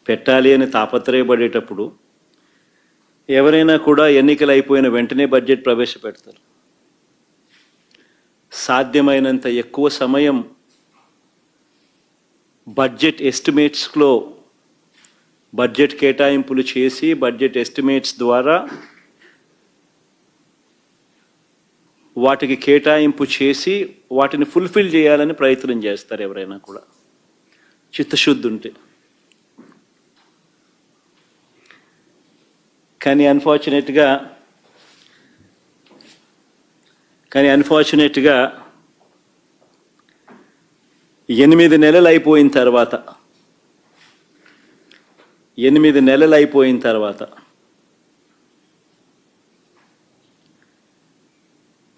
పెట్టాలి అని తాపత్రయపడేటప్పుడు ఎవరైనా కూడా ఎన్నికలు అయిపోయిన వెంటనే బడ్జెట్ ప్రవేశపెడతారు. సాధ్యమైనంత ఎక్కువ సమయం బడ్జెట్ ఎస్టిమేట్స్లో బడ్జెట్ కేటాయింపులు చేసి బడ్జెట్ ఎస్టిమేట్స్ ద్వారా వాటికి కేటాయింపు చేసి వాటిని ఫుల్ఫిల్ చేయాలని ప్రయత్నం చేస్తారు ఎవరైనా కూడా చిత్తశుద్ధి ఉంటే. కానీ అన్ఫార్చునేట్గా 8 నెలలు అయిపోయిన తర్వాత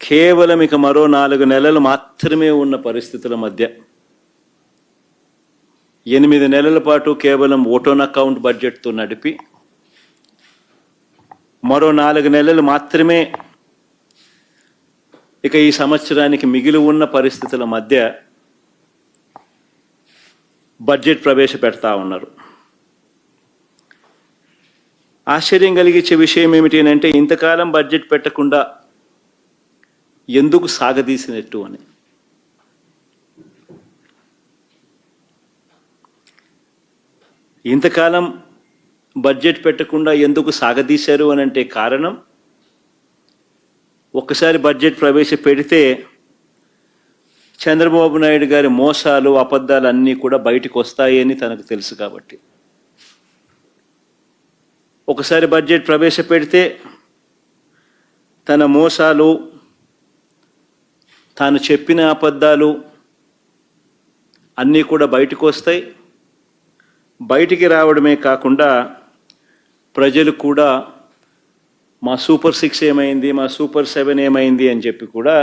కేవలం ఇక మరో 4 నెలలు మాత్రమే ఉన్న పరిస్థితుల మధ్య 8 నెలల పాటు కేవలం ఓటోన్ అకౌంట్ బడ్జెట్తో నడిపి మరో 4 నెలలు మాత్రమే ఇక ఈ సంవత్సరానికి మిగిలి ఉన్న పరిస్థితుల మధ్య బడ్జెట్ ప్రవేశపెడతా ఉన్నారు. ఆశ్చర్యం కలిగించే విషయం ఏమిటి అంటే ఇంతకాలం బడ్జెట్ పెట్టకుండా ఎందుకు సాగదీసినట్టు అని. ఇంతకాలం బడ్జెట్ పెట్టకుండా ఎందుకు సాగదీశారు అని అంటే కారణం, ఒక్కసారి బడ్జెట్ ప్రవేశపెడితే చంద్రబాబు నాయుడు గారి మోసాలు అబద్ధాలు అన్నీ కూడా బయటకు వస్తాయని తనకు తెలుసు కాబట్టి. ఒకసారి బడ్జెట్ ప్రవేశపెడితే తన మోసాలు, తాను చెప్పిన అబద్ధాలు అన్నీ కూడా బయటకు వస్తాయి. బయటికి రావడమే కాకుండా ప్రజలు కూడా మా సూపర్ 6 ఏమైంది, మా సూపర్ 7 ఏమైంది అని చెప్పి కూడా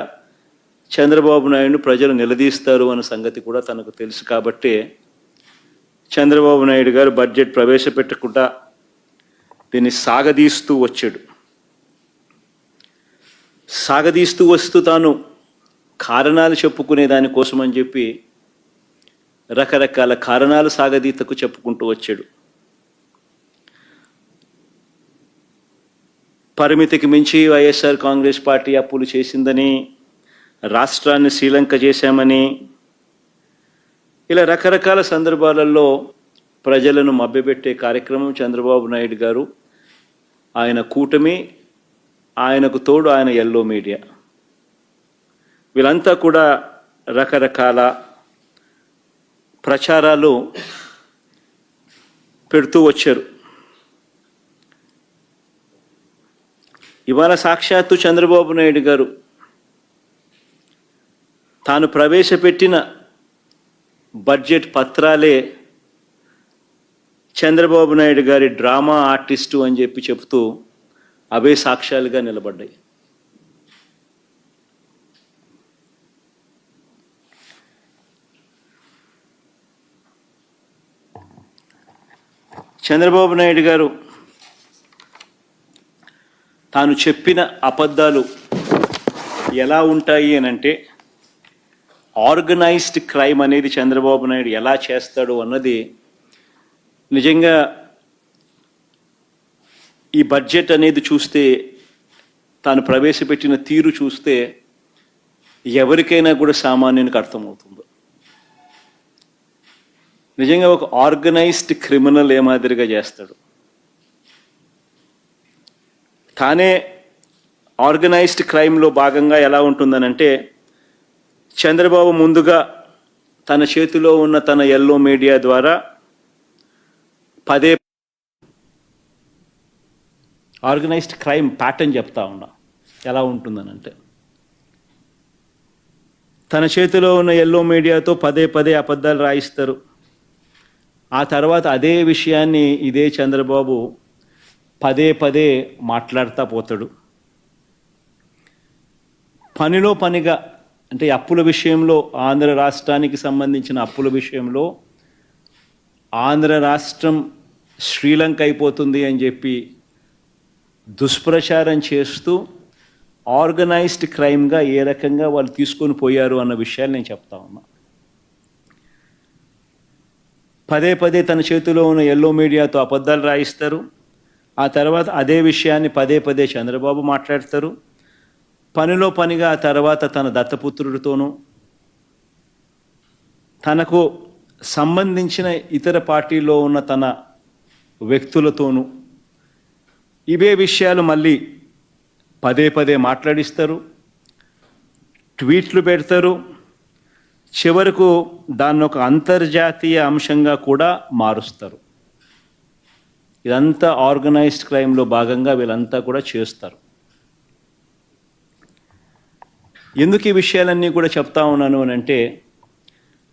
చంద్రబాబు నాయుడు ప్రజలు నిలదీస్తారు అన్న సంగతి కూడా తనకు తెలుసు కాబట్టి చంద్రబాబు నాయుడు గారు బడ్జెట్ ప్రవేశపెట్టకుండా దీన్ని సాగదీస్తూ వచ్చాడు. సాగదీస్తూ వస్తూ తాను కారణాలు చెప్పుకునే దానికోసం అని చెప్పి రకరకాల కారణాలు సాగదీతకు చెప్పుకుంటూ వచ్చాడు. పరిమితికి మించి వైఎస్ఆర్ కాంగ్రెస్ పార్టీ అప్పులు చేసిందని, రాష్ట్రాన్ని శ్రీలంక చేశామని, ఇలా రకరకాల సందర్భాలలో ప్రజలను మభ్యపెట్టే కార్యక్రమం చంద్రబాబు నాయుడు గారు, ఆయన కూటమి, ఆయనకు తోడు ఆయన ఎల్లో మీడియా, వీళ్ళంతా కూడా రకరకాల ప్రచారాలు పెడుతూ వచ్చారు. ఇవాళ సాక్షాత్తు చంద్రబాబు నాయుడు గారు తాను ప్రవేశపెట్టిన బడ్జెట్ పత్రాలే చంద్రబాబు నాయుడు గారి డ్రామా ఆర్టిస్టు అని చెప్పి చెబుతూ అవే సాక్ష్యాలుగా నిలబడ్డాయి. చంద్రబాబు నాయుడు గారు తాను చెప్పిన అబద్ధాలు ఎలా ఉంటాయి అని అంటే, ఆర్గనైజ్డ్ క్రైమ్ అనేది చంద్రబాబు నాయుడు ఎలా చేస్తాడు అన్నది నిజంగా ఈ బడ్జెట్ అనేది చూస్తే, తాను ప్రవేశపెట్టిన తీరు చూస్తే ఎవరికైనా కూడా సామాన్యునికి అర్థమవుతుంది. నిజంగా ఒక ఆర్గనైజ్డ్ క్రిమినల్ ఏ మాదిరిగా చేస్తాడు. తానే ఆర్గనైజ్డ్ క్రైమ్లో భాగంగా ఎలా ఉంటుందనంటే, చంద్రబాబు ముందుగా తన చేతిలో ఉన్న తన ఎల్లో మీడియా ద్వారా పదే ఆర్గనైజ్డ్ క్రైమ్ ప్యాటర్న్ చెప్తా ఉన్నా ఎలా ఉంటుందనంటే, తన చేతిలో ఉన్న ఎల్లో మీడియాతో పదే అబద్ధాలు రాయిస్తారు. ఆ తర్వాత అదే విషయాన్ని ఇదే చంద్రబాబు పదే మాట్లాడుతూ పోతాడు. పనిలో పనిగా అంటే అప్పుల విషయంలో, ఆంధ్ర రాష్ట్రానికి సంబంధించిన అప్పుల విషయంలో ఆంధ్ర రాష్ట్రం శ్రీలంక అయిపోతుంది అని చెప్పి దుష్ప్రచారం చేస్తూ ఆర్గనైజ్డ్ క్రైమ్గా ఏ రకంగా వాళ్ళు తీసుకొని పోయారు అన్న విషయాలు నేను చెప్తా ఉన్నా. పదే పదే తన చేతిలో ఉన్న ఎల్లో మీడియాతో అబద్ధాలు రాయిస్తారు. ఆ తర్వాత అదే విషయాన్ని పదే పదే చంద్రబాబు మాట్లాడతారు. పనిలో పనిగా ఆ తర్వాత తన దత్తపుత్రుడితోనూ తనకు సంబంధించిన ఇతర పార్టీలో ఉన్న తన వ్యక్తులతోనూ ఇవే విషయాలు మళ్ళీ పదే పదే మాట్లాడిస్తారు, ట్వీట్లు పెడతారు. చివరకు దాన్ని ఒక అంతర్జాతీయ అంశంగా కూడా మారుస్తారు. ఇదంతా ఆర్గనైజ్డ్ క్రైమ్లో భాగంగా వీళ్ళంతా కూడా చేస్తారు. ఎందుకు ఈ విషయాలన్నీ కూడా చెప్తా ఉన్నాను అని అంటే,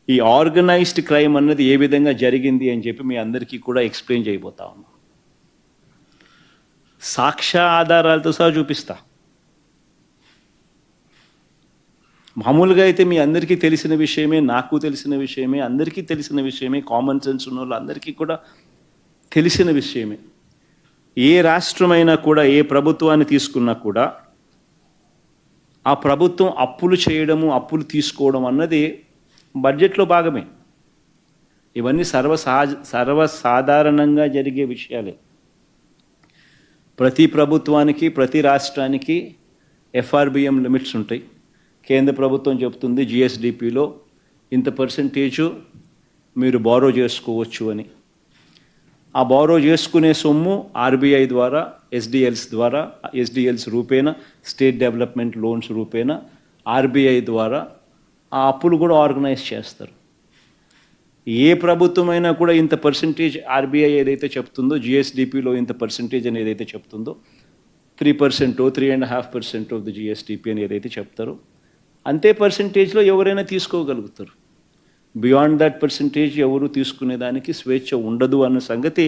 ఈ ఆర్గనైజ్డ్ క్రైమ్ అన్నది ఏ విధంగా జరిగింది అని చెప్పి మీ అందరికీ కూడా ఎక్స్ప్లెయిన్ చేయబోతా ఉన్నాను. సాక్ష్య ఆధారాలతో సహా చూపిస్తా. మామూలుగా అయితే మీ అందరికీ తెలిసిన విషయమే, నాకు తెలిసిన విషయమే, అందరికీ తెలిసిన విషయమే, కామన్ సెన్స్ ఉన్న వాళ్ళు అందరికీ కూడా తెలిసిన విషయమే. ఏ రాష్ట్రమైనా కూడా ఏ ప్రభుత్వాన్ని తీసుకున్నా కూడా ఆ ప్రభుత్వం అప్పులు చేయడము, అప్పులు తీసుకోవడం అన్నది బడ్జెట్లో భాగమే. ఇవన్నీ సర్వసాధారణంగా జరిగే విషయాలే. ప్రతి ప్రభుత్వానికి, ప్రతి రాష్ట్రానికి ఎఫ్ఆర్బిఎం లిమిట్స్ ఉంటాయి. కేంద్ర ప్రభుత్వం చెప్తుంది జిఎస్డిపిలో ఇంత పర్సెంటేజు మీరు బారో చేసుకోవచ్చు అని. ఆ బారో చేసుకునే సొమ్ము ఆర్బీఐ ద్వారా, ఎస్డిఎల్స్ రూపేణ, స్టేట్ డెవలప్మెంట్ లోన్స్ రూపేణ ఆర్బీఐ ద్వారా ఆ అప్పులు కూడా ఆర్గనైజ్ చేస్తారు. ఏ ప్రభుత్వమైనా కూడా ఇంత పర్సెంటేజ్ ఆర్బీఐ ఏదైతే చెప్తుందో, జిఎస్డిపిలో ఇంత పర్సెంటేజ్ అని ఏదైతే చెప్తుందో, 3%, 3.5% ఆఫ్ ది జిఎస్డిపి అని ఏదైతే చెప్తారో అంతే పర్సెంటేజ్లో ఎవరైనా తీసుకోగలుగుతారు. బియాండ్ దట్ పర్సెంటేజ్ ఎవరు తీసుకునేదానికి స్వేచ్ఛ ఉండదు అన్న సంగతి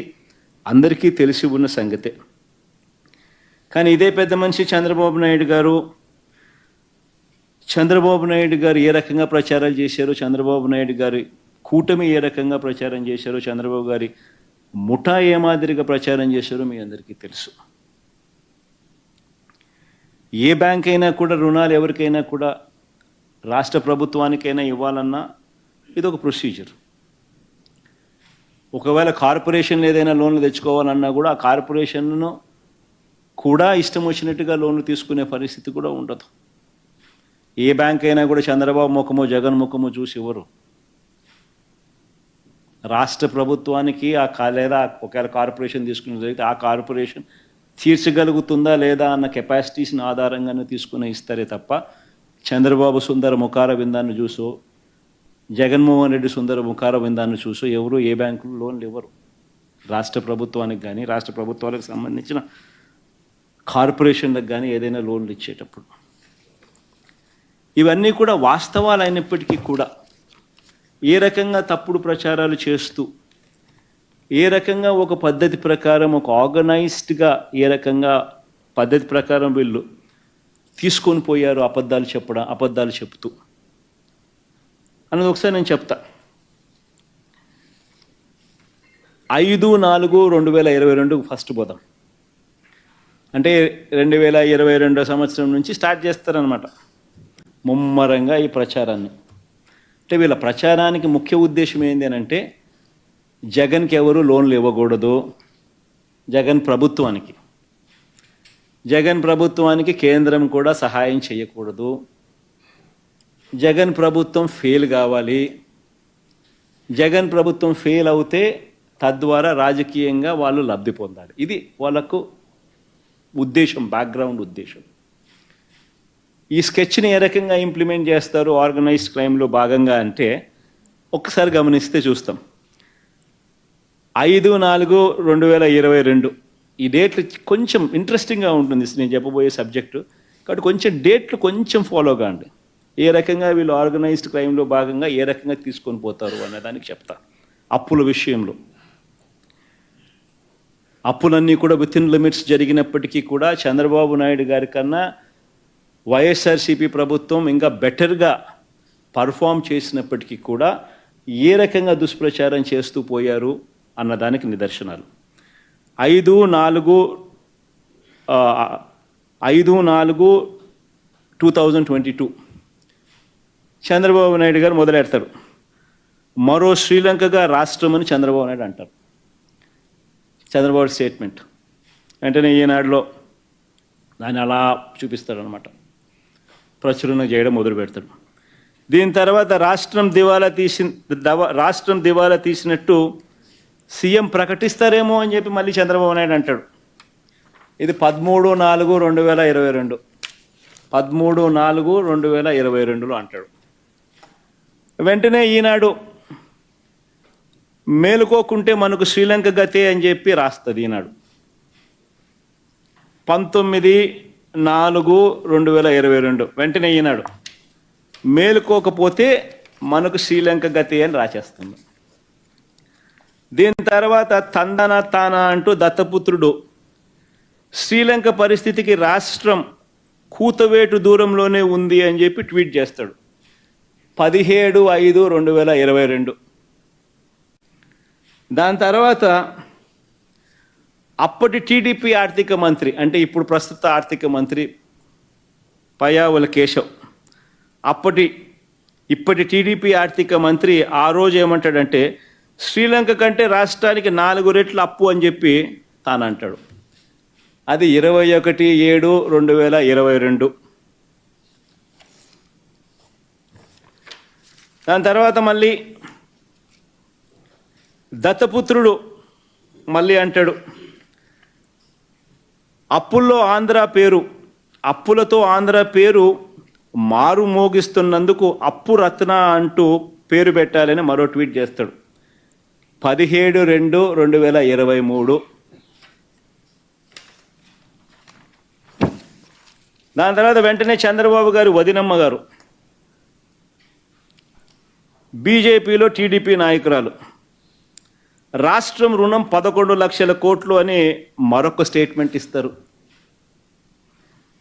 అందరికీ తెలిసి ఉన్న సంగతే. కానీ ఇదే పెద్ద మనిషి చంద్రబాబు నాయుడు గారు ఏ రకంగా ప్రచారాలు చేశారో, చంద్రబాబు నాయుడు గారి కూటమి ఏ రకంగా ప్రచారం చేశారో, చంద్రబాబు గారి ముఠా ఏ మాదిరిగా ప్రచారం చేశారో మీ అందరికీ తెలుసు. ఏ బ్యాంక్ అయినా కూడా రుణాలు ఎవరికైనా కూడా రాష్ట్ర ప్రభుత్వానికైనా ఇవ్వాలన్నా ఇది ఒక ప్రొసీజర్. ఒకవేళ కార్పొరేషన్లు ఏదైనా లోన్లు తెచ్చుకోవాలన్నా కూడా ఆ కార్పొరేషన్ను కూడా ఇష్టం వచ్చినట్టుగా లోన్లు తీసుకునే పరిస్థితి కూడా ఉండదు. ఏ బ్యాంక్ అయినా కూడా చంద్రబాబు ముఖమో జగన్ ముఖమో చూసి ఇవ్వరు. రాష్ట్ర ప్రభుత్వానికి లేదా ఒకవేళ కార్పొరేషన్ తీసుకునే జరిగితే ఆ కార్పొరేషన్ తీర్చగలుగుతుందా లేదా అన్న కెపాసిటీస్ని ఆధారంగానే తీసుకుని ఇస్తారే తప్ప చంద్రబాబు సుందర ముఖార విందాన్ని చూసో, జగన్మోహన్ రెడ్డి సుందర ముఖార విందాన్ని చూసో ఎవరు ఏ బ్యాంకులు లోన్లు ఇవ్వరు. రాష్ట్ర ప్రభుత్వానికి కానీ, రాష్ట్ర ప్రభుత్వాలకు సంబంధించిన కార్పొరేషన్లకు కానీ ఏదైనా లోన్లు ఇచ్చేటప్పుడు ఇవన్నీ కూడా వాస్తవాలు అయినప్పటికీ కూడా ఏ రకంగా తప్పుడు ప్రచారాలు చేస్తూ, ఏ రకంగా ఒక పద్ధతి ప్రకారం, ఒక ఆర్గనైజ్డ్గా ఏ రకంగా పద్ధతి ప్రకారం వీళ్ళు తీసుకొని పోయారు అబద్ధాలు చెప్తూ అన్నది ఒకసారి నేను చెప్తా. 5/4/2022 ఫస్ట్ పోదాం. అంటే 2022 సంవత్సరం నుంచి స్టార్ట్ చేస్తారనమాట ముమ్మరంగా ఈ ప్రచారాన్ని. అంటే వీళ్ళ ప్రచారానికి ముఖ్య ఉద్దేశం ఏంటి అని అంటే, జగన్కి ఎవరు లోన్లు ఇవ్వకూడదు, జగన్ ప్రభుత్వానికి కేంద్రం కూడా సహాయం చేయకూడదు, జగన్ ప్రభుత్వం ఫెయిల్ కావాలి, జగన్ ప్రభుత్వం ఫెయిల్ అవుతే తద్వారా రాజకీయంగా వాళ్ళు లబ్ధి పొందాలి. ఇది వాళ్ళకు ఉద్దేశం, బ్యాక్గ్రౌండ్ ఉద్దేశం. ఈ స్కెచ్ని ఏ రకంగా ఇంప్లిమెంట్ చేస్తారు ఆర్గనైజ్డ్ క్రైమ్లో భాగంగా అంటే ఒక్కసారి గమనిస్తే చూస్తాం. 5/4/2022 ఈ డేట్లు కొంచెం ఇంట్రెస్టింగ్గా ఉంటుంది నేను చెప్పబోయే సబ్జెక్టు. కాబట్టి కొంచెం డేట్లు కొంచెం ఫాలో కాండి. ఏ రకంగా వీళ్ళు ఆర్గనైజ్డ్ క్రైమ్లో భాగంగా ఏ రకంగా తీసుకొని పోతారు అనేదానికి చెప్తా. అప్పుల విషయంలో అప్పులన్నీ కూడా విత్ ఇన్ లిమిట్స్ జరిగినప్పటికీ కూడా చంద్రబాబు నాయుడు గారి కన్నా వైఎస్ఆర్సీపీ ప్రభుత్వం ఇంకా బెటర్గా పర్ఫామ్ చేసినప్పటికీ కూడా ఏ రకంగా దుష్ప్రచారం చేస్తూ పోయారు అన్నదానికి నిదర్శనాలు. 5/4/2022 చంద్రబాబు నాయుడు గారు మొదలెడతారు. మరో శ్రీలంకగా రాష్ట్రం అని చంద్రబాబు నాయుడు అంటారు. చంద్రబాబు స్టేట్మెంట్ వెంటనే ఈనాడులో దాన్ని అలా చూపిస్తాడనమాట, ప్రచురణ చేయడం మొదలు పెడతాడు. దీని తర్వాత రాష్ట్రం దివాలా తీసినట్టు సీఎం ప్రకటిస్తారేమో అని చెప్పి మళ్ళీ చంద్రబాబు నాయుడు అంటాడు. ఇది 13/4/2022, 13/4/2022లో అంటాడు. వెంటనే ఈనాడు మేలుకోకుంటే మనకు శ్రీలంక గతే అని చెప్పి రాస్తుంది ఈనాడు. 19/4/2022 వెంటనే ఈనాడు మేలుకోకపోతే మనకు శ్రీలంక గతే అని రాసేస్తుంది. దీని తర్వాత తందన తాన అంటూ దత్తపుత్రుడు శ్రీలంక పరిస్థితికి రాష్ట్రం కూతవేటు దూరంలోనే ఉంది అని చెప్పి ట్వీట్ చేస్తాడు 17/5/2022. దాని తర్వాత అప్పటి టీడీపీ ఆర్థిక మంత్రి, అంటే ఇప్పుడు ప్రస్తుత ఆర్థిక మంత్రి పయ్యావుల కేశవ్, ఇప్పటి టీడీపీ ఆర్థిక మంత్రి ఆ రోజు ఏమంటాడంటే శ్రీలంక కంటే రాష్ట్రానికి 4 రెట్లు అప్పు అని చెప్పి తాను అంటాడు. అది 21/7/2022. దాని తర్వాత మళ్ళీ దత్తపుత్రుడు మళ్ళీ అంటాడు అప్పులతో ఆంధ్ర పేరు మారు మోగిస్తున్నందుకు అప్పు రత్న అంటూ పేరు పెట్టాలని మరో ట్వీట్ చేస్తాడు 17/2/2023. దాని తర్వాత వెంటనే చంద్రబాబు గారు వదినమ్మ గారు బీజేపీలో టీడీపీ నాయకురాలు, రాష్ట్రం రుణం 11 లక్షల కోట్లు అని మరొక స్టేట్మెంట్ ఇస్తారు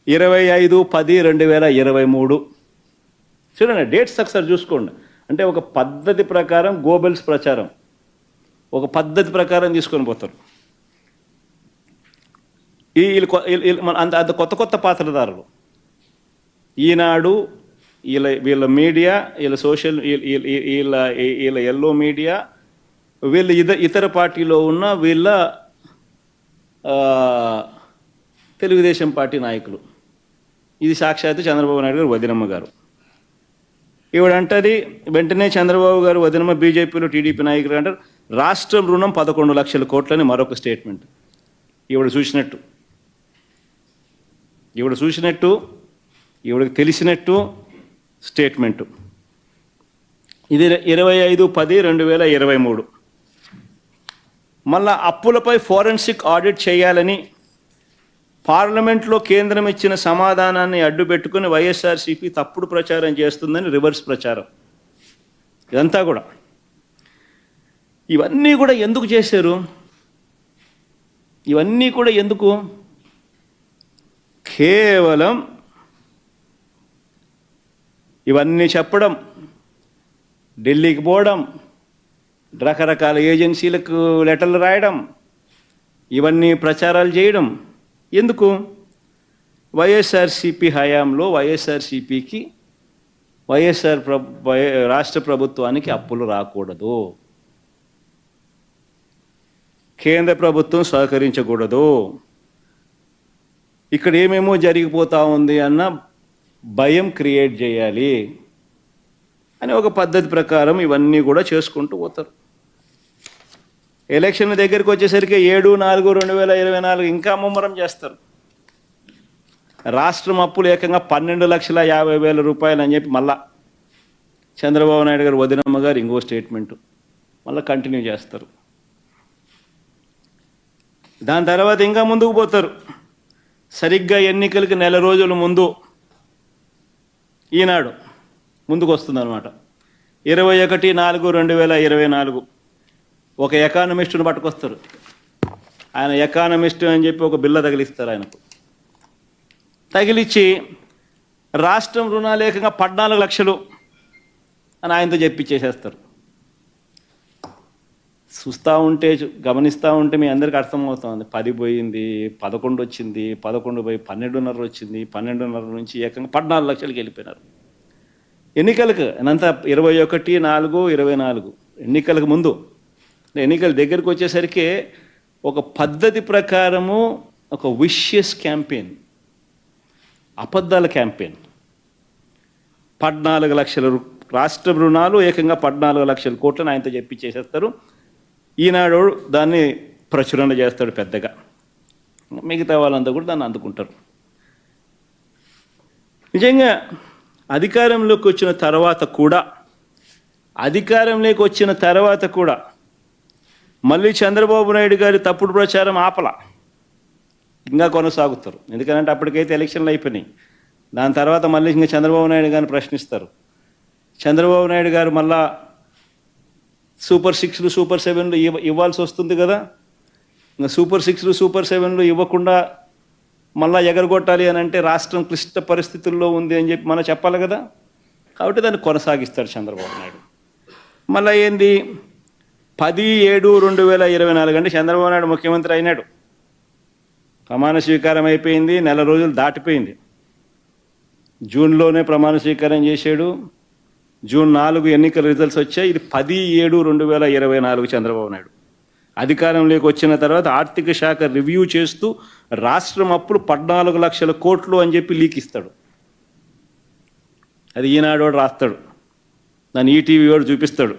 25/10/2023. చూడండి డేట్స్ ఒకసారి చూసుకోండి. అంటే ఒక పద్ధతి ప్రకారం గోబెల్స్ ప్రచారం, ఒక పద్ధతి ప్రకారం తీసుకొని పోతారు. అంత కొత్త పాత్రధారులు ఈనాడు, వీళ్ళ మీడియా, వీళ్ళ సోషల్, వీళ్ళ ఎల్లో మీడియా, వీళ్ళ ఇతర పార్టీలో ఉన్న వీళ్ళ తెలుగుదేశం పార్టీ నాయకులు. ఇది సాక్షాత్తు చంద్రబాబు నాయుడు గారు వదినమ్మ గారు. ఈవిడంటది వెంటనే చంద్రబాబు గారు వదినమ్మ బీజేపీలో టీడీపీ నాయకులు అంటారు రాష్ట్రం రుణం 11 లక్షల కోట్లని మరొక స్టేట్మెంట్. ఈవిడ చూసినట్టు ఈవిడకి తెలిసినట్టు స్టేట్మెంటు. ఇది 25/10/2023. మళ్ళా అప్పులపై ఫోరెన్సిక్ ఆడిట్ చేయాలని పార్లమెంట్లో కేంద్రం ఇచ్చిన సమాధానాన్ని అడ్డుపెట్టుకుని వైఎస్ఆర్సీపీ తప్పుడు ప్రచారం చేస్తుందని రివర్స్ ప్రచారం. ఇదంతా కూడా, ఇవన్నీ కూడా ఎందుకు చేశారు? ఇవన్నీ కూడా ఎందుకు? కేవలం ఇవన్నీ చెప్పడం, ఢిల్లీకి పోవడం, రకరకాల ఏజెన్సీలకు లెటర్లు రాయడం, ఇవన్నీ ప్రచారాలు చేయడం ఎందుకు? వైఎస్ఆర్సీపీ హయాంలో వైఎస్ఆర్సీపీకి రాష్ట్ర ప్రభుత్వానికి అప్పులు రాకూడదు, కేంద్ర ప్రభుత్వం సహకరించకూడదు, ఇక్కడ ఏమేమో జరిగిపోతూ ఉంది అన్న భయం క్రియేట్ చేయాలి అని ఒక పద్ధతి ప్రకారం ఇవన్నీ కూడా చేసుకుంటూ పోతారు. ఎలక్షన్ దగ్గరికి వచ్చేసరికి 7/4/2024 ఇంకా ముమ్మరం చేస్తారు. రాష్ట్రం అప్పులు ఏకంగా 12,50,000 రూపాయలు అని చెప్పి మళ్ళా చంద్రబాబు నాయుడు గారు వదినమ్మ గారు ఇంకో స్టేట్మెంటు మళ్ళీ కంటిన్యూ చేస్తారు. దాని తర్వాత ఇంకా ముందుకు పోతారు. సరిగ్గా ఎన్నికలకి నెల రోజుల ముందు ఈనాడు ముందుకు వస్తుందన్నమాట. 21/4/2024 ఒక ఎకానమిస్టును పట్టుకొస్తారు. ఆయన ఎకానమిస్ట్ అని చెప్పి ఒక బిల్ల తగిలిస్తారు. ఆయనకు తగిలిచ్చి రాష్ట్రం రుణాలు ఏకంగా 14 లక్షలు అని ఆయనతో చెప్పించేసేస్తారు. గమనిస్తూ ఉంటే మీ అందరికీ అర్థమవుతుంది. 10 పోయింది, 11 వచ్చింది, 11 పోయి 12.5 వచ్చింది, 12.5 నుంచి ఏకంగా 14 లక్షలకి వెళ్ళిపోయినారు ఎన్నికలకు. అనంతా 21/4/24 ఎన్నికలకు ముందు. ఎన్నికల దగ్గరికి వచ్చేసరికి ఒక పద్ధతి ప్రకారము ఒక విషియస్ క్యాంపెయిన్, అబద్ధాల క్యాంపెయిన్. 14 లక్షల రాష్ట్ర రుణాలు ఏకంగా 14 లక్షల కోట్లను ఆయనతో చెప్పి చేసేస్తారు. ఈనాడు దాన్ని ప్రచురణ చేస్తాడు పెద్దగా, మిగతా వాళ్ళంతా కూడా దాన్ని అందుకుంటారు. నిజంగా అధికారంలోకి వచ్చిన తర్వాత కూడా మళ్ళీ చంద్రబాబు నాయుడు గారి తప్పుడు ప్రచారం ఇంకా కొనసాగుతారు. ఎందుకంటే అప్పటికైతే ఎలక్షన్లు అయిపోయినాయి. దాని తర్వాత మళ్ళీ ఇంకా చంద్రబాబు నాయుడు గారిని ప్రశ్నిస్తారు. చంద్రబాబు నాయుడు గారు మళ్ళా సూపర్ 6లు సూపర్ 7లు ఇవ్వాల్సి వస్తుంది కదా. ఇంకా సూపర్ 6లు సూపర్ 7లు ఇవ్వకుండా మళ్ళా ఎగరగొట్టాలి అని అంటే రాష్ట్రం క్లిష్ట పరిస్థితుల్లో ఉంది అని చెప్పి మనం చెప్పాలి కదా. కాబట్టి దాన్ని కొనసాగిస్తాడు చంద్రబాబు నాయుడు. మళ్ళీ ఏంది 10/7/2024 అంటే చంద్రబాబు నాయుడు ముఖ్యమంత్రి అయినాడు. ప్రమాణ స్వీకారం అయిపోయింది, నెల రోజులు దాటిపోయింది. జూన్లోనే ప్రమాణ స్వీకారం చేశాడు. జూన్ 4 ఎన్నికల రిజల్ట్స్ వచ్చాయి. ఇది 10/7/2024 చంద్రబాబు నాయుడు అధికారంలోకి వచ్చిన తర్వాత ఆర్థిక శాఖ రివ్యూ చేస్తూ రాష్ట్రం అప్పులు 14 లక్షల కోట్లు అని చెప్పి లీక్ ఇస్తాడు. అది ఈనాడు రాస్తాడు, దాన్ని ఈటీవీ వాడు చూపిస్తాడు.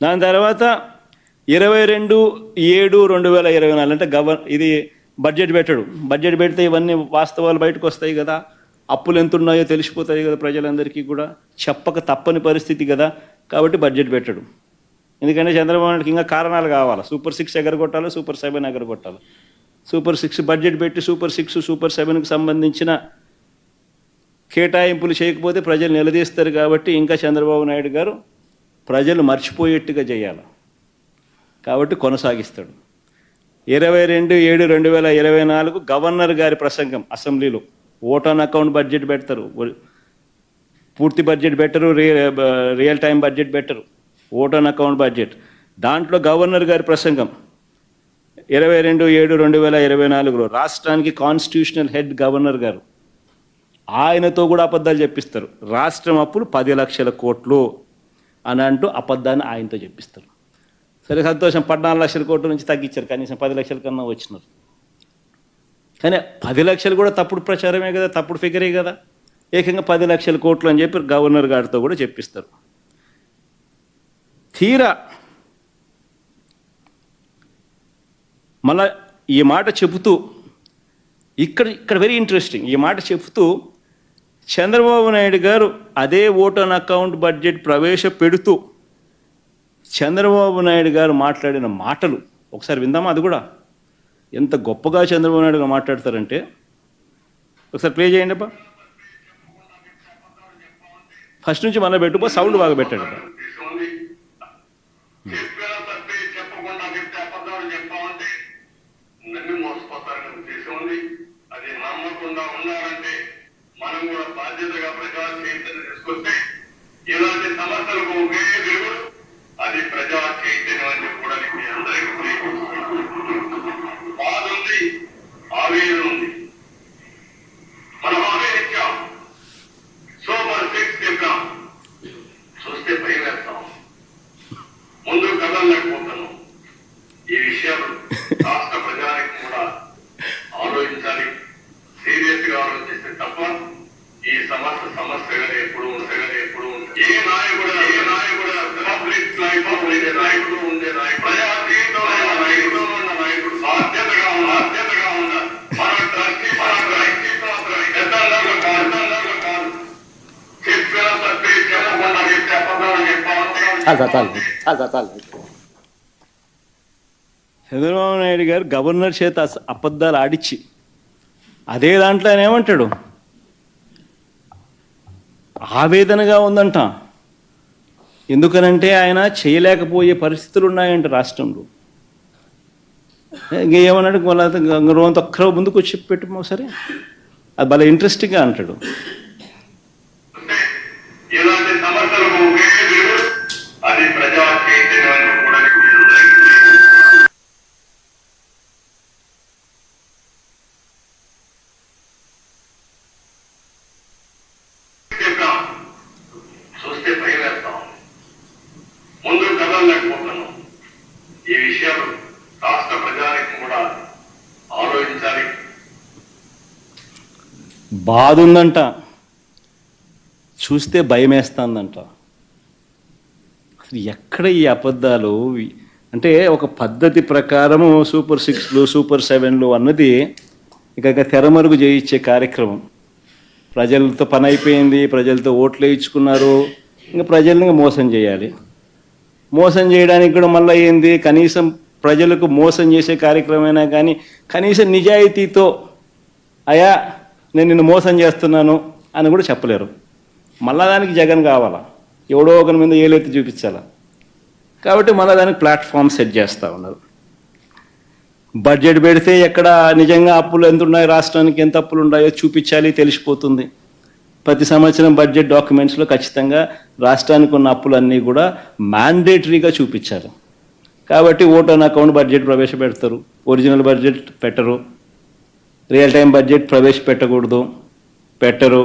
దాని తర్వాత 22/7/2024 అంటే ఇది బడ్జెట్ పెట్టాడు. బడ్జెట్ పెడితే ఇవన్నీ వాస్తవాలు బయటకు వస్తాయి కదా, అప్పులు ఎంత ఉన్నాయో తెలిసిపోతాయి కదా ప్రజలందరికీ కూడా, చెప్పక తప్పని పరిస్థితి కదా. కాబట్టి బడ్జెట్ పెట్టాడు. ఎందుకంటే చంద్రబాబు నాయుడుకి ఇంకా కారణాలు కావాలి. సూపర్ 6 ఎగరగొట్టాలి, సూపర్ 7 ఎగరగొట్టాలి. సూపర్ 6 బడ్జెట్ పెట్టి సూపర్ 6 సూపర్ 7కి సంబంధించిన కేటాయింపులు చేయకపోతే ప్రజలు నిలదీస్తారు. కాబట్టి ఇంకా చంద్రబాబు నాయుడు గారు ప్రజలు మర్చిపోయేట్టుగా చేయాలి. కాబట్టి కొనసాగిస్తాడు. 22/7/2024 గవర్నర్ గారి ప్రసంగం అసెంబ్లీలో. ఓట్ ఆన్ అకౌంట్ బడ్జెట్ పెడతారు, పూర్తి బడ్జెట్ పెట్టరు, రియల్ టైం బడ్జెట్ పెట్టరు, ఓట్ ఆన్ అకౌంట్ బడ్జెట్. దాంట్లో గవర్నర్ గారి ప్రసంగం 22/7/2024 రాష్ట్రానికి కాన్స్టిట్యూషనల్ హెడ్ గవర్నర్ గారు, ఆయనతో కూడా అబద్ధాలు చెప్పిస్తారు. రాష్ట్రం అప్పులు 10 లక్షల కోట్లు అని అంటూ అబద్ధాన్ని ఆయనతో చెప్పిస్తారు. సరే సంతోషం, 14 లక్షల కోట్ల నుంచి తగ్గించారు, కనీసం 10 లక్షల కన్నా వచ్చినారు. కానీ 10 లక్షలు కూడా తప్పుడు ప్రచారమే కదా, తప్పుడు ఫిగరే కదా. ఏకంగా 10 లక్షల కోట్లు అని చెప్పి గవర్నర్ గారితో కూడా చెప్పిస్తారు. తీరా మళ్ళా ఈ మాట చెబుతూ ఇక్కడ వెరీ ఇంట్రెస్టింగ్, ఈ మాట చెబుతూ చంద్రబాబు నాయుడు గారు అదే ఓట్ ఆన్ అకౌంట్ బడ్జెట్ ప్రవేశపెడుతూ చంద్రబాబు నాయుడు గారు మాట్లాడిన మాటలు ఒకసారి విందామా? అది కూడా ఎంత గొప్పగా చంద్రబాబు నాయుడు గారు మాట్లాడతారంటే ఒకసారి ప్లే చేయండి అబ్బా. ఫస్ట్ నుంచి మళ్ళీ పెట్టుకో, సౌండ్ బాగా పెట్టండి. మనం కూడా బాధ్యతగా ప్రజా చైతన్యం తీసుకొస్తే ఇలాంటి సమస్యలకు ఒకే దేవుడు, అది ప్రజా చైతన్యం అని కూడా మీ అందరికీ బాధ ఉంది, ఆవేదన ఉంది. మనం ఆవేదించాం, సూపర్ 6 చెప్పాం, చూస్తే భయం వేస్తాం, ముందు కదలలేకపోతున్నాం. ఈ విషయాలు రాష్ట్ర ప్రజానికి కూడా ఆలోచించాలి, సీరియస్ గా ఆలోచిస్తే తప్ప ఈ సమస్యగా ఎప్పుడు ఉంటుంది. ఏ నాయకుడు పబ్లిక్ లైఫ్ ఉండే నాయకుడు ప్రజాతీయంలో ఉన్న నాయకుడు బాధ్యతగా ఉండాలి. మన ట్రస్టీ పెద్దలాగా కాదు, చెప్పిన తప్పే చెప్పకుండా చెప్తే అబద్ధాలు చెప్పాలి. చంద్రబాబు నాయుడు గారు గవర్నర్ చేత అబద్ధాలు ఆడిచ్చి అదే దాంట్లో ఆయన ఏమంటాడు, ఆవేదనగా ఉందంట. ఎందుకనంటే ఆయన చేయలేకపోయే పరిస్థితులు ఉన్నాయంట రాష్ట్రంలో. ఇంకేమన్నాడు, రోజు ఒక్కరో ముందుకు వచ్చి పెట్టు సరే, అది భలే ఇంట్రెస్టింగ్గా అంటాడు. ఇలాంటి సమస్యలకు అది ప్రజా చైతన్యం కూడా చూస్తే భయం వేస్తాం. ఈ విషయం రాష్ట్ర ప్రజానికి కూడా ఆలోచించాలి. బాధ ఉందంట, చూస్తే భయం వేస్తుందంట. అసలు ఎక్కడ ఈ అబద్ధాలు? అంటే ఒక పద్ధతి ప్రకారము సూపర్ 6లు సూపర్ 7లు అన్నది ఇక తెరమరుగు చేయించే కార్యక్రమం. ప్రజలతో పని అయిపోయింది, ప్రజలతో ఓట్లు వేయించుకున్నారు, ఇంకా ప్రజల్ని మోసం చేయాలి. మోసం చేయడానికి కూడా మళ్ళీ ఏంది, కనీసం ప్రజలకు మోసం చేసే కార్యక్రమమైనా కానీ కనీసం నిజాయితీతో అయా నేను నిన్ను మోసం చేస్తున్నాను అని కూడా చెప్పలేరు. మళ్ళా దానికి జగన్ కావాలా, ఎవడో ఒకరి మీద ఏలెత్తి చూపించాలా. కాబట్టి మళ్ళీ దానికి ప్లాట్ఫామ్ సెట్ చేస్తూ ఉన్నారు. బడ్జెట్ పెడితే ఎక్కడ నిజంగా అప్పులు ఎంత ఉన్నాయి, రాష్ట్రానికి ఎంత అప్పులు ఉన్నాయో చూపించాలి, తెలిసిపోతుంది. ప్రతి సంవత్సరం బడ్జెట్ డాక్యుమెంట్స్లో ఖచ్చితంగా రాష్ట్రానికి ఉన్న అప్పులన్నీ కూడా మ్యాండేటరీగా చూపించాలి. కాబట్టి ఓట్ ఆన్ అకౌంట్ బడ్జెట్ ప్రవేశపెడతారు, ఒరిజినల్ బడ్జెట్ పెట్టరు, రియల్ టైం బడ్జెట్ ప్రవేశపెట్టకూడదు, పెట్టరు.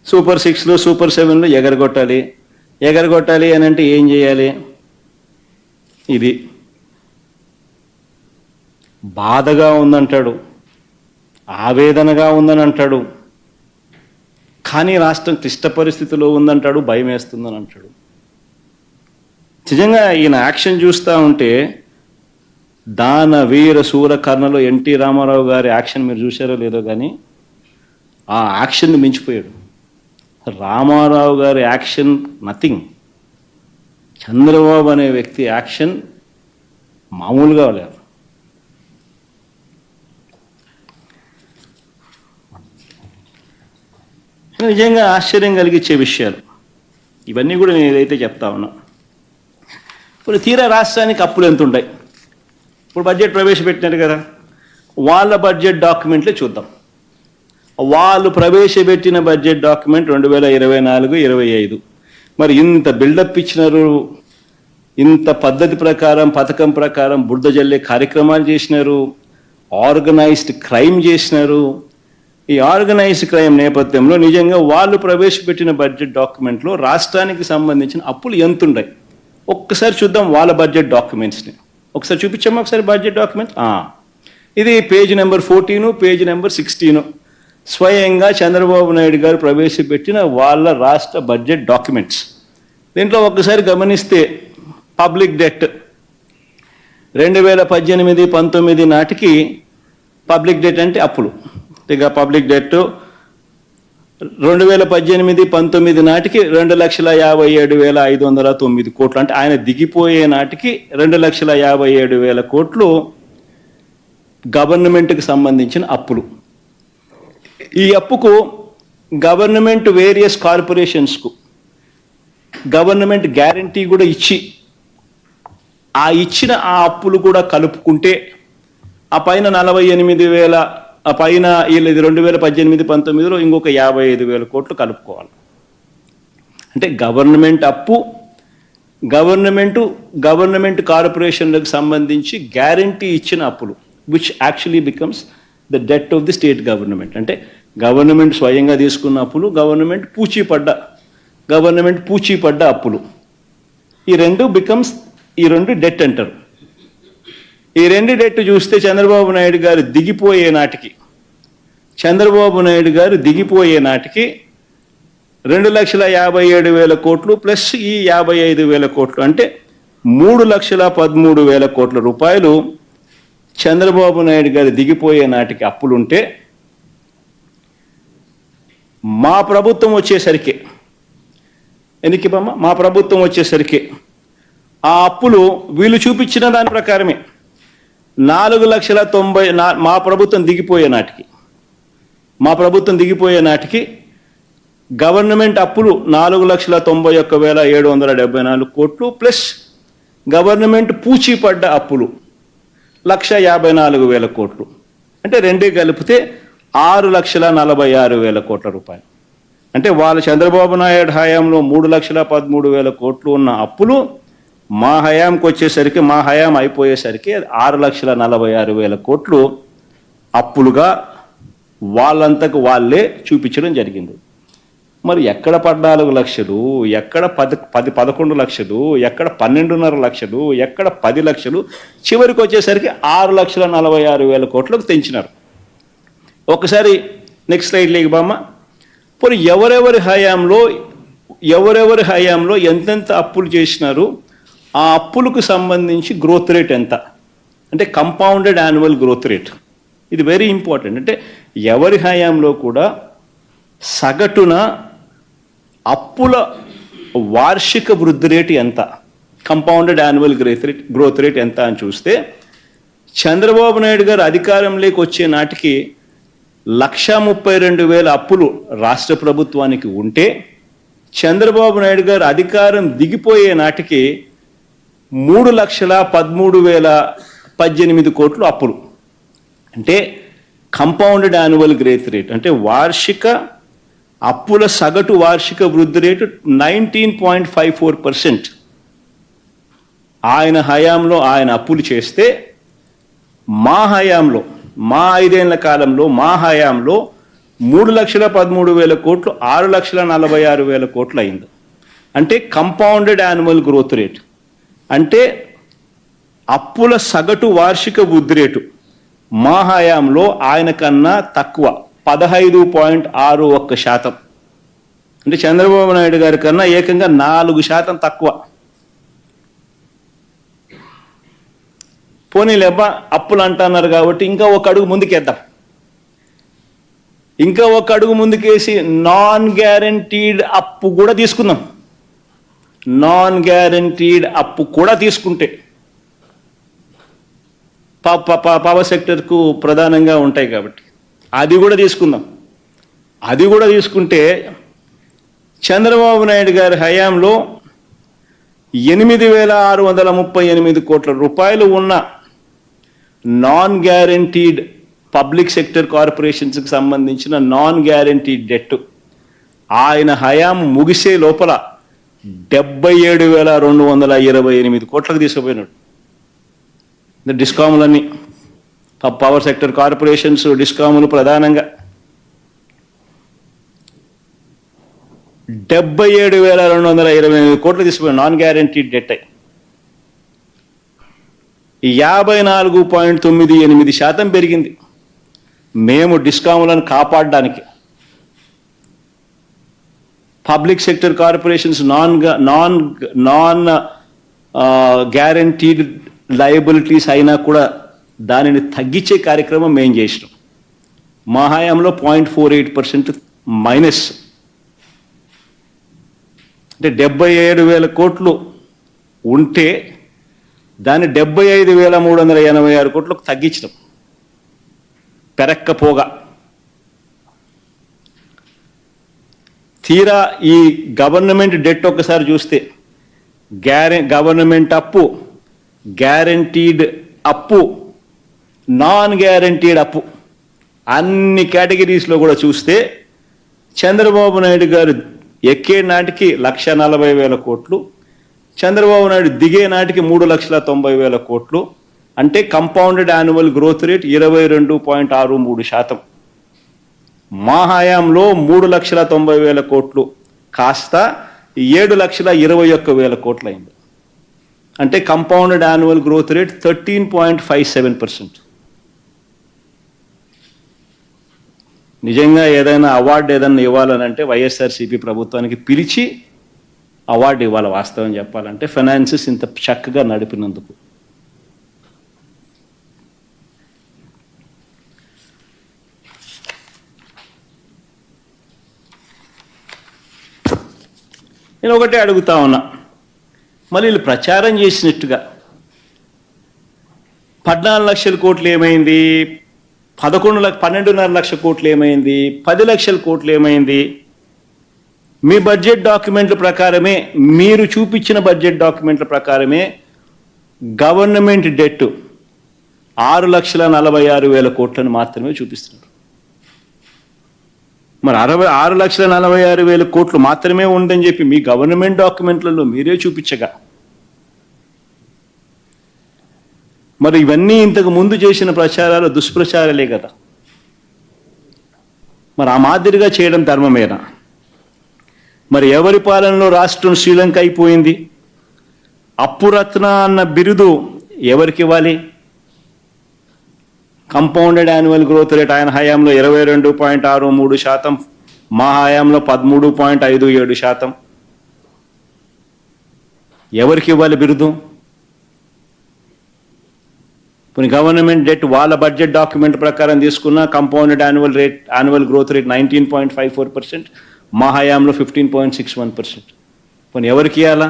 సూపర్ 6లు సూపర్ 7లు ఎగరగొట్టాలి అని అంటే ఏం చేయాలి? ఇది బాధగా ఉందంటాడు, ఆవేదనగా ఉందని అంటాడు, కానీ రాష్ట్రం క్లిష్ట పరిస్థితిలో ఉందంటాడు, భయం వేస్తుందని అంటాడు. నిజంగా ఈయన యాక్షన్ చూస్తూ ఉంటే దాన వీర శూర కర్ణలో ఎన్టీ రామారావు గారి యాక్షన్ మీరు చూసారో లేదో కానీ ఆ యాక్షన్ని మించిపోయాడు. రామారావు గారి యాక్షన్ నథింగ్. చంద్రబాబు అనే వ్యక్తి యాక్షన్ మామూలుగా లేదు. నిజంగా ఆశ్చర్యం కలిగించే విషయాలు ఇవన్నీ కూడా నేను ఏదైతే చెప్తా ఉన్నా. ఇప్పుడు తీరా రాష్ట్రానికి అప్పులు ఎంత ఉంటాయి? ఇప్పుడు బడ్జెట్ ప్రవేశపెట్టినారు కదా, వాళ్ళ బడ్జెట్ డాక్యుమెంట్లే చూద్దాం. వాళ్ళు ప్రవేశపెట్టిన బడ్జెట్ డాక్యుమెంట్ 2024-25. మరి ఇంత బిల్డప్ ఇచ్చినారు, ఇంత పద్ధతి ప్రకారం పథకం ప్రకారం బురద జల్లే కార్యక్రమాలు చేసినారు, ఆర్గనైజ్డ్ క్రైమ్ చేసినారు. ఈ ఆర్గనైజ్డ్ క్రైమ్ నేపథ్యంలో నిజంగా వాళ్ళు ప్రవేశపెట్టిన బడ్జెట్ డాక్యుమెంట్లో రాష్ట్రానికి సంబంధించిన అప్పులు ఎంత ఉన్నాయి ఒక్కసారి చూద్దాం. వాళ్ళ బడ్జెట్ డాక్యుమెంట్స్ని ఒకసారి చూపించాము. ఒకసారి బడ్జెట్ డాక్యుమెంట్ ఇది పేజ్ నెంబర్ 14, పేజ్ నెంబర్ 16 స్వయంగా చంద్రబాబు నాయుడు గారు ప్రవేశపెట్టిన వాళ్ళ రాష్ట్ర బడ్జెట్ డాక్యుమెంట్స్. దీంట్లో ఒక్కసారి గమనిస్తే పబ్లిక్ డెట్ 2018-19 నాటికి పబ్లిక్ డెట్ అంటే అప్పులు. ఇక పబ్లిక్ డెట్ 2018-19 నాటికి 2,57,509 కోట్లు. అంటే ఆయన దిగిపోయే నాటికి 2,57,000 కోట్లు గవర్నమెంట్కి సంబంధించిన అప్పులు. ఈ అప్పుకు గవర్నమెంట్ వేరియస్ కార్పొరేషన్స్కు గవర్నమెంట్ గ్యారంటీ కూడా ఇచ్చి ఇచ్చిన ఆ అప్పులు కూడా కలుపుకుంటే ఆ పైన 48,000, ఆ పైన వీళ్ళది 2018-19లో ఇంకొక 55,000 కోట్లు కలుపుకోవాలి. అంటే గవర్నమెంట్ అప్పు, గవర్నమెంట్ కార్పొరేషన్లకు సంబంధించి గ్యారంటీ ఇచ్చిన అప్పులు, which actually becomes the det of the state government. అంటే గవర్నమెంట్ స్వయంగా తీసుకున్న అప్పులు, గవర్నమెంట్ పూచీపడ్డ అప్పులు, ఈ రెండు డెట్ అంటారు. ఈ రెండు డెట్ చూస్తే చంద్రబాబు నాయుడు గారు దిగిపోయే నాటికి 2,57,000 కోట్లు ప్లస్ ఈ 55,000 కోట్లు అంటే 3,13,000 కోట్ల రూపాయలు చంద్రబాబు నాయుడు గారు దిగిపోయే నాటికి అప్పులుంటే, మా ప్రభుత్వం వచ్చేసరికి మా ప్రభుత్వం వచ్చేసరికి ఆ అప్పులు వీళ్ళు చూపించిన దాని ప్రకారమే 4,90,000. మా ప్రభుత్వం దిగిపోయే నాటికి గవర్నమెంట్ అప్పులు 4,91,774 కోట్లు ప్లస్ గవర్నమెంట్ పూచీపడ్డ అప్పులు 1,54,000 కోట్లు. అంటే రెండే కలిపితే 6,46,000 కోట్ల రూపాయలు. అంటే వాళ్ళ చంద్రబాబు నాయుడు హయాంలో 3,13,000 కోట్లు ఉన్న అప్పులు మా హయాంకి వచ్చేసరికి, మా హయాం అయిపోయేసరికి 6,46,000 కోట్లు అప్పులుగా వాళ్ళంతకు వాళ్ళే చూపించడం జరిగింది. మరి ఎక్కడ 14 లక్షలు, ఎక్కడ 11 లక్షలు, ఎక్కడ 12.5 లక్షలు, ఎక్కడ 10 లక్షలు, చివరికి వచ్చేసరికి 6,46,000 కోట్లకు తెంచినారు. ఒకసారి నెక్స్ట్ స్లైడ్లోకి బామ్మ. పోనీ ఎవరెవరి హయాంలో ఎంతెంత అప్పులు చేసినారు, ఆ అప్పులకు సంబంధించి గ్రోత్ రేట్ ఎంత అంటే కంపౌండెడ్ యాన్యువల్ గ్రోత్ రేట్. ఇది వెరీ ఇంపార్టెంట్. అంటే ఎవరి హయాంలో కూడా సగటున అప్పుల వార్షిక వృద్ధి రేటు ఎంత, కంపౌండెడ్ యాన్యువల్ గ్రోత్ రేట్ ఎంత అని చూస్తే, చంద్రబాబు నాయుడు గారు అధికారంలోకి వచ్చే నాటికి 1,32,000 అప్పులు రాష్ట్ర ప్రభుత్వానికి ఉంటే, చంద్రబాబు నాయుడు గారు అధికారం దిగిపోయే నాటికి 3,13,18 కోట్లు అప్పులు. అంటే కంపౌండెడ్ యాన్యువల్ గ్రోత్ రేట్ అంటే వార్షిక అప్పుల సగటు వార్షిక వృద్ధి రేటు 19.54%. ఆయన హయాంలో ఆయన అప్పులు చేస్తే, మా హయాంలో, మా 5 ఏళ్ల కాలంలో, మా హయాంలో 3,13,000 కోట్లు 6,46,000 కోట్లు అయింది. అంటే కంపౌండెడ్ యాన్యువల్ గ్రోత్ రేట్ అంటే అప్పుల సగటు వార్షిక వృద్ధి రేటు మా హయాంలో ఆయన కన్నా తక్కువ 15.61%. అంటే చంద్రబాబు నాయుడు గారి కన్నా ఏకంగా 4% తక్కువ. పోనీలేబ్బా అప్పులు అంటున్నారు కాబట్టి ఇంకా ఒక అడుగు ముందుకేద్దాం. ఇంకా ఒక అడుగు ముందుకేసి నాన్ గ్యారంటీడ్ అప్పు కూడా తీసుకుందాం. నాన్ గ్యారంటీడ్ అప్పు కూడా తీసుకుంటే పవర్ సెక్టర్కు ప్రధానంగా ఉంటాయి కాబట్టి అది కూడా తీసుకుందాం. అది కూడా తీసుకుంటే చంద్రబాబు నాయుడు గారి హయాంలో 8,638 కోట్ల రూపాయలు ఉన్న నాన్ గ్యారంటీడ్ పబ్లిక్ సెక్టర్ కార్పొరేషన్స్కి సంబంధించిన నాన్ గ్యారంటీడ్ డెట్ ఆయన హయాం ముగిసే లోపల 77,228 కోట్లకు తీసుకుపోయినాడు. డిస్కాములన్నీ, పవర్ సెక్టర్ కార్పొరేషన్స్, డిస్కాములు ప్రధానంగా 77,228 కోట్లు తీసుకుపోయిన నాన్ గ్యారంటీడ్ డెట్ అయి 54.98% పెరిగింది. మేము డిస్కాములను కాపాడడానికి public sector corporations non guaranteed liabilities అయినా కూడా దానిని తగ్గించే కార్యక్రమం మేము చేసినాం. మా హయాంలో 0.48% మైనస్. అంటే 77,000 కోట్లు ఉంటే దాన్ని 75,386 కోట్లకు తగ్గించడం పెరక్కపోగా. తీరా ఈ గవర్నమెంట్ డెట్ ఒక్కసారి చూస్తే గవర్నమెంట్ అప్పు, గ్యారంటీడ్ అప్పు, నాన్ గ్యారంటీడ్ అప్పు అన్ని కేటగిరీస్లో కూడా చూస్తే చంద్రబాబు నాయుడు గారు ఎక్కే నాటికి 1,40,000 కోట్లు, చంద్రబాబు నాయుడు దిగే నాటికి 3,90,000 కోట్లు. అంటే కంపౌండెడ్ యాన్యువల్ గ్రోత్ రేట్ 22.63%. మా హయాంలో 3,90,000 కోట్లు కాస్త 7,21,000 కోట్లు అయింది. అంటే కంపౌండెడ్ యాన్యువల్ గ్రోత్ రేట్ 13.57%. నిజంగా ఏదైనా అవార్డు ఏదైనా ఇవ్వాలనంటే వైఎస్ఆర్సీపీ ప్రభుత్వానికి పిలిచి అవార్డు ఇవ్వాలి. వాస్తవం చెప్పాలంటే ఫైనాన్సెస్ ఇంత చక్కగా నడిపినందుకు. నేను ఒకటే అడుగుతా ఉన్నా, మళ్ళీ వీళ్ళు ప్రచారం చేసినట్టుగా 14 లక్షల కోట్లు ఏమైంది, 12.5 లక్షల కోట్లు ఏమైంది, 10 లక్షల కోట్లు ఏమైంది? మీ బడ్జెట్ డాక్యుమెంట్ల ప్రకారమే, మీరు చూపించిన బడ్జెట్ డాక్యుమెంట్ల ప్రకారమే గవర్నమెంట్ డెట్ 6,46,000 కోట్లను మాత్రమే చూపిస్తున్నారు. మరి 6,46,000 కోట్లు మాత్రమే ఉందని చెప్పి మీ గవర్నమెంట్ డాక్యుమెంట్లలో మీరే చూపించగా, మరి ఇవన్నీ ఇంతకు ముందు చేసిన ప్రచారాలు దుష్ప్రచారాలే కదా. మరి ఆ మాదిరిగా చేయడం ధర్మమేనా? మరి ఎవరి పాలనలో రాష్ట్రం శ్రీలంక అయిపోయింది? అప్పురత్న అన్న బిరుదు ఎవరికి ఇవ్వాలి? కంపౌండెడ్ యాన్యువల్ గ్రోత్ రేట్ ఆయన హయాంలో 22.63%, మా హయాంలో 13.57%. ఎవరికి ఇవ్వాలి బిరుదు? కొన్ని గవర్నమెంట్ డెట్ వాళ్ళ బడ్జెట్ డాక్యుమెంట్ ప్రకారం తీసుకున్న కంపౌండెడ్ యాన్యువల్ గ్రోత్ రేట్ 19.54%, మా హయాంలో 15.61%. కొన్ని ఎవరికి ఇవ్వాలా?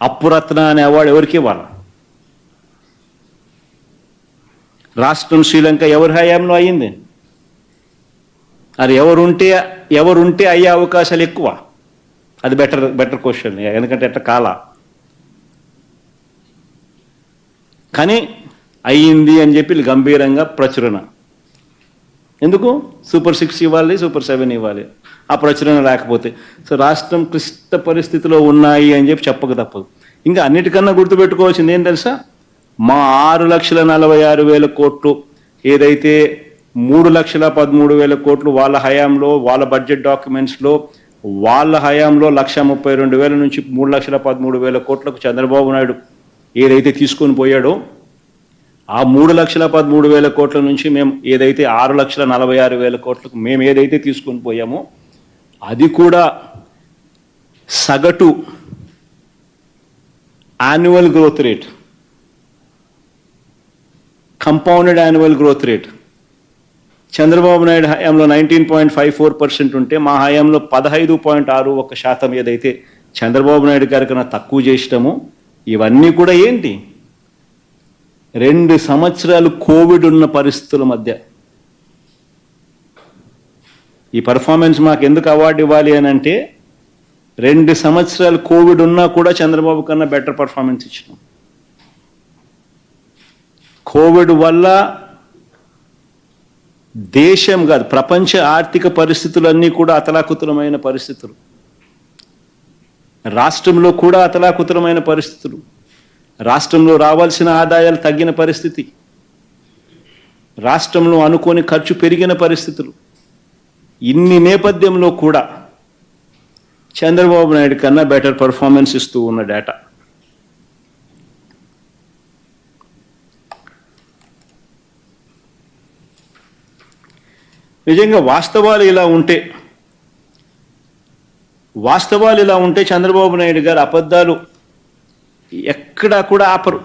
అప్పురత్న అనే అవార్డు ఎవరికి ఇవ్వాలా? రాష్ట్రం శ్రీలంక ఎవరి హయాంలో అయ్యింది? అది ఎవరుంటే అయ్యే అవకాశాలు ఎక్కువ? అది బెటర్ క్వశ్చన్, ఎందుకంటే ఎట్లా కాలా. కానీ అయ్యింది అని చెప్పి గంభీరంగా ప్రచురణ. ఎందుకు? సూపర్ 6 ఇవ్వాలి, సూపర్ 7 ఇవ్వాలి. ఆ ప్రచురణ లేకపోతే సో రాష్ట్రం క్లిష్ట పరిస్థితిలో ఉన్నాయి అని చెప్పి చెప్పక తప్పదు. ఇంకా అన్నిటికన్నా గుర్తుపెట్టుకోవాల్సింది ఏం తెలుసా? మా 6,46,000 కోట్లు ఏదైతే 3,13,000 కోట్లు వాళ్ళ హయాంలో, వాళ్ళ బడ్జెట్ డాక్యుమెంట్స్లో వాళ్ళ హయాంలో 1,32,000 నుంచి 3,13,000 కోట్లకు చంద్రబాబు నాయుడు ఏదైతే తీసుకొని పోయాడో, ఆ 3,13,000 కోట్ల నుంచి మేము ఏదైతే 6,46,000 కోట్లకు మేము ఏదైతే తీసుకొని పోయామో అది కూడా సగటు annual growth rate, compounded annual growth rate Chandrababu Naidu హయాంలో 19.54% ఉంటే మా హయాంలో 15.61% ఏదైతే చంద్రబాబు నాయుడు గారి కన్నా తక్కువ చేసినామో, ఇవన్నీ కూడా ఏంటి? 2 సంవత్సరాలు కోవిడ్ ఉన్న పరిస్థితుల మధ్య ఈ పర్ఫార్మెన్స్ మాకు ఎందుకు అవార్డు ఇవ్వాలి అని అంటే 2 సంవత్సరాలు కోవిడ్ ఉన్నా కూడా చంద్రబాబు కన్నా బెటర్ పర్ఫార్మెన్స్ ఇచ్చినాం. కోవిడ్ వల్ల దేశం కాదు ప్రపంచ ఆర్థిక పరిస్థితులన్నీ కూడా అతలాకుతలమైన పరిస్థితులు, రాష్ట్రంలో కూడా అతలాకుతలమైన పరిస్థితులు, రాష్ట్రంలో రావాల్సిన ఆదాయాలు తగ్గిన పరిస్థితి, రాష్ట్రంలో అనుకోని ఖర్చు పెరిగిన పరిస్థితులు. ఇన్ని నేపథ్యంలో కూడా చంద్రబాబు నాయుడు కన్నా బెటర్ పర్ఫార్మెన్స్ ఇస్తూ ఉన్న డేటా. నిజంగా వాస్తవాలు ఇలా ఉంటే చంద్రబాబు నాయుడు గారు అబద్ధాలు ఎక్కడా కూడా ఆపరు.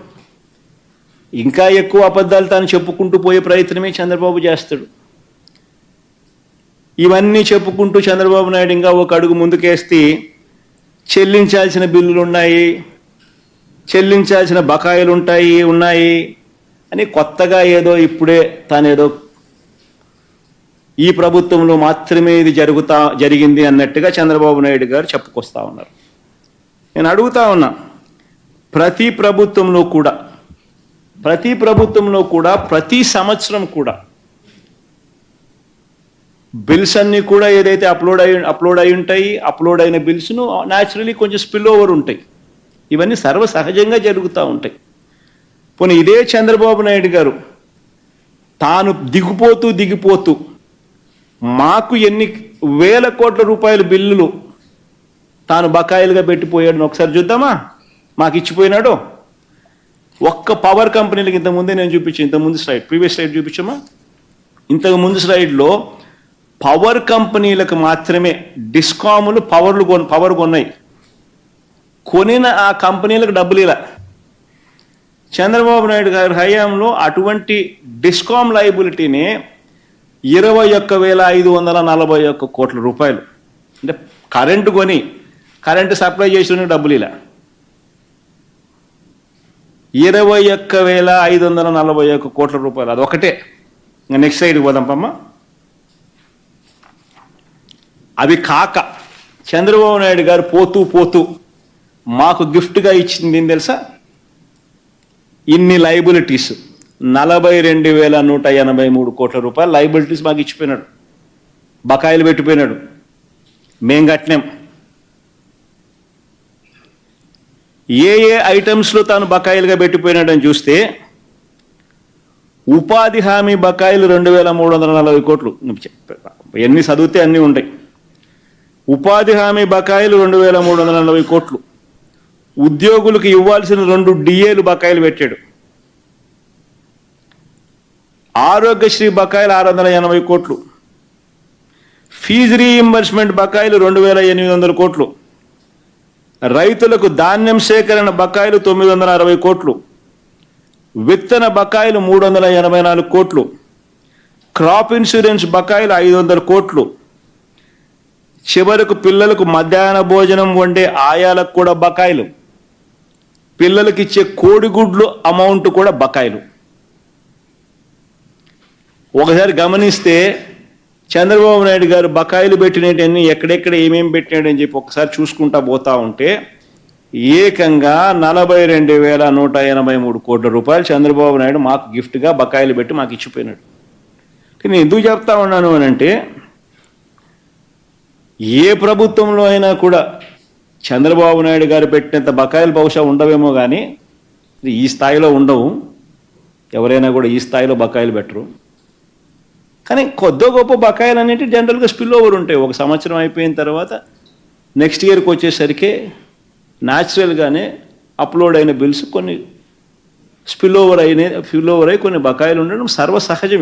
ఇంకా ఎక్కువ అబద్ధాలు తాను చెప్పుకుంటూ పోయే ప్రయత్నమే చంద్రబాబు చేస్తాడు. ఇవన్నీ చెప్పుకుంటూ చంద్రబాబు నాయుడు ఇంకా ఒక అడుగు ముందుకేస్తే చెల్లించాల్సిన బిల్లులు ఉన్నాయి, చెల్లించాల్సిన బకాయిలు ఉన్నాయి అని కొత్తగా ఏదో ఇప్పుడే తానేదో ఈ ప్రభుత్వంలో మాత్రమే ఇది జరిగింది అన్నట్టుగా చంద్రబాబు నాయుడు గారు చెప్పుకొస్తా ఉన్నారు. నేను అడుగుతా ఉన్నా, ప్రతి ప్రభుత్వంలో కూడా ప్రతి సంవత్సరం కూడా బిల్స్ అన్నీ కూడా ఏదైతే అప్లోడ్ అయి ఉంటాయి, అప్లోడ్ అయిన బిల్స్ను న్యాచురలీ కొంచెం స్పిల్ ఓవర్ ఉంటాయి. ఇవన్నీ సర్వసహజంగా జరుగుతూ ఉంటాయి. పోనీ ఇదే చంద్రబాబు నాయుడు గారు తాను దిగిపోతూ మాకు ఎన్ని వేల కోట్ల రూపాయల బిల్లులు తాను బకాయిలుగా పెట్టిపోయాడు ఒకసారి చూద్దామా? మాకు ఇచ్చిపోయినాడు. ఒక్క పవర్ కంపెనీలకు ఇంతకుముందే నేను చూపించాను, ఇంతకుముందు స్లైడ్, ప్రీవియస్ స్లైడ్ చూపించమా? ఇంతకుముందు స్లైడ్లో పవర్ కంపెనీలకు మాత్రమే డిస్కాములు పవర్ కొన్నాయి, కొనిన ఆ కంపెనీలకు డబ్బులు ఇలా. చంద్రబాబు నాయుడు గారి హయాంలో అటువంటి డిస్కామ్ లయబిలిటీని 21,541 కోట్ల రూపాయలు, అంటే కరెంటు సప్లై చేసిన డబ్బులు ఇలా 21,541 కోట్ల రూపాయలు. అదొకటే. ఇంకా నెక్స్ట్ సైడ్కి పోదాం పమ్మ. అవి కాక చంద్రబాబు నాయుడు గారు పోతూ మాకు గిఫ్ట్గా ఇచ్చింది ఏం తెలుసా? ఇన్ని లైబిలిటీస్ 42,183 కోట్ల రూపాయలు లైబిలిటీస్ మాకు ఇచ్చిపోయినాడు, బకాయిలు పెట్టిపోయినాడు, మేం కట్టినాం. ఏ ఐటమ్స్లో తాను బకాయిలుగా పెట్టిపోయినాడని చూస్తే ఉపాధి హామీ బకాయిలు 2,340 కోట్లు. ఎన్ని చదివితే అన్నీ ఉంటాయి. ఉపాధి హామీ బకాయిలు 2340 కోట్లు, ఉద్యోగులకు ఇవ్వాల్సిన 2 డిఏలు బకాయిలు పెట్టాడు, ఆరోగ్యశ్రీ బకాయిలు 680 కోట్లు, ఫీజు రీయింబర్స్మెంట్ బకాయిలు 2800 కోట్లు, రైతులకు ధాన్యం సేకరణ బకాయిలు 960 కోట్లు, విత్తన బకాయిలు 384 కోట్లు, క్రాప్ ఇన్సూరెన్స్ బకాయిలు 500 కోట్లు, చివరకు పిల్లలకు మధ్యాహ్న భోజనం వండే ఆయాలకు కూడా బకాయిలు, పిల్లలకి ఇచ్చే కోడిగుడ్లు అమౌంట్ కూడా బకాయిలు. ఒకసారి గమనిస్తే చంద్రబాబు నాయుడు గారు బకాయిలు పెట్టినవన్నీ ఎక్కడెక్కడ ఏమేమి పెట్టినాడని చెప్పి ఒకసారి చూసుకుంటా పోతా ఉంటే ఏకంగా 42,183 కోట్ల రూపాయలు చంద్రబాబు నాయుడు మాకు గిఫ్ట్గా బకాయిలు పెట్టి మాకు ఇచ్చిపోయినాడు. నేను ఎందుకు చెప్తా ఉన్నాను అని అంటే, ఏ ప్రభుత్వంలో అయినా కూడా చంద్రబాబు నాయుడు గారు పెట్టినంత బకాయిలు బహుశా ఉండవేమో కానీ ఈ స్థాయిలో ఉండవు. ఎవరైనా కూడా ఈ స్థాయిలో బకాయిలు పెట్టరు. కానీ కొద్ది గొప్ప బకాయిలు అనేవి జనరల్గా స్పిల్ ఓవర్ ఉంటాయి. ఒక సంవత్సరం అయిపోయిన తర్వాత నెక్స్ట్ ఇయర్కి వచ్చేసరికి న్యాచురల్గానే అప్లోడ్ అయిన బిల్స్ కొన్ని స్పిల్ ఓవర్ అయి కొన్ని బకాయిలు ఉండడం సర్వసహజం.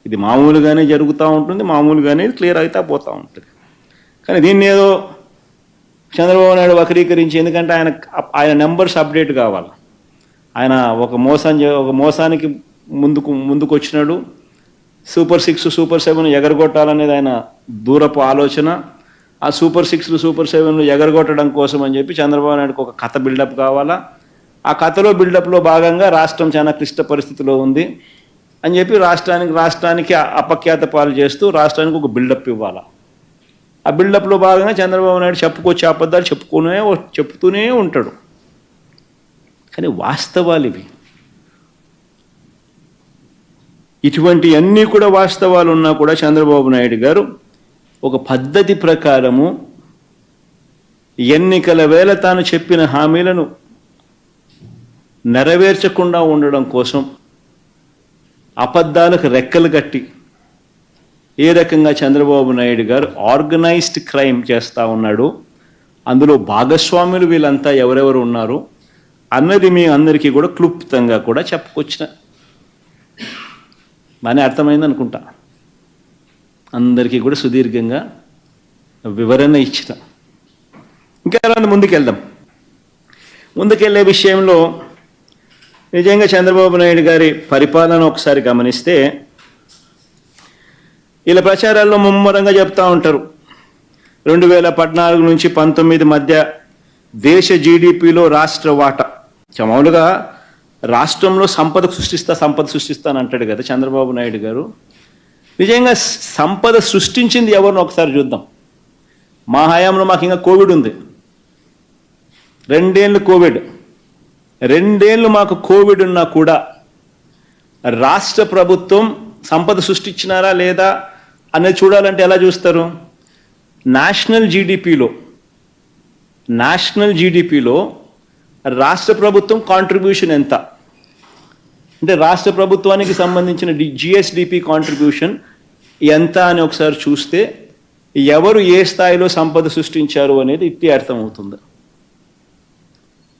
ఇది మామూలుగానే జరుగుతూ ఉంటుంది, మామూలుగానే క్లియర్ అవుతా పోతూ ఉంటుంది. కానీ దీన్ని ఏదో చంద్రబాబు నాయుడు వక్రీకరించి, ఎందుకంటే ఆయన నెంబర్స్ అప్డేట్ కావాలి. ఆయన ఒక మోసానికి ముందుకు వచ్చినాడు. సూపర్ 6 సూపర్ 7 ఎగరగొట్టాలనేది ఆయన దూరపు ఆలోచన. ఆ సూపర్ 6 సూపర్ 7 ఎగరగొట్టడం కోసం అని చెప్పి చంద్రబాబు నాయుడుకి ఒక కథ బిల్డప్ కావాలా. ఆ కథలో బిల్డప్లో భాగంగా రాష్ట్రం చాలా క్లిష్ట పరిస్థితిలో ఉంది అని చెప్పి రాష్ట్రానికి అపఖ్యాత పాలు చేస్తూ రాష్ట్రానికి ఒక బిల్డప్ ఇవ్వాలా. ఆ బిల్డప్లో భాగంగా చంద్రబాబు నాయుడు చెప్పుకొచ్చే అబద్ధాలు చెప్తూనే ఉంటాడు. కానీ వాస్తవాలు ఇవి. ఇటువంటి అన్నీ కూడా వాస్తవాలు ఉన్నా కూడా చంద్రబాబు నాయుడు గారు ఒక పద్ధతి ప్రకారము ఎన్నికల వేళ తాను చెప్పిన హామీలను నెరవేర్చకుండా ఉండడం కోసం అబద్ధాలకు రెక్కలు కట్టి ఏ రకంగా చంద్రబాబు నాయుడు గారు ఆర్గనైజ్డ్ క్రైమ్ చేస్తూ ఉన్నాడు, అందులో భాగస్వాములు వీళ్ళంతా ఎవరెవరు ఉన్నారు అన్నది మీ అందరికీ కూడా క్లుప్తంగా కూడా చెప్పుకొచ్చిన బాగానే అర్థమైంది అనుకుంటా. అందరికీ కూడా సుదీర్ఘంగా వివరణ ఇచ్చిన. ఇంకా అలా ముందుకెళ్ళే విషయంలో నిజంగా చంద్రబాబు నాయుడు గారి పరిపాలన ఒకసారి గమనిస్తే ఇలా ప్రచారాల్లో ముమ్మరంగా చెప్తా ఉంటారు 2014 నుంచి 19 మధ్య దేశ జీడిపిలో రాష్ట్ర వాటా. మామూలుగా రాష్ట్రంలో సంపద సృష్టిస్తా అని అంటాడు కదా చంద్రబాబు నాయుడు గారు. నిజంగా సంపద సృష్టించింది ఎవరిని ఒకసారి చూద్దాం. మా హయాంలో మాకు ఇంకా కోవిడ్ ఉంది, 2 ఏళ్ళు కోవిడ్, 2 ఏళ్ళు మాకు కోవిడ్ ఉన్నా కూడా రాష్ట్ర ప్రభుత్వం సంపద సృష్టించినారా లేదా అనేది చూడాలంటే ఎలా చూస్తారు? నేషనల్ జీడిపిలో రాష్ట్ర ప్రభుత్వం కాంట్రిబ్యూషన్ ఎంత అంటే రాష్ట్ర ప్రభుత్వానికి సంబంధించిన జిఎస్డిపి కాంట్రిబ్యూషన్ ఎంత అని ఒకసారి చూస్తే ఎవరు ఏ స్థాయిలో సంపద సృష్టించారు అనేది ఇట్టి అర్థమవుతుంది.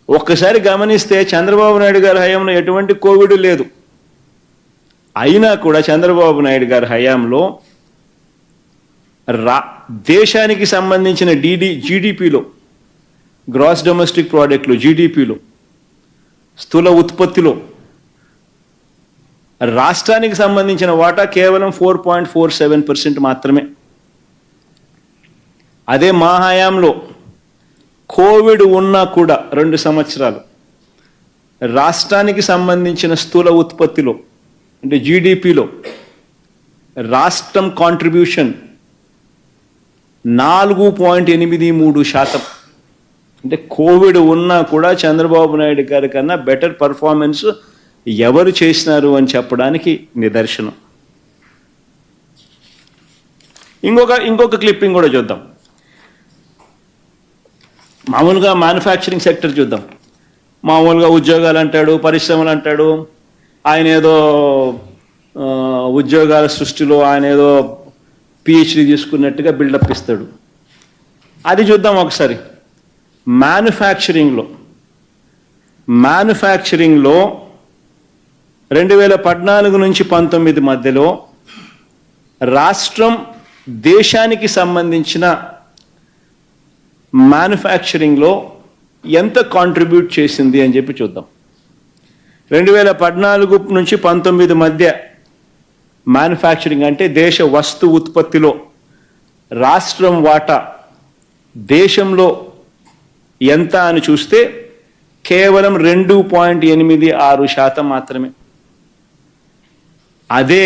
ఒక్కసారి గమనిస్తే చంద్రబాబు నాయుడు గారి హయాంలో ఎటువంటి కోవిడ్ లేదు. అయినా కూడా చంద్రబాబు నాయుడు గారి హయాంలో దేశానికి సంబంధించిన జీడిపిలో, గ్రాస్ డొమెస్టిక్ ప్రోడక్ట్లో, జీడిపిలో, స్థూల ఉత్పత్తిలో రాష్ట్రానికి సంబంధించిన వాటా కేవలం 4.47% మాత్రమే. అదే మా హయాంలో కోవిడ్ ఉన్నా కూడా 2 సంవత్సరాలు రాష్ట్రానికి సంబంధించిన స్థూల ఉత్పత్తిలో అంటే జీడిపిలో రాష్ట్రం కాంట్రిబ్యూషన్ 4.83%. అంటే కోవిడ్ ఉన్నా కూడా చంద్రబాబు నాయుడు గారి కన్నా బెటర్ పర్ఫార్మెన్స్ ఎవరు చేసినారు అని చెప్పడానికి నిదర్శనం. ఇంకొక క్లిప్పింగ్ కూడా చూద్దాం. మామూలుగా మ్యానుఫ్యాక్చరింగ్ సెక్టర్ చూద్దాం. మామూలుగా ఉద్యోగాలు అంటాడు, పరిశ్రమలు అంటాడు. ఆయన ఏదో ఉద్యోగాల సృష్టిలో ఆయన ఏదో పిహెచ్డి తీసుకున్నట్టుగా బిల్డప్ ఇస్తాడు. అది చూద్దాం ఒకసారి. మ్యానుఫ్యాక్చరింగ్లో 2014 నుంచి 19 మధ్యలో రాష్ట్రం దేశానికి సంబంధించిన మ్యానుఫ్యాక్చరింగ్లో ఎంత కాంట్రిబ్యూట్ చేసింది అని చెప్పి చూద్దాం. 2014 నుంచి 19 మధ్య మ్యానుఫ్యాక్చరింగ్ అంటే దేశ వస్తు ఉత్పత్తిలో రాష్ట్రం వాటా దేశంలో ఎంత అని చూస్తే కేవలం 2.86% మాత్రమే. అదే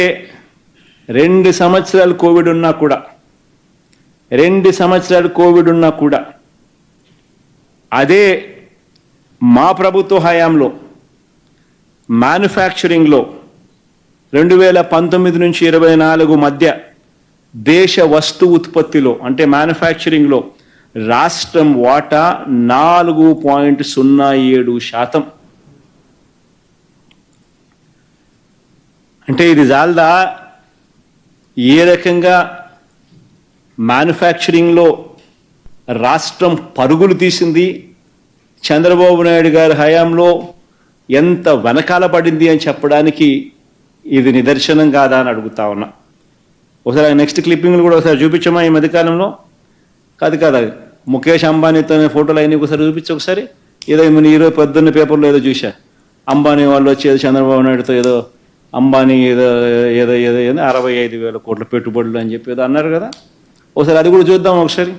2 సంవత్సరాలు కోవిడ్ ఉన్నా కూడా అదే మా ప్రభుత్వ హయాంలో మ్యానుఫ్యాక్చరింగ్లో 2019 నుంచి 24 మధ్య దేశ వస్తు ఉత్పత్తిలో అంటే మ్యానుఫ్యాక్చరింగ్లో రాష్ట్రం వాటా 4.07%. అంటే ఇది జాల్దా ఏ రకంగా మ్యానుఫ్యాక్చరింగ్లో రాష్ట్రం పరుగులు తీసింది, చంద్రబాబు నాయుడు గారి హయాంలో ఎంత వెనకాల పడింది అని చెప్పడానికి ఇది నిదర్శనం కాదా అని అడుగుతా ఉన్నా. ఒకసారి నెక్స్ట్ క్లిప్పింగ్లు కూడా ఒకసారి చూపించమా ఈ మధ్యకాలంలో. కాదు ముఖేష్ అంబానీతో ఫోటోలు అయినా ఒకసారి చూపించి ఒకసారి. ఏదో ఈరోజు పొద్దున్న పేపర్లో ఏదో చూసా, అంబానీ వాళ్ళు వచ్చి ఏదో చంద్రబాబు నాయుడుతో ఏదో అంబానీ ఏదో 65,000 కోట్ల పెట్టుబడులు అని చెప్పి ఏదో అన్నారు కదా. ఒకసారి అది కూడా చూద్దాం ఒకసారి.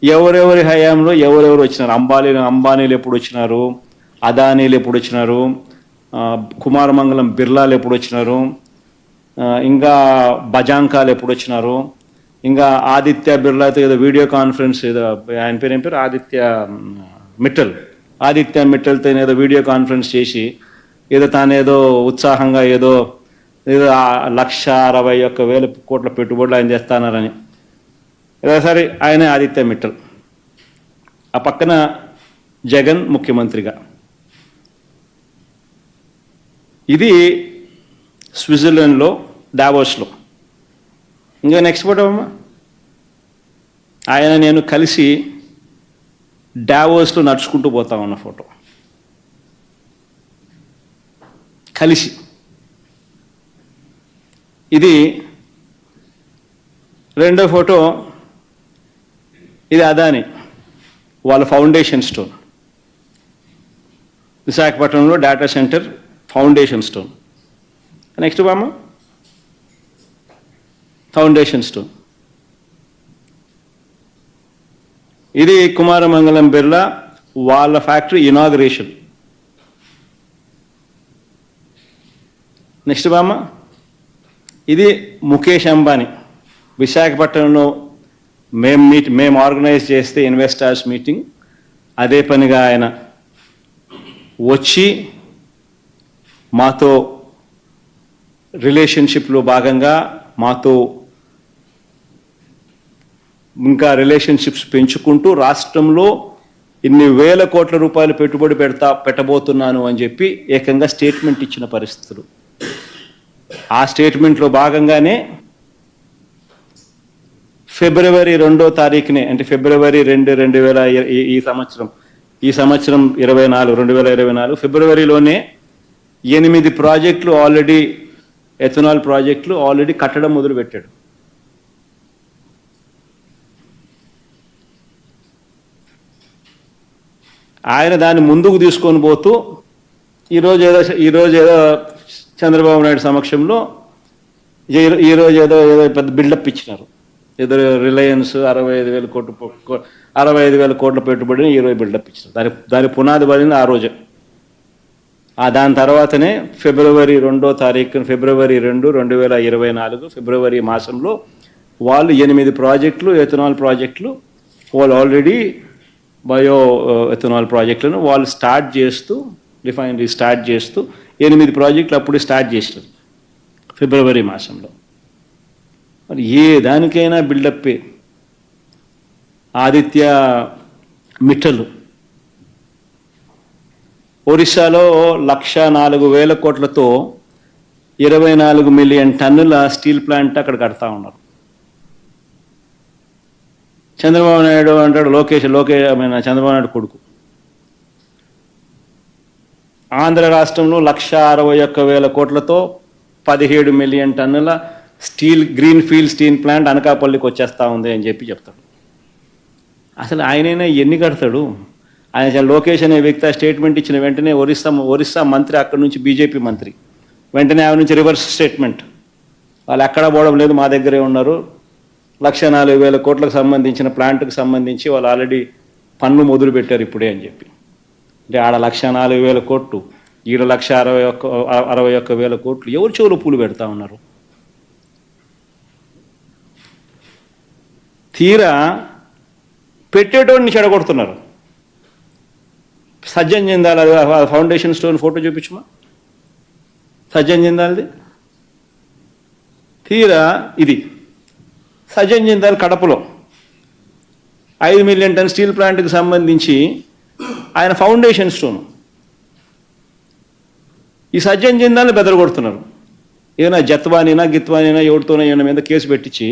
ఎవరెవరి హయాంలో ఎవరెవరు వచ్చినారు, అంబానీలు ఎప్పుడు వచ్చినారు, అదానీలు ఎప్పుడు వచ్చినారు, కుమారమంగళం బిర్లాలు ఎప్పుడు వచ్చినారు, ఇంకా బజాంకాలు ఎప్పుడు వచ్చినారు, ఇంకా ఆదిత్య బిర్లాతో ఏదో వీడియో కాన్ఫరెన్స్ ఏదో ఆయన పేరు ఏం పేరు ఆదిత్య మిట్టల్తో ఏదో వీడియో కాన్ఫరెన్స్ చేసి ఏదో తానేదో ఉత్సాహంగా ఏదో 161,000 కోట్ల పెట్టుబడులు ఆయన చేస్తానారని. సరే ఆయనే ఆదిత్య మిట్టల్, ఆ పక్కన జగన్ ముఖ్యమంత్రిగా. ఇది స్విట్జర్లాండ్లో డావోస్లో. ఇంకా నెక్స్ట్ ఫోటో అమ్మా. ఆయన నేను కలిసి డావోస్లో నడుచుకుంటూ పోతా ఉన్న ఫోటో కలిసి. ఇది రెండో ఫోటో. ఇది అదాని వాళ్ళ ఫౌండేషన్ స్టోన్, విశాఖపట్నంలో data centre foundation stone. Next బామ్మ ఫౌండేషన్ స్టోన్. ఇది కుమారమంగళం బిర్లా వాళ్ళ ఫ్యాక్టరీ ఇనాగరేషన్. నెక్స్ట్ బామ్మ ఇది ముఖేష్ అంబానీ విశాఖపట్నంలో మేము ఆర్గనైజ్ చేస్తే ఇన్వెస్టర్స్ మీటింగ్, అదే పనిగా ఆయన వచ్చి మాతో రిలేషన్షిప్లో భాగంగా మాతో ఇంకా రిలేషన్షిప్స్ పెంచుకుంటూ రాష్ట్రంలో ఇన్ని వేల కోట్ల రూపాయలు పెట్టుబడి పెట్టబోతున్నాను అని చెప్పి ఏకంగా స్టేట్మెంట్ ఇచ్చిన పరిస్థితులు. ఆ స్టేట్మెంట్లో భాగంగానే ఫిబ్రవరి 2వ తారీఖునే అంటే ఫిబ్రవరి 2, ఈ సంవత్సరం 2024 ఫిబ్రవరిలోనే 8 ప్రాజెక్టులు ఆల్రెడీ ఎథనాల్ ప్రాజెక్టులు ఆల్రెడీ కట్టడం మొదలుపెట్టాడు. ఆయన దాన్ని ముందుకు తీసుకొని పోతూ ఈరోజు ఏదో చంద్రబాబు నాయుడు సమక్షంలో ఈరోజు ఏదో పెద్ద బిల్డప్ ఇచ్చినారు. ఏదో రిలయన్స్ 65,000 కోట్ల పెట్టుబడిని ఈరోజు బిల్డప్ ఇచ్చినారు. దాని పునాది పడిన ఆ రోజు. దాని తర్వాతనే ఫిబ్రవరి 2వ తారీఖున ఫిబ్రవరి 2, 2024 ఫిబ్రవరి మాసంలో వాళ్ళు 8 ప్రాజెక్టులు ఎథనాల్ ప్రాజెక్టులు వాళ్ళు ఆల్రెడీ బయో ఎథనాల్ ప్రాజెక్టులను వాళ్ళు స్టార్ట్ చేస్తూ రిఫైనరీ స్టార్ట్ చేస్తూ 8 ప్రాజెక్టులు అప్పుడు స్టార్ట్ చేసినారు ఫిబ్రవరి మాసంలో. మరి ఏ దానికైనా బిల్డప్. ఆదిత్య మిట్టల్ ఒరిస్సాలో 104,000 కోట్లతో 24 మిలియన్ టన్నుల స్టీల్ ప్లాంట్ అక్కడ కడతా ఉన్నారు. చంద్రబాబు నాయుడు అంటాడు లోకేష్ చంద్రబాబు నాయుడు కొడుకు. ఆంధ్ర రాష్ట్రంలో 1,61,000 కోట్లతో 17 మిలియన్ టన్నుల గ్రీన్ ఫీల్డ్ స్టీల్ ప్లాంట్ అనకాపల్లికి వచ్చేస్తా ఉంది అని చెప్తాడు. అసలు ఆయనైనా ఎన్ని కడతాడు? ఆయన లోకేష్ అనే వ్యక్తి స్టేట్మెంట్ ఇచ్చిన వెంటనే ఒరిస్సా మంత్రి, అక్కడి నుంచి బీజేపీ మంత్రి, వెంటనే ఆయన నుంచి రివర్స్ స్టేట్మెంట్, వాళ్ళు ఎక్కడా పోవడం లేదు, మా దగ్గరే ఉన్నారు, 1,04,000 కోట్లకు సంబంధించిన ప్లాంట్కి సంబంధించి వాళ్ళు ఆల్రెడీ పనులు మొదలు పెట్టారు ఇప్పుడే అని చెప్పి. అంటే ఆడ 1,04,000 కోట్లు, ఈడ 1,61,000 కోట్లు. ఎవరు చెవులు పూలు పెడతా ఉన్నారు? తీరా పెట్టేటోడిని చెడగొడుతున్నారు. Sajjan Jindal foundation stone photo చూపించమా, సజ్జన్ జిందాల్ది. తీరా ఇది సజ్జన్ జిందాల్ కడపలో 5 మిలియన్ టన్ స్టీల్ ప్లాంట్కి సంబంధించి ఆయన ఫౌండేషన్ స్టోన్. ఈ సజ్జన్ జిందాల్ని బెదరగొడుతున్నారు. ఏదైనా జత్వానీనా గిత్వానీనా ఎవరితోనో ఏమైనా మీద కేసు పెట్టించి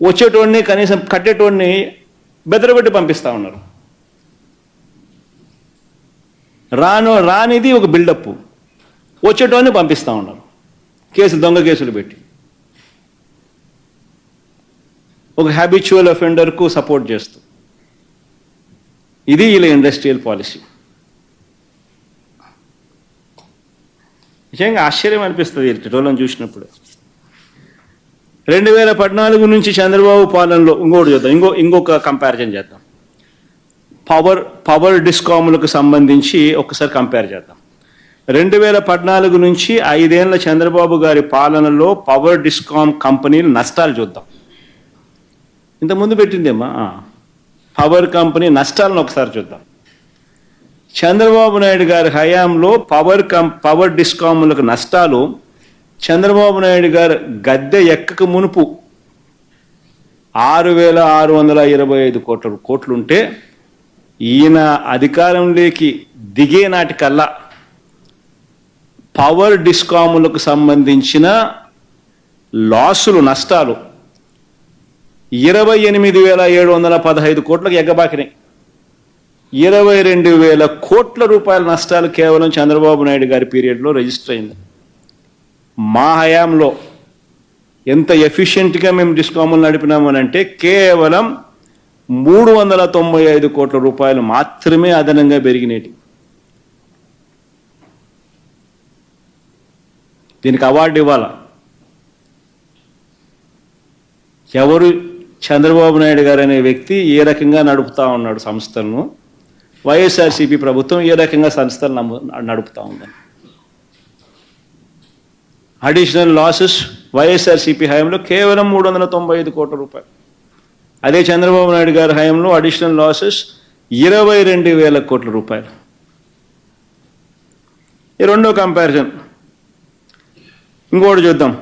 వచ్చేటోడిని కనీసం కట్టేటోడిని బెదరబెట్టి పంపిస్తూ ఉన్నారు. రానిది ఒక బిల్డప్, వచ్చేటోడిని పంపిస్తూ ఉన్నారు దొంగ కేసులు పెట్టి. ఒక హ్యాబిచువల్ అఫెండర్కు సపోర్ట్ చేస్తూ. ఇది ఇలా ఇండస్ట్రియల్ పాలసీ. నిజంగా ఆశ్చర్యం అనిపిస్తుంది ఇటోళ్ళని చూసినప్పుడు. 2014 నుంచి చంద్రబాబు పాలనలో ఇంకోటి చూద్దాం, ఇంకొక కంపారిజన్ చేద్దాం. పవర్ డిస్కాములకు సంబంధించి ఒకసారి కంపేర్ చేద్దాం. 2014 నుంచి 5 ఏళ్ల చంద్రబాబు గారి పాలనలో పవర్ డిస్కామ్ కంపెనీలు నష్టాలు చూద్దాం. ఇంతకుముందు పెట్టిందేమ్మా పవర్ కంపెనీ నష్టాలను ఒకసారి చూద్దాం. చంద్రబాబు నాయుడు గారి హయాంలో పవర్ డిస్కాములకు నష్టాలు చంద్రబాబు నాయుడు గారు గద్దె ఎక్కక మునుపు 6,625 కోట్లుంటే ఈయన అధికారంలోకి దిగే నాటికల్లా పవర్ డిస్కాములకు సంబంధించిన నష్టాలు 28,715 కోట్లకు ఎగ్గబాకినాయి. 22,000 కోట్ల రూపాయల నష్టాలు కేవలం చంద్రబాబు నాయుడు గారి పీరియడ్లో రిజిస్టర్ అయింది. మా హయాంలో ఎంత ఎఫిషియెంట్గా మేము డిస్కాములు నడిపినాము అంటే కేవలం 395 కోట్ల రూపాయలు మాత్రమే అదనంగా పెరిగినేటి. దీనికి అవార్డు ఇవ్వాలా? ఎవరు? చంద్రబాబు నాయుడు గారు అనే వ్యక్తి ఏ రకంగా నడుపుతా ఉన్నాడు సంస్థలను, వైఎస్ఆర్సీపీ ప్రభుత్వం ఏ రకంగా సంస్థలు నడుపుతా ఉందని. అడిషనల్ లాసెస్ వైఎస్ఆర్సీపీ హయాంలో కేవలం 395 కోట్ల రూపాయలు. అదే చంద్రబాబు నాయుడు గారి హయాంలో అడిషనల్ లాసెస్ 22,000 కోట్ల రూపాయలు. ఈ రెండో కంపారిజన్. ఇంకోటి చూద్దాం.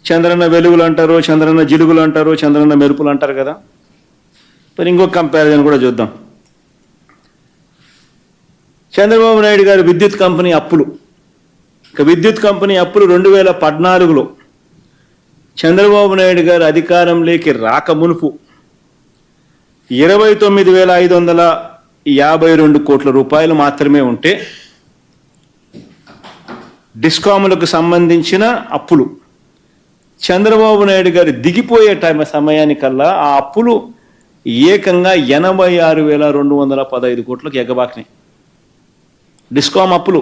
చంద్రన్న వెలుగులు అంటారు, చంద్రన్న జిలుగులు అంటారు, చంద్రన్న మెరుపులు అంటారు కదా. మరి ఇంకొక కంపారిజన్ కూడా చూద్దాం. చంద్రబాబు నాయుడు గారి విద్యుత్ కంపెనీ అప్పులు. విద్యుత్ కంపెనీ అప్పులు 2014లో చంద్రబాబు నాయుడు గారు అధికారంలోకి రాక మునుపు 29,552 కోట్ల రూపాయలు మాత్రమే ఉంటే డిస్కాములకు సంబంధించిన అప్పులు చంద్రబాబు నాయుడు గారు దిగిపోయే సమయానికల్లా ఆ అప్పులు ఏకంగా 86,215 కోట్లకు ఎగబాకినాయి. డిస్కామ్ అప్పులు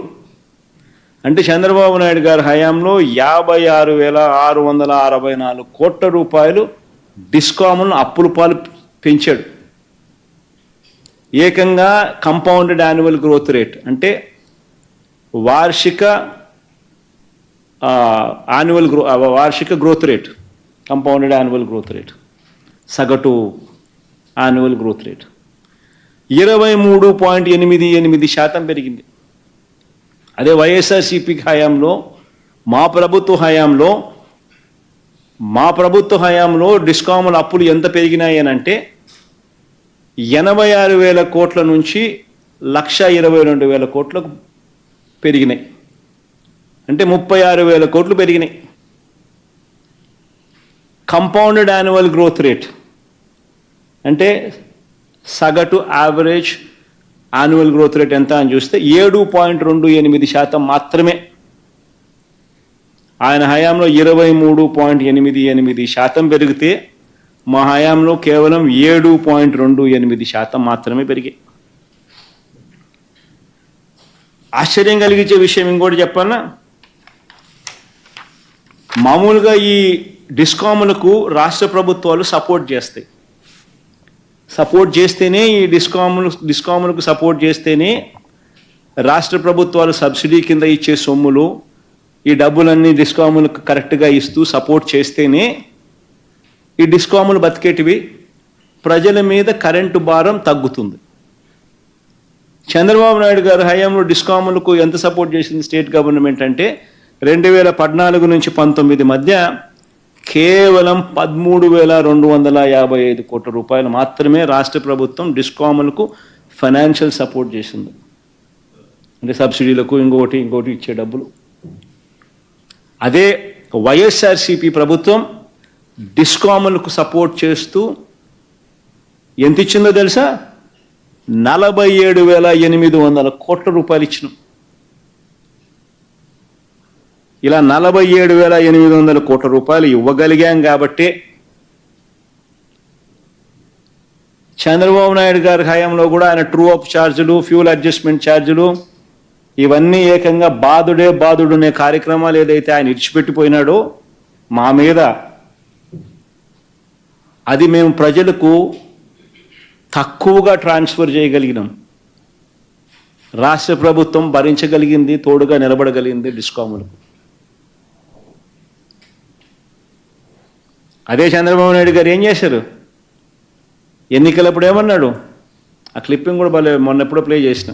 అంటే చంద్రబాబు నాయుడు గారి హయాంలో 56,664 కోట్ల రూపాయలు డిస్కాములను అప్పుల పాలు పెంచాడు. ఏకంగా కంపౌండెడ్ యాన్యువల్ గ్రోత్ రేట్ అంటే వార్షిక growth rate, compounded annual growth rate, సగటు యాన్యువల్ గ్రోత్ రేట్ 23.88% పెరిగింది. అదే వైఎస్ఆర్సీపీ హయాంలో మా ప్రభుత్వ హయాంలో డిస్కాముల అప్పులు ఎంత పెరిగినాయి అని అంటే 86,000 కోట్ల నుంచి 1,22,000 కోట్లకు పెరిగినాయి. అంటే 36,000 కోట్లు పెరిగినాయి. కంపౌండెడ్ యాన్యువల్ గ్రోత్ రేట్ అంటే సగటు యావరేజ్ యాన్యువల్ గ్రోత్ రేట్ ఎంత అని చూస్తే 7.28% మాత్రమే. ఆయన హయాంలో 23.88% పెరిగితే మా హయాంలో కేవలం 7.28% మాత్రమే పెరిగాయి. ఆశ్చర్యం కలిగించే విషయం ఇంకోటి చెప్పాలన్నా, మామూలుగా ఈ డిస్కాములకు రాష్ట్ర ప్రభుత్వాలు సపోర్ట్ చేస్తాయి. సపోర్ట్ చేస్తేనే ఈ డిస్కాములకు సపోర్ట్ చేస్తేనే రాష్ట్ర ప్రభుత్వాలు సబ్సిడీ కింద ఇచ్చే సొమ్ములు ఈ డబ్బులన్నీ డిస్కాములకు కరెక్ట్గా ఇస్తూ సపోర్ట్ చేస్తేనే ఈ డిస్కాములు బతికేటివి, ప్రజల మీద కరెంటు భారం తగ్గుతుంది. చంద్రబాబు నాయుడు గారు హయాంలో డిస్కాములకు ఎంత సపోర్ట్ చేసింది స్టేట్ గవర్నమెంట్ అంటే 2014 నుంచి 19 మధ్య కేవలం 13,255 కోట్ల రూపాయలు మాత్రమే రాష్ట్ర ప్రభుత్వం డిస్కాములకు ఫైనాన్షియల్ సపోర్ట్ చేసింది. అంటే సబ్సిడీలకు ఇంకోటి ఇచ్చే డబ్బులు. అదే వైఎస్ఆర్సీపీ ప్రభుత్వం డిస్కాములకు సపోర్ట్ చేస్తూ ఎంత ఇచ్చిందో తెలుసా? 47,800 కోట్ల రూపాయలు ఇచ్చినాం. ఇలా 47,800 కోట్ల రూపాయలు ఇవ్వగలిగాం కాబట్టి చంద్రబాబు నాయుడు గారి హయాంలో కూడా ఆయన ట్రూ అప్ ఛార్జీలు, ఫ్యూల్ అడ్జస్ట్మెంట్ ఛార్జీలు ఇవన్నీ ఏకంగా బాధుడు అనే కార్యక్రమాలు ఏదైతే ఆయన ఇడిచిపెట్టిపోయినాడో మా మీద, అది మేము ప్రజలకు తక్కువగా ట్రాన్స్ఫర్ చేయగలిగినాం. రాష్ట్ర ప్రభుత్వం భరించగలిగింది, తోడుగా నిలబడగలిగింది డిస్కాములకు. అదే చంద్రబాబు నాయుడు గారు ఏం చేశారు? ఎన్నికలప్పుడు ఏమన్నాడు? ఆ క్లిప్పింగ్ కూడా మొన్న ఎప్పుడో ప్లే చేసిన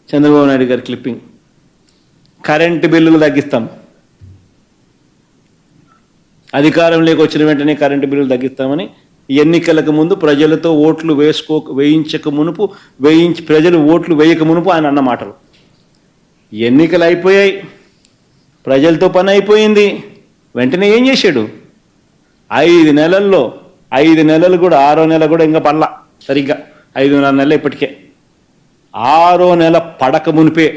చంద్రబాబు నాయుడు గారి క్లిప్పింగ్. కరెంటు బిల్లులు తగ్గిస్తాం, అధికారంలోకి వచ్చిన వెంటనే కరెంటు బిల్లులు తగ్గిస్తామని ఎన్నికలకు ముందు ప్రజలతో ఓట్లు ప్రజలు ఓట్లు వేయక మునుపు ఆయన అన్న మాటలు. ఎన్నికలు అయిపోయాయి, ప్రజలతో పని అయిపోయింది, వెంటనే ఏం చేశాడు? 5 నెలల్లో 5 నెలలు కూడా 6వ నెల కూడా ఇంకా పడలా, సరిగ్గా 5.5 నెలలు ఇప్పటికే. 6వ నెల పడక మునిపే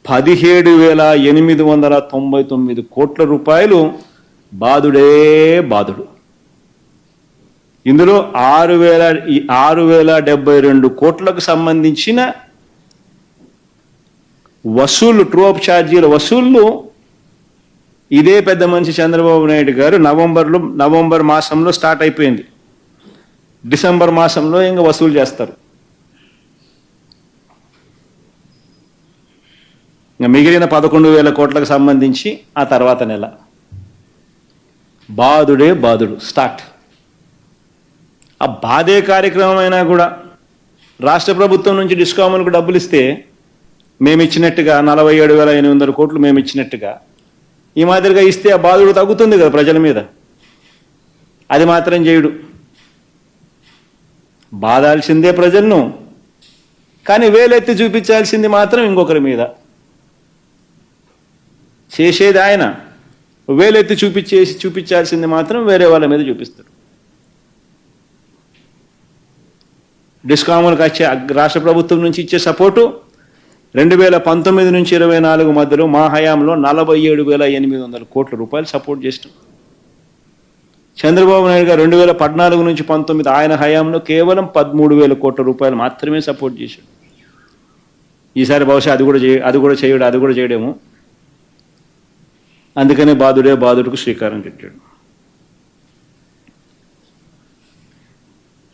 17,899 కోట్ల రూపాయలు బాధుడు. ఇందులో 6,072 కోట్లకు సంబంధించిన వసూళ్లు, ట్రూ అప్ ఛార్జీల వసూళ్లు ఇదే పెద్ద మనిషి చంద్రబాబు నాయుడు గారు నవంబర్ మాసంలో స్టార్ట్ అయిపోయింది. డిసెంబర్ మాసంలో ఇంకా వసూలు చేస్తారు. ఇంకా మిగిలిన 11,000 కోట్లకు సంబంధించి ఆ తర్వాత నెల బాధుడు స్టార్ట్. ఆ బాధే కార్యక్రమం అయినా కూడా రాష్ట్ర ప్రభుత్వం నుంచి డిస్కాములకు డబ్బులు ఇస్తే మేము ఇచ్చినట్టుగా 47,800 కోట్లు మేము ఇచ్చినట్టుగా ఈ మాదిరిగా ఇస్తే ఆ బాధుడు తగ్గుతుంది కదా ప్రజల మీద. అది మాత్రం చేయడు. బాధాల్సిందే ప్రజలను, కానీ వేలెత్తి చూపించాల్సింది మాత్రం ఇంకొకరి మీద. చేసేది ఆయన, వేలెత్తి చూపించాల్సింది మాత్రం వేరే వాళ్ళ మీద చూపిస్తారు. డిస్కాములకు వచ్చే రాష్ట్ర ప్రభుత్వం నుంచి ఇచ్చే సపోర్టు 2019 నుంచి 24 మధ్యలో మా హయాంలో 47,800 కోట్ల రూపాయలు సపోర్ట్ చేస్తాం. చంద్రబాబు నాయుడు గారు 2014 నుంచి 19 ఆయన హయాంలో కేవలం 13,000 కోట్ల రూపాయలు మాత్రమే సపోర్ట్ చేశాడు. ఈసారి బహుశా అది కూడా చేయడేమో. అందుకనే బాధుడుకు శ్రీకారం చుట్టాడు.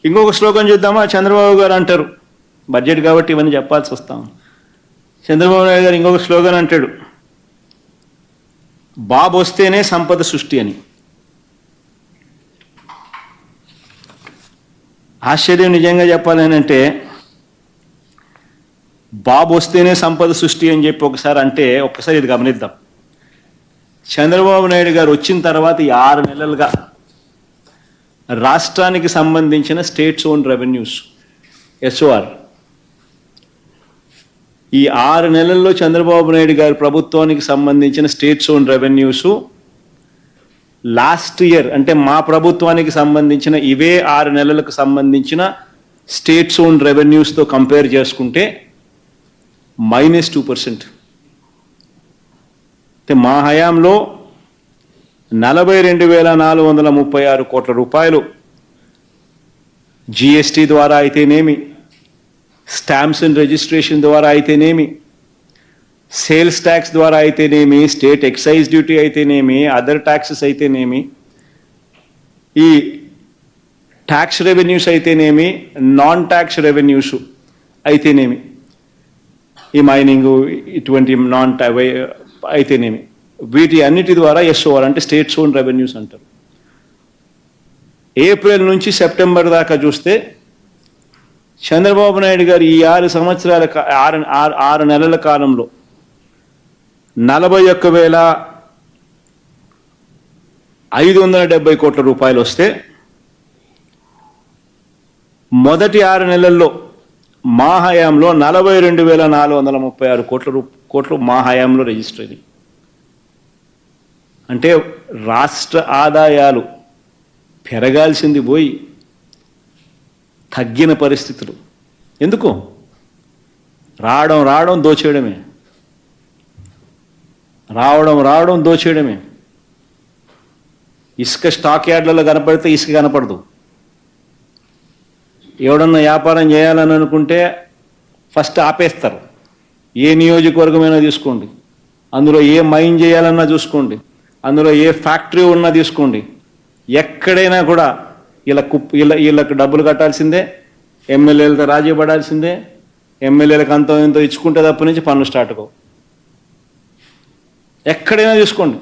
ఇంకొక శ్లోకం చూద్దామా? చంద్రబాబు గారు అంటారు, బడ్జెట్ కాబట్టి ఇవన్నీ చెప్పాల్సి వస్తాం. చంద్రబాబు నాయుడు గారు ఇంకొక స్లోగన్ అంటాడు, బాబు వస్తేనే సంపద సృష్టి అని. ఆశ్చర్యం నిజంగా చెప్పాలని అంటే, బాబు వస్తేనే సంపద సృష్టి అని చెప్పి ఒక్కసారి ఇది గమనిద్దాం. చంద్రబాబు నాయుడు గారు వచ్చిన తర్వాత ఈ 6 నెలలుగా రాష్ట్రానికి సంబంధించిన స్టేట్స్ ఓన్ రెవెన్యూస్ ఎస్ఓఆర్ ఈ 6 నెలల్లో చంద్రబాబు నాయుడు గారి ప్రభుత్వానికి సంబంధించిన states own revenues last year అంటే మా ప్రభుత్వానికి సంబంధించిన ఇవే 6 నెలలకు సంబంధించిన స్టేట్స్ ఓన్ రెవెన్యూస్తో కంపేర్ చేసుకుంటే -2%. అంటే మా హయాంలో 42,436 కోట్ల రూపాయలు GST ద్వారా అయితేనేమి, స్టాంప్స్ అండ్ రిజిస్ట్రేషన్ ద్వారా అయితేనేమి, సేల్స్ ట్యాక్స్ ద్వారా అయితేనేమి, స్టేట్ ఎక్సైజ్ డ్యూటీ అయితేనేమి, అదర్ ట్యాక్సెస్ అయితేనేమి, ఈ ట్యాక్స్ రెవెన్యూస్ అయితేనేమి, నాన్ ట్యాక్స్ రెవెన్యూస్ అయితేనేమి, ఈ మైనింగ్ ఇటువంటి అయితేనేమి, వీటి అన్నిటి ద్వారా SOR అంటే స్టేట్స్ ఓన్ రెవెన్యూస్ అంటారు. ఏప్రిల్ నుంచి సెప్టెంబర్ దాకా చూస్తే చంద్రబాబు నాయుడు గారు ఈ 6 సంవత్సరాల 6 నెలల కాలంలో 41,570 కోట్ల రూపాయలు వస్తే మొదటి 6 నెలల్లో మా హయాంలో 42,436 కోట్లు మా హయాంలో రిజిస్టర్ అయ్యాయి. అంటే రాష్ట్ర ఆదాయాలు పెరగాల్సింది పోయి తగ్గిన పరిస్థితులు. ఎందుకు? రావడం దోచేయడమే, రావడం దోచేయడమే. ఇసుక స్టాక్ యార్డ్లలో కనపడితే ఇసుక కనపడదు. ఎవడన్నా వ్యాపారం చేయాలని అనుకుంటే ఫస్ట్ ఆపేస్తారు. ఏ నియోజకవర్గమైనా తీసుకోండి, అందులో ఏ మైన్ చేయాలన్నా చూసుకోండి, అందులో ఏ ఫ్యాక్టరీ ఉన్నా తీసుకోండి, ఎక్కడైనా కూడా వీళ్ళకు డబ్బులు కట్టాల్సిందే, ఎమ్మెల్యేలతో రాజీ పడాల్సిందే, ఎమ్మెల్యేలకు అంతో ఎంతో ఇచ్చుకుంటే తప్ప నుంచి పనులు స్టార్ట్ కావు. ఎక్కడైనా తీసుకోండి,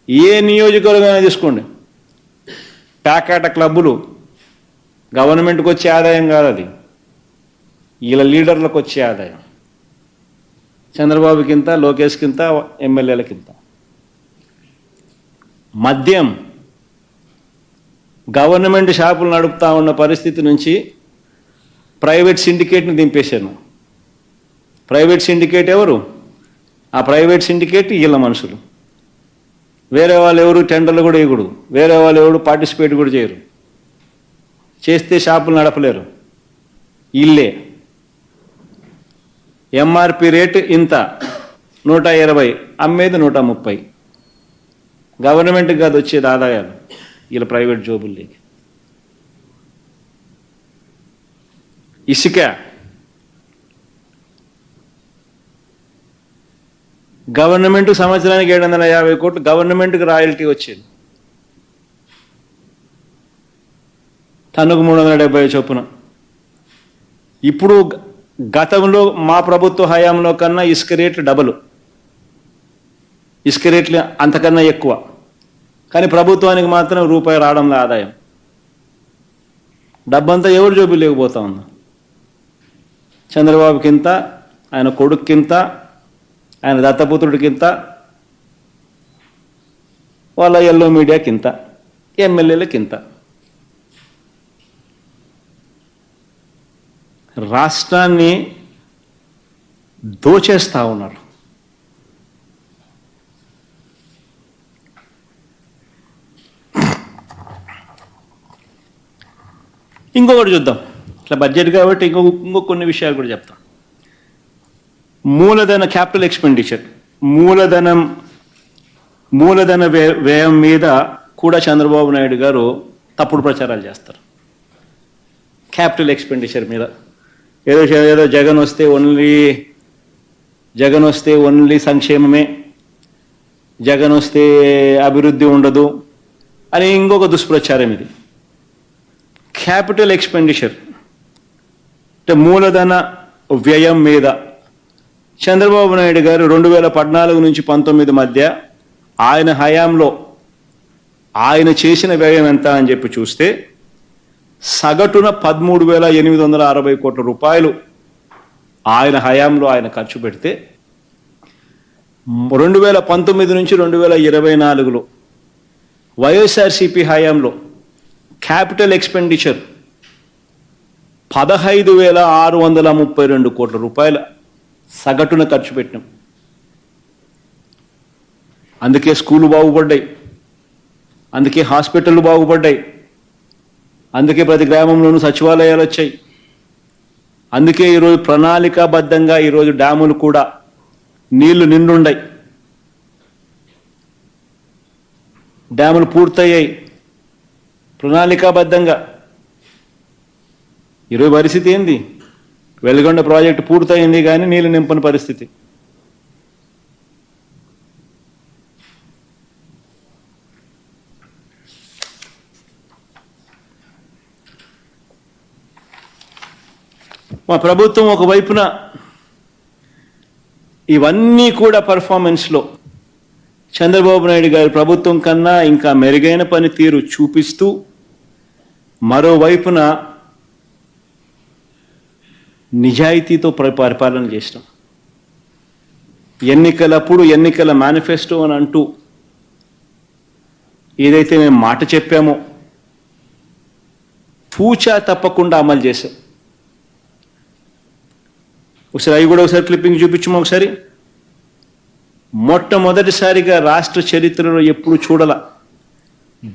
ఏ నియోజకవర్గమైనా తీసుకోండి, ప్యాకాట క్లబ్బులు గవర్నమెంట్కి వచ్చే ఆదాయం కాదు, అది వీళ్ళ లీడర్లకు వచ్చే ఆదాయం. చంద్రబాబుకింత, లోకేష్కింత, ఎమ్మెల్యేలకింత. మద్యం గవర్నమెంట్ షాపులు నడుపుతా ఉన్న పరిస్థితి నుంచి ప్రైవేట్ సిండికేట్ని దింపేశాను. ప్రైవేట్ సిండికేట్ ఎవరు? ఆ ప్రైవేట్ సిండికేట్ వీళ్ళ మనుషులు. వేరే వాళ్ళు ఎవరు టెండర్లు కూడా వేయకూడదు, వేరే వాళ్ళు ఎవరు పార్టిసిపేట్ కూడా చేయరు. చేస్తే షాపులు నడపలేరు, ఇల్లే. MRP రేటు ఇంత 120, అమ్మేది 130. గవర్నమెంట్కి కాదు వచ్చేది ఆదాయాలు, వీళ్ళ ప్రైవేట్ జోబుల్లోకి. ఇసుక గవర్నమెంట్ సంవత్సరానికి 750 కోట్లు గవర్నమెంట్కి రాయల్టీ వచ్చేది, టన్నుకు 370 చొప్పున. ఇప్పుడు గతంలో మా ప్రభుత్వ హయాంలో కన్నా ఇసుక రేట్లు డబుల్, ఇసుక రేట్లు అంతకన్నా ఎక్కువ. కానీ ప్రభుత్వానికి మాత్రం రూపాయి రావడంలో ఆదాయం. డబ్బంతా ఎవరు జోబు లేకపోతా ఉంది. చంద్రబాబుకింత, ఆయన కొడుక్కింత, ఆయన దత్తపుత్రుడికింత, వాళ్ళ ఎల్లో మీడియాకింత, ఎమ్మెల్యేలకింత. రాష్ట్రాన్ని దోచేస్తా ఉన్నారు. ఇంకొకటి చూద్దాం, ఇట్లా బడ్జెట్ కాబట్టి ఇంకో కొన్ని విషయాలు కూడా చెప్తాం. మూలధన క్యాపిటల్ ఎక్స్పెండిచర్, మూలధన వ్యయం మీద కూడా చంద్రబాబు నాయుడు గారు తప్పుడు ప్రచారాలు చేస్తారు. క్యాపిటల్ ఎక్స్పెండిచర్ మీద ఏదో జగన్ వస్తే ఓన్లీ సంక్షేమమే, జగన్ వస్తే అభివృద్ధి ఉండదు అని ఇంకొక దుష్ప్రచారం ఇది. క్యాపిటల్ ఎక్స్పెండిచర్ అంటే మూలధన వ్యయం మీద చంద్రబాబు నాయుడు గారు 2014 నుంచి 19 మధ్య ఆయన హయాంలో ఆయన చేసిన వ్యయం ఎంత అని చెప్పి చూస్తే సగటున 13,860 కోట్ల రూపాయలు ఆయన హయాంలో ఆయన ఖర్చు పెడితే 2019 నుంచి 2024లో వైఎస్ఆర్సీపీ హయాంలో క్యాపిటల్ ఎక్స్పెండిచర్ 15,632 కోట్ల రూపాయల సగటున ఖర్చు పెట్టినాం. అందుకే స్కూలు బాగుపడ్డాయి, అందుకే హాస్పిటళ్ళు బాగుపడ్డాయి, అందుకే ప్రతి గ్రామంలోనూ సచివాలయాలు వచ్చాయి, అందుకే ఈరోజు ప్రణాళికాబద్ధంగా ఈరోజు డ్యాములు కూడా నీళ్లు నిండుండయి, డ్యాములు పూర్తయ్యాయి ప్రణాళికాబద్ధంగా. ఈరోజు పరిస్థితి ఏంది? వెలుగొండ ప్రాజెక్టు పూర్తయింది కానీ నీళ్లు నింపని పరిస్థితి. మా ప్రభుత్వం ఒకవైపున ఇవన్నీ కూడా పర్ఫార్మెన్స్లో చంద్రబాబు నాయుడు గారి ప్రభుత్వం కన్నా ఇంకా మెరుగైన పనితీరు చూపిస్తూ, మరోవైపున నిజాయితీతో పరిపాలన చేసినాం. ఎన్నికలప్పుడు ఎన్నికల మేనిఫెస్టో అని అంటూ ఏదైతే మేము మాట చెప్పామో తూచా తప్పకుండా అమలు చేశాం. ఒకసారి అవి కూడా ఒకసారి క్లిప్పింగ్ చూపించము. ఒకసారి మొట్టమొదటిసారిగా రాష్ట్ర చరిత్రలో ఎప్పుడు చూడాల,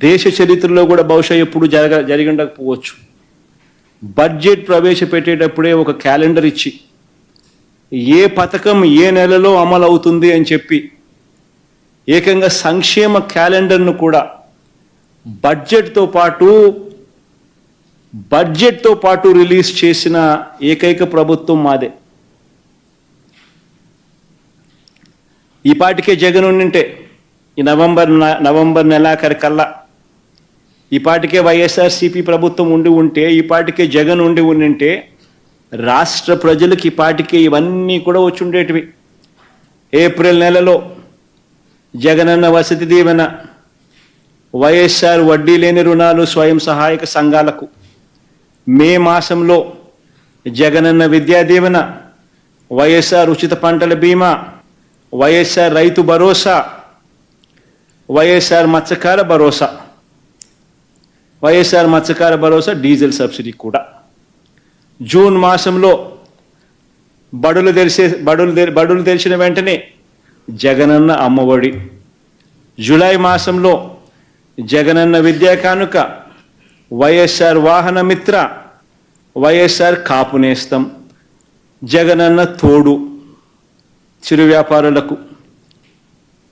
దేశ చరిత్రలో కూడా బహుశా ఎప్పుడు జరిగి ఉండకపోవచ్చు, బడ్జెట్ ప్రవేశపెట్టేటప్పుడే ఒక క్యాలెండర్ ఇచ్చి ఏ పథకం ఏ నెలలో అమలు అవుతుంది అని చెప్పి ఏకంగా సంక్షేమ క్యాలెండర్ను కూడా బడ్జెట్తో పాటు రిలీజ్ చేసిన ఏకైక ప్రభుత్వం మాదే. ఈ పాటికే జగన్ ఉండింటే ఈ నవంబర్ నెలాఖరికల్లా ఈ పాటికే వైఎస్ఆర్సీపీ ప్రభుత్వం ఉంటే ఈ పాటికే జగన్ ఉండింటే రాష్ట్ర ప్రజలకు ఈ పాటికే ఇవన్నీ కూడా వచ్చి ఉండేటివి. ఏప్రిల్ నెలలో జగనన్న వసతి దీవెన, వైఎస్ఆర్ వడ్డీ లేని రుణాలు స్వయం సహాయక సంఘాలకు, మే మాసంలో జగనన్న విద్యా దీవెన, వైఎస్ఆర్ ఉచిత పంటల బీమా, వైఎస్ఆర్ రైతు భరోసా, వైఎస్ఆర్ మత్స్యకార భరోసా, వైఎస్ఆర్ మత్స్యకార భరోసా డీజిల్ సబ్సిడీ కూడా. జూన్ మాసంలో బడులు తెరిచిన వెంటనే జగనన్న అమ్మఒడి, జూలై మాసంలో జగనన్న విద్యా కానుక, వైఎస్ఆర్ వాహన మిత్ర, వైఎస్ఆర్ కాపు నేస్తం, జగనన్న తోడు చిరు వ్యాపారులకు,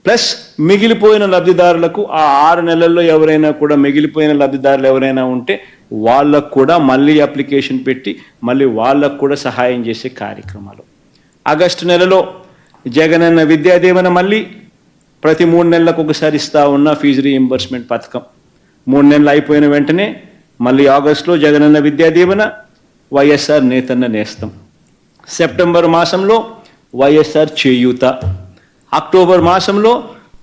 ప్లస్ మిగిలిపోయిన లబ్ధిదారులకు ఆ 6 నెలల్లో ఎవరైనా కూడా మిగిలిపోయిన లబ్ధిదారులు ఎవరైనా ఉంటే వాళ్ళకు కూడా మళ్ళీ అప్లికేషన్ పెట్టి మళ్ళీ వాళ్ళకు కూడా సహాయం చేసే కార్యక్రమాలు. ఆగస్టు నెలలో జగనన్న విద్యా దీవెన మళ్ళీ ప్రతి 3 నెలలకు ఒకసారి ఇస్తా ఉన్న ఫీజు రీయింబర్స్మెంట్ పథకం 3 నెలలు అయిపోయిన వెంటనే మళ్ళీ ఆగస్టులో జగనన్న విద్యా దీవెన, వైఎస్ఆర్ నేతన్న నేస్తం. సెప్టెంబర్ మాసంలో వైఎస్ఆర్ చేయూత, అక్టోబర్ మాసంలో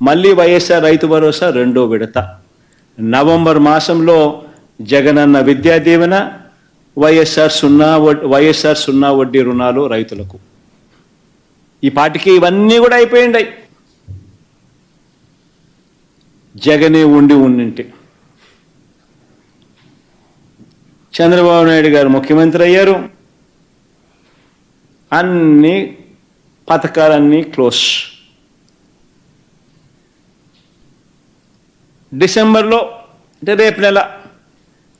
మళ్ళీ వైఎస్ఆర్ రైతు భరోసా 2వ విడత, నవంబర్ మాసంలో జగనన్న విద్యా దీవెన, వైఎస్ఆర్ సున్నా వడ్డీ రుణాలు రైతులకు. ఈ పాటికి ఇవన్నీ కూడా అయిపోయింది. జగనే ఉండింటే చంద్రబాబు నాయుడు గారు ముఖ్యమంత్రి అయ్యారు, అన్ని పథకాలన్నీ క్లోజ్. డిసెంబర్లో అంటే రేపు నెల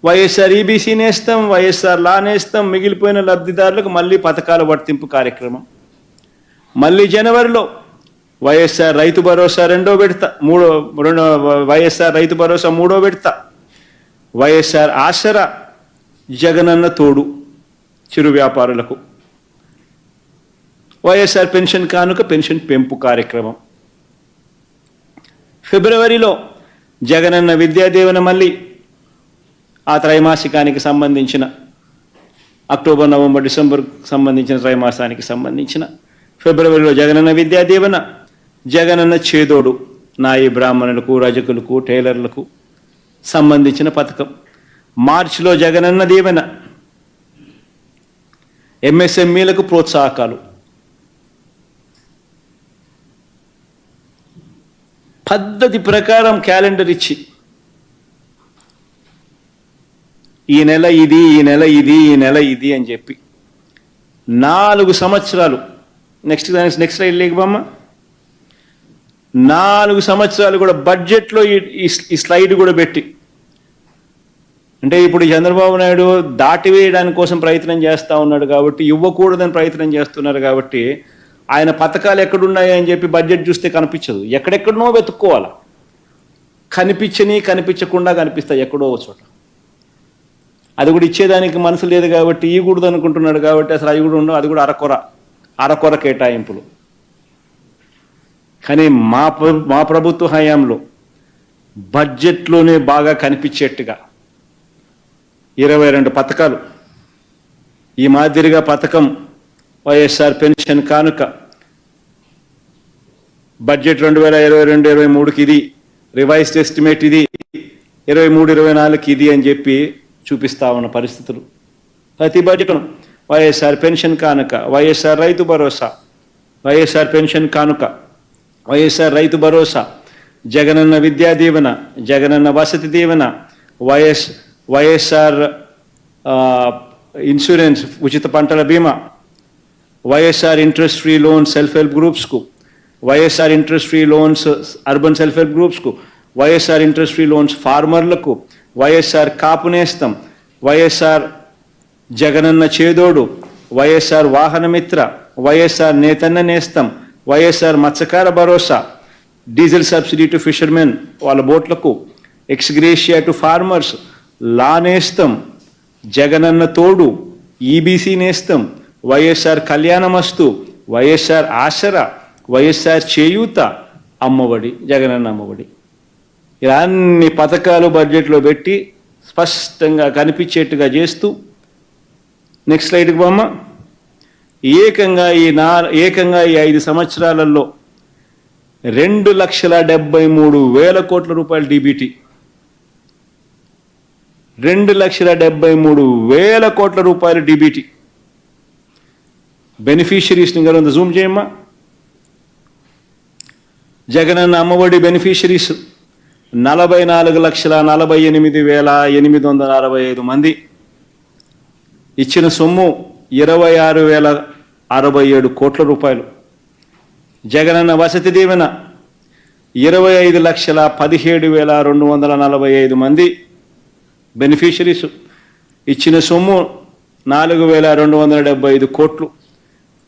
వైఎస్ఆర్ ఈబీసీ నేస్తాం, వైఎస్ఆర్ లా నేస్తాం, మిగిలిపోయిన లబ్ధిదారులకు మళ్ళీ పథకాల వర్తింపు కార్యక్రమం. మళ్ళీ జనవరిలో వైఎస్ఆర్ రైతు భరోసా 2వ విడత, వైఎస్ఆర్ రైతు భరోసా 3వ విడత, వైఎస్ఆర్ ఆసరా, జగనన్న తోడు చిరు వ్యాపారులకు, వైఎస్ఆర్ పెన్షన్ కానుక పెన్షన్ పెంపు కార్యక్రమం. ఫిబ్రవరిలో జగనన్న విద్యా దీవెన మళ్ళీ ఆ త్రైమాసికానికి సంబంధించిన అక్టోబర్ నవంబర్ డిసెంబర్ సంబంధించిన త్రైమాసానికి సంబంధించిన ఫిబ్రవరిలో జగనన్న విద్యా దీవెన, జగనన్న చేదోడు నాయి బ్రాహ్మణులకు, రజకులకు, టైలర్లకు సంబంధించిన పథకం. మార్చిలో జగనన్న దీవెన, ఎంఎస్ఎంఈలకు ప్రోత్సాహకాలు. పద్ధతి ప్రకారం క్యాలెండర్ ఇచ్చి ఈ నెల ఇది, ఈ నెల ఇది, ఈ నెల ఇది అని చెప్పి 4 సంవత్సరాలు. Next slide లేకపోమ్మా. 4 సంవత్సరాలు కూడా బడ్జెట్లో ఈ స్లైడ్ కూడా పెట్టి, అంటే ఇప్పుడు చంద్రబాబు నాయుడు దాటివేయడానికి కోసం ప్రయత్నం చేస్తూ ఉన్నాడు కాబట్టి, ఇవ్వకూడదని ప్రయత్నం చేస్తున్నారు కాబట్టి, ఆయన పథకాలు ఎక్కడున్నాయి అని చెప్పి బడ్జెట్ చూస్తే కనిపించదు, ఎక్కడెక్కడనో వెతుక్కోవాలి. కనిపించకుండా కనిపిస్తాయి ఎక్కడో చోట. అది కూడా ఇచ్చేదానికి మనసు లేదు కాబట్టి, ఇవ్వకూడదు అనుకుంటున్నాడు కాబట్టి అసలు అవి కూడా ఉండవు. అది కూడా అరకొర కేటాయింపులు. కానీ మా ప్రభుత్వ హయాంలో బడ్జెట్లోనే బాగా కనిపించేట్టుగా 22 పథకాలు, ఈ మాదిరిగా పథకం వైఎస్ఆర్ పెన్షన్ కానుక బడ్జెట్ 2022-23కి ఇది, రివైజ్డ్ ఎస్టిమేట్ ఇది, 23-24కి ఇది అని చెప్పి చూపిస్తా ఉన్న పరిస్థితులు. ప్రతి బడ్జెట్ను వైఎస్ఆర్ పెన్షన్ కానుక, వైఎస్ఆర్ రైతు భరోసా, వైఎస్ఆర్ పెన్షన్ కానుక, వైఎస్ఆర్ రైతు భరోసా, జగనన్న విద్యా దీవెన, జగనన్న వసతి దీవెన, వైఎస్ఆర్ ఇన్సూరెన్స్ ఉచిత పంటల బీమా, YSR interest free loans self help గ్రూప్స్కు, YSR interest free loans urban self help గ్రూప్స్కు, వైఎస్ఆర్ ఇంట్రెస్ట్ ఫ్రీ లోన్స్ ఫార్మర్లకు, వైఎస్ఆర్ కాపు నేస్తం, వైఎస్ఆర్ జగనన్న చేదోడు, వైఎస్ఆర్ వాహనమిత్ర, వైఎస్ఆర్ నేతన్న నేస్తం, వైఎస్ఆర్ మత్స్యకార భరోసా, డీజిల్ సబ్సిడీ టు ఫిషర్మెన్ వాళ్ళ బోట్లకు, ఎక్స్గ్రేషియా టు ఫార్మర్స్, లా నేస్తం, జగనన్న తోడు, ఈబీసీ నేస్తం, వైఎస్ఆర్ కళ్యాణమస్తు, వైఎస్ఆర్ ఆసరా, వైఎస్ఆర్ చేయూత, అమ్మఒడి, జగనన్న అమ్మఒడి. ఇలా అన్ని పథకాలు బడ్జెట్లో పెట్టి స్పష్టంగా కనిపించేట్టుగా చేస్తూ, నెక్స్ట్ స్లైడ్కి బొమ్మ, ఏకంగా ఈ 5 సంవత్సరాలలో 2,73,000 కోట్ల రూపాయలు డీబీటీ, 2,73,000 కోట్ల రూపాయలు డీబీటీ. బెనిఫిషరీస్ని గారు జూమ్ చేయమ్మా. జగనన్న అమ్మఒడి బెనిఫిషరీస్ 44,48,865 మంది. ఇచ్చిన సొమ్ము 26,067 కోట్ల రూపాయలు. జగనన్న వసతి దీవెన 25,17,245 మంది బెనిఫిషరీస్. ఇచ్చిన సొమ్ము 4,275 కోట్లు.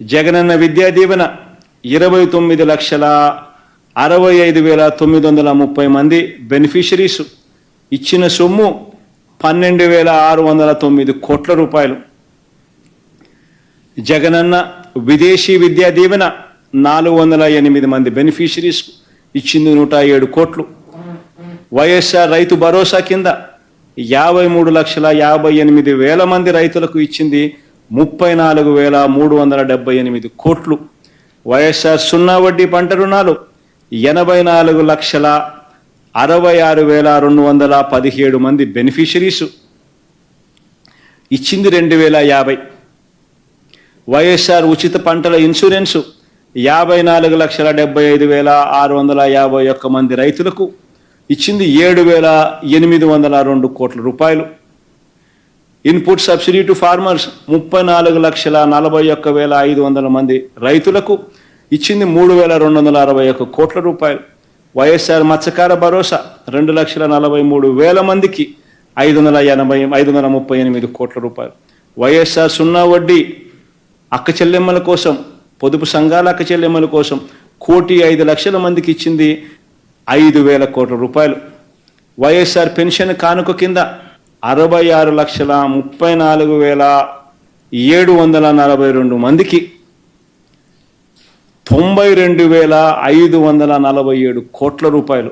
జగనన్న విద్యా దీవెన 29,65,930 మంది బెనిఫిషరీస్. ఇచ్చిన సొమ్ము 12,609 కోట్ల రూపాయలు. జగనన్న విదేశీ విద్యా దీవెన 408 మంది బెనిఫిషరీస్, ఇచ్చింది 107 కోట్లు. వైఎస్ఆర్ రైతు భరోసా కింద 53,58,000 మంది రైతులకు ఇచ్చింది 34,378 కోట్లు. వైఎస్ఆర్ సున్నా వడ్డీ పంట రుణాలు 84,66,217 మంది బెనిఫిషరీస్, ఇచ్చింది 2,050. వైఎస్ఆర్ ఉచిత పంటల ఇన్సూరెన్సు 54,75,651 మంది రైతులకు ఇచ్చింది 7,802 కోట్ల రూపాయలు. ఇన్పుట్ సబ్సిడీ టు ఫార్మర్స్ 34,41,500 మంది రైతులకు ఇచ్చింది 3,261 కోట్ల రూపాయలు. వైఎస్ఆర్ మత్స్యకార భరోసా 2,43,000 మందికి 538 కోట్ల రూపాయలు. వైఎస్ఆర్ సున్నా వడ్డీ అక్క చెల్లెమ్మల కోసం, పొదుపు సంఘాల అక్క చెల్లెమ్మల కోసం 1,05,00,000 మందికి ఇచ్చింది 5,000 కోట్ల రూపాయలు. వైఎస్ఆర్ పెన్షన్ కానుక కింద 66,34,742 మందికి 92,547 కోట్ల రూపాయలు.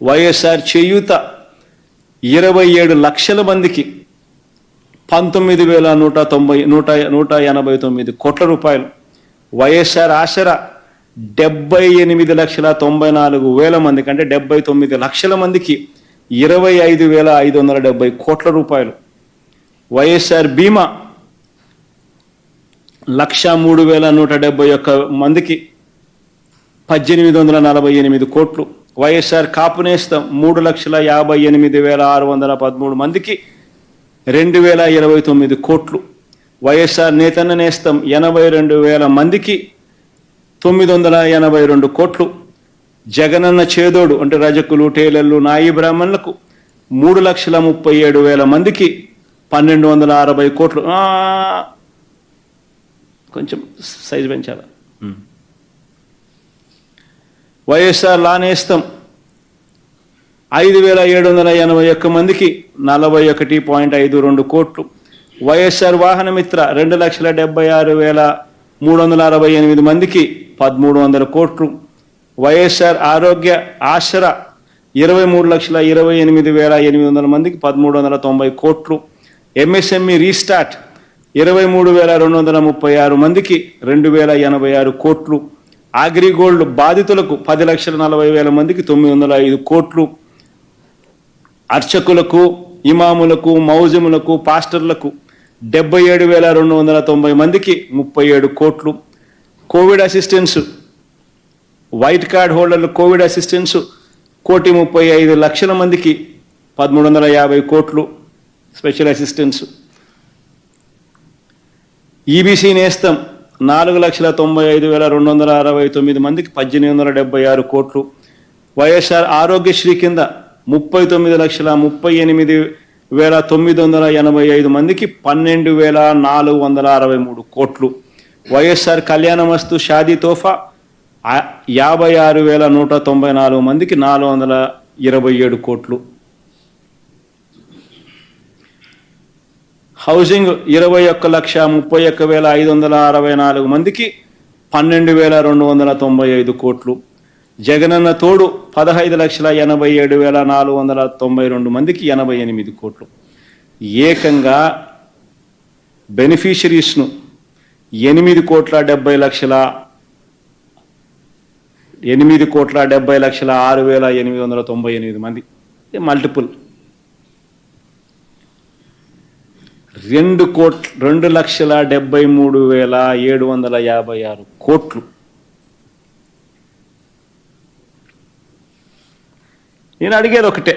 వైఎస్ఆర్ చేయూత 27 లక్షల మందికి 19,189 కోట్ల రూపాయలు. వైఎస్ఆర్ ఆసరా 78,94,000 మందికి, అంటే 79 లక్షల మందికి 25,570 కోట్ల రూపాయలు. వైఎస్ఆర్ బీమా 103,171 మందికి 1,848 కోట్లు. వైఎస్ఆర్ కాపు నేస్తం 3,58,613 మందికి 2,029 కోట్లు. వైఎస్ఆర్ నేతన్న నేస్తం 82,000 మందికి 982 కోట్లు. జగనన్న చేదోడు అంటే రజకులు, టైలర్లు, నాయి బ్రాహ్మణులకు 3,37,000 మందికి 1,260 కోట్లు. కొంచెం సైజు పెంచాలా. వైఎస్ఆర్ లానేస్తం 5,781 మందికి 41.52 కోట్లు. వైఎస్ఆర్ వాహనమిత్ర 2,76,368 మందికి 1,300 కోట్లు. వైఎస్ఆర్ ఆరోగ్య ఆసరా 23,28,800 మందికి 1,390 కోట్లు. ఎంఎస్ఎంఈ రీస్టార్ట్ 23,236 మందికి 2,086 కోట్లు. అగ్రిగోల్డ్ బాధితులకు 10,40,000 మందికి 905 కోట్లు. అర్చకులకు, ఇమాములకు, మౌజములకు, పాస్టర్లకు 77,290 మందికి 37 కోట్లు. కోవిడ్ అసిస్టెన్స్ వైట్ కార్డ్ హోల్డర్లు కోవిడ్ అసిస్టెన్స్ 1,35,00,000 మందికి 1,350 కోట్లు స్పెషల్ అసిస్టెన్స్. ఈబీసీ నేస్తం 4,95,269 మందికి 1,876 కోట్లు. వైఎస్ఆర్ ఆరోగ్యశ్రీ కింద 39,38,985 మందికి 12,463 కోట్లు. వైఎస్ఆర్ కళ్యాణమస్తు షాదీ తోఫా 56,194 మందికి 427 కోట్లు. హౌసింగ్ 21,31,564 మందికి 12,295 కోట్లు. జగనన్న తోడు 15,87,492 మందికి 88 కోట్లు. ఏకంగా బెనిఫిషరీస్ను 8,70,6,898 మంది, మల్టిపుల్. 2,73,756 కోట్లు. నేను అడిగేది ఒకటే,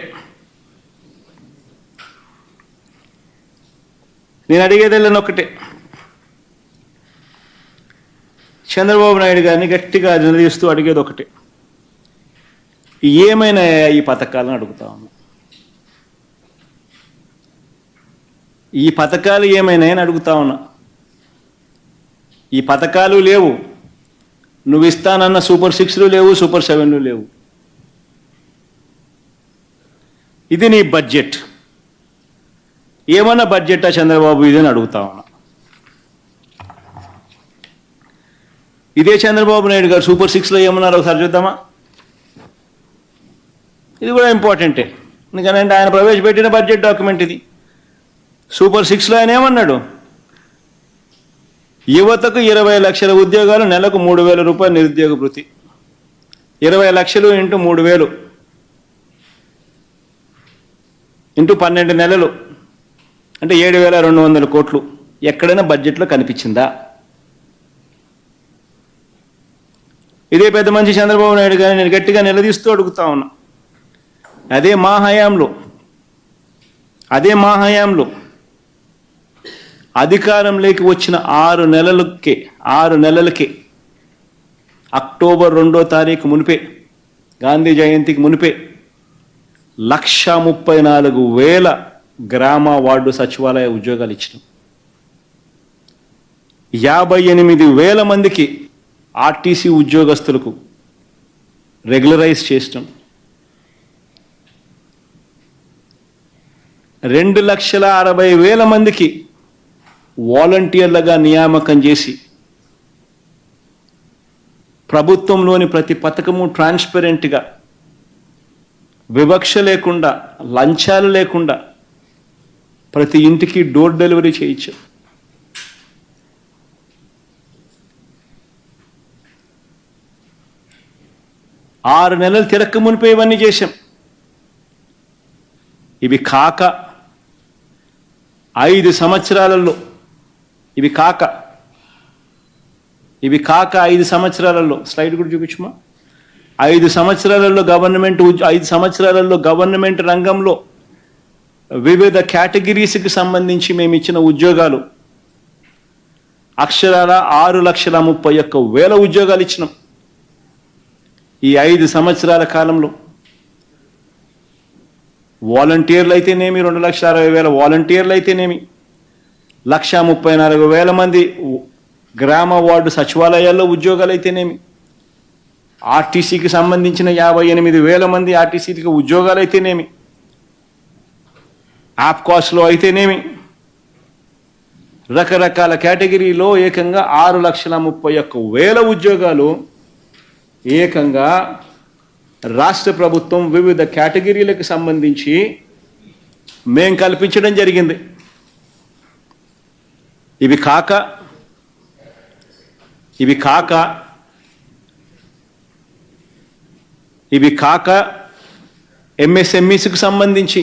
ఒకటే, చంద్రబాబు నాయుడు గారిని గట్టిగా నిలదీస్తూ అడిగేది ఒకటే, ఏమైనా ఈ పథకాలను అడుగుతా ఉన్నా. ఈ పథకాలు ఏమైనాయని అడుగుతా ఉన్నా. ఈ పథకాలు లేవు, నువ్వు ఇస్తానన్న సూపర్ 6లు లేవు, సూపర్ 7లు లేవు. ఇది నీ బడ్జెట్. ఏమన్నా బడ్జెటా చంద్రబాబు ఇది అని అడుగుతా ఉన్నా. ఇదే చంద్రబాబు నాయుడు గారు సూపర్ 6లో ఏమన్నారో ఒకసారి చూద్దామా. ఇది కూడా ఇంపార్టెంటే, ఎందుకంటే ఆయన ప్రవేశపెట్టిన బడ్జెట్ డాక్యుమెంట్ ఇది. సూపర్ 6లో ఆయన ఏమన్నాడు, యువతకు 20 లక్షల ఉద్యోగాలు, నెలకు 3,000 రూపాయలు నిరుద్యోగ భృతి. 20 లక్షలు ఇంటూ 3,000 ఇంటూ 12 నెలలు అంటే 7,200 కోట్లు. ఎక్కడైనా బడ్జెట్లో కనిపించిందా? ఇదే పెద్ద మనిషి చంద్రబాబు నాయుడు గారిని నేను గట్టిగా నిలదీస్తూ అడుగుతా ఉన్నా. అదే మా హయాంలో అధికారంలోకి వచ్చిన 6 నెలలకే అక్టోబర్ 2వ తారీఖు మునిపే, గాంధీ జయంతికి మునిపే 1,34,000 గ్రామ వార్డు సచివాలయ ఉద్యోగాలు ఇచ్చినాం. 58,000 మందికి ఆర్టీసీ ఉద్యోగస్తులకు రెగ్యులరైజ్ చేసినాం. 2,60,000 మందికి వాలంటీర్లుగా నియామకం చేసి ప్రభుత్వంలోని ప్రతి పథకము ట్రాన్స్పరెంట్గా, వివక్ష లేకుండా, లంచాలు లేకుండా ప్రతి ఇంటికి డోర్ డెలివరీ చేయించాం. ఆరు నెలలు తిరక్క మునిపే ఇవన్నీ చేశాం. ఇవి కాక 5 సంవత్సరాలలో, ఇవి కాక 5 సంవత్సరాలలో, స్లైడ్ కూడా చూపించమా. 5 సంవత్సరాలలో గవర్నమెంట్ రంగంలో వివిధ కేటగిరీస్కి సంబంధించి మేము ఇచ్చిన ఉద్యోగాలు అక్షరాల 6,31,000 ఉద్యోగాలు ఇచ్చినాం ఈ 5 సంవత్సరాల కాలంలో. వాలంటీర్లు అయితేనేమి 2,60,000 వాలంటీర్లు అయితేనేమి, 1,34,000 మంది గ్రామ వార్డు సచివాలయాల్లో ఉద్యోగాలు అయితేనేమి, ఆర్టీసీకి సంబంధించిన 58,000 మంది ఆర్టీసీకి ఉద్యోగాలు అయితేనేమి, ఆప్కాస్లో అయితేనేమి, రకరకాల కేటగిరీలో ఏకంగా 6,31,000 ఉద్యోగాలు ఏకంగా రాష్ట్ర ప్రభుత్వం వివిధ కేటగిరీలకు సంబంధించి మేం కల్పించడం జరిగింది. ఇవి కాక ఎంఎస్ఎంఈస్కి సంబంధించి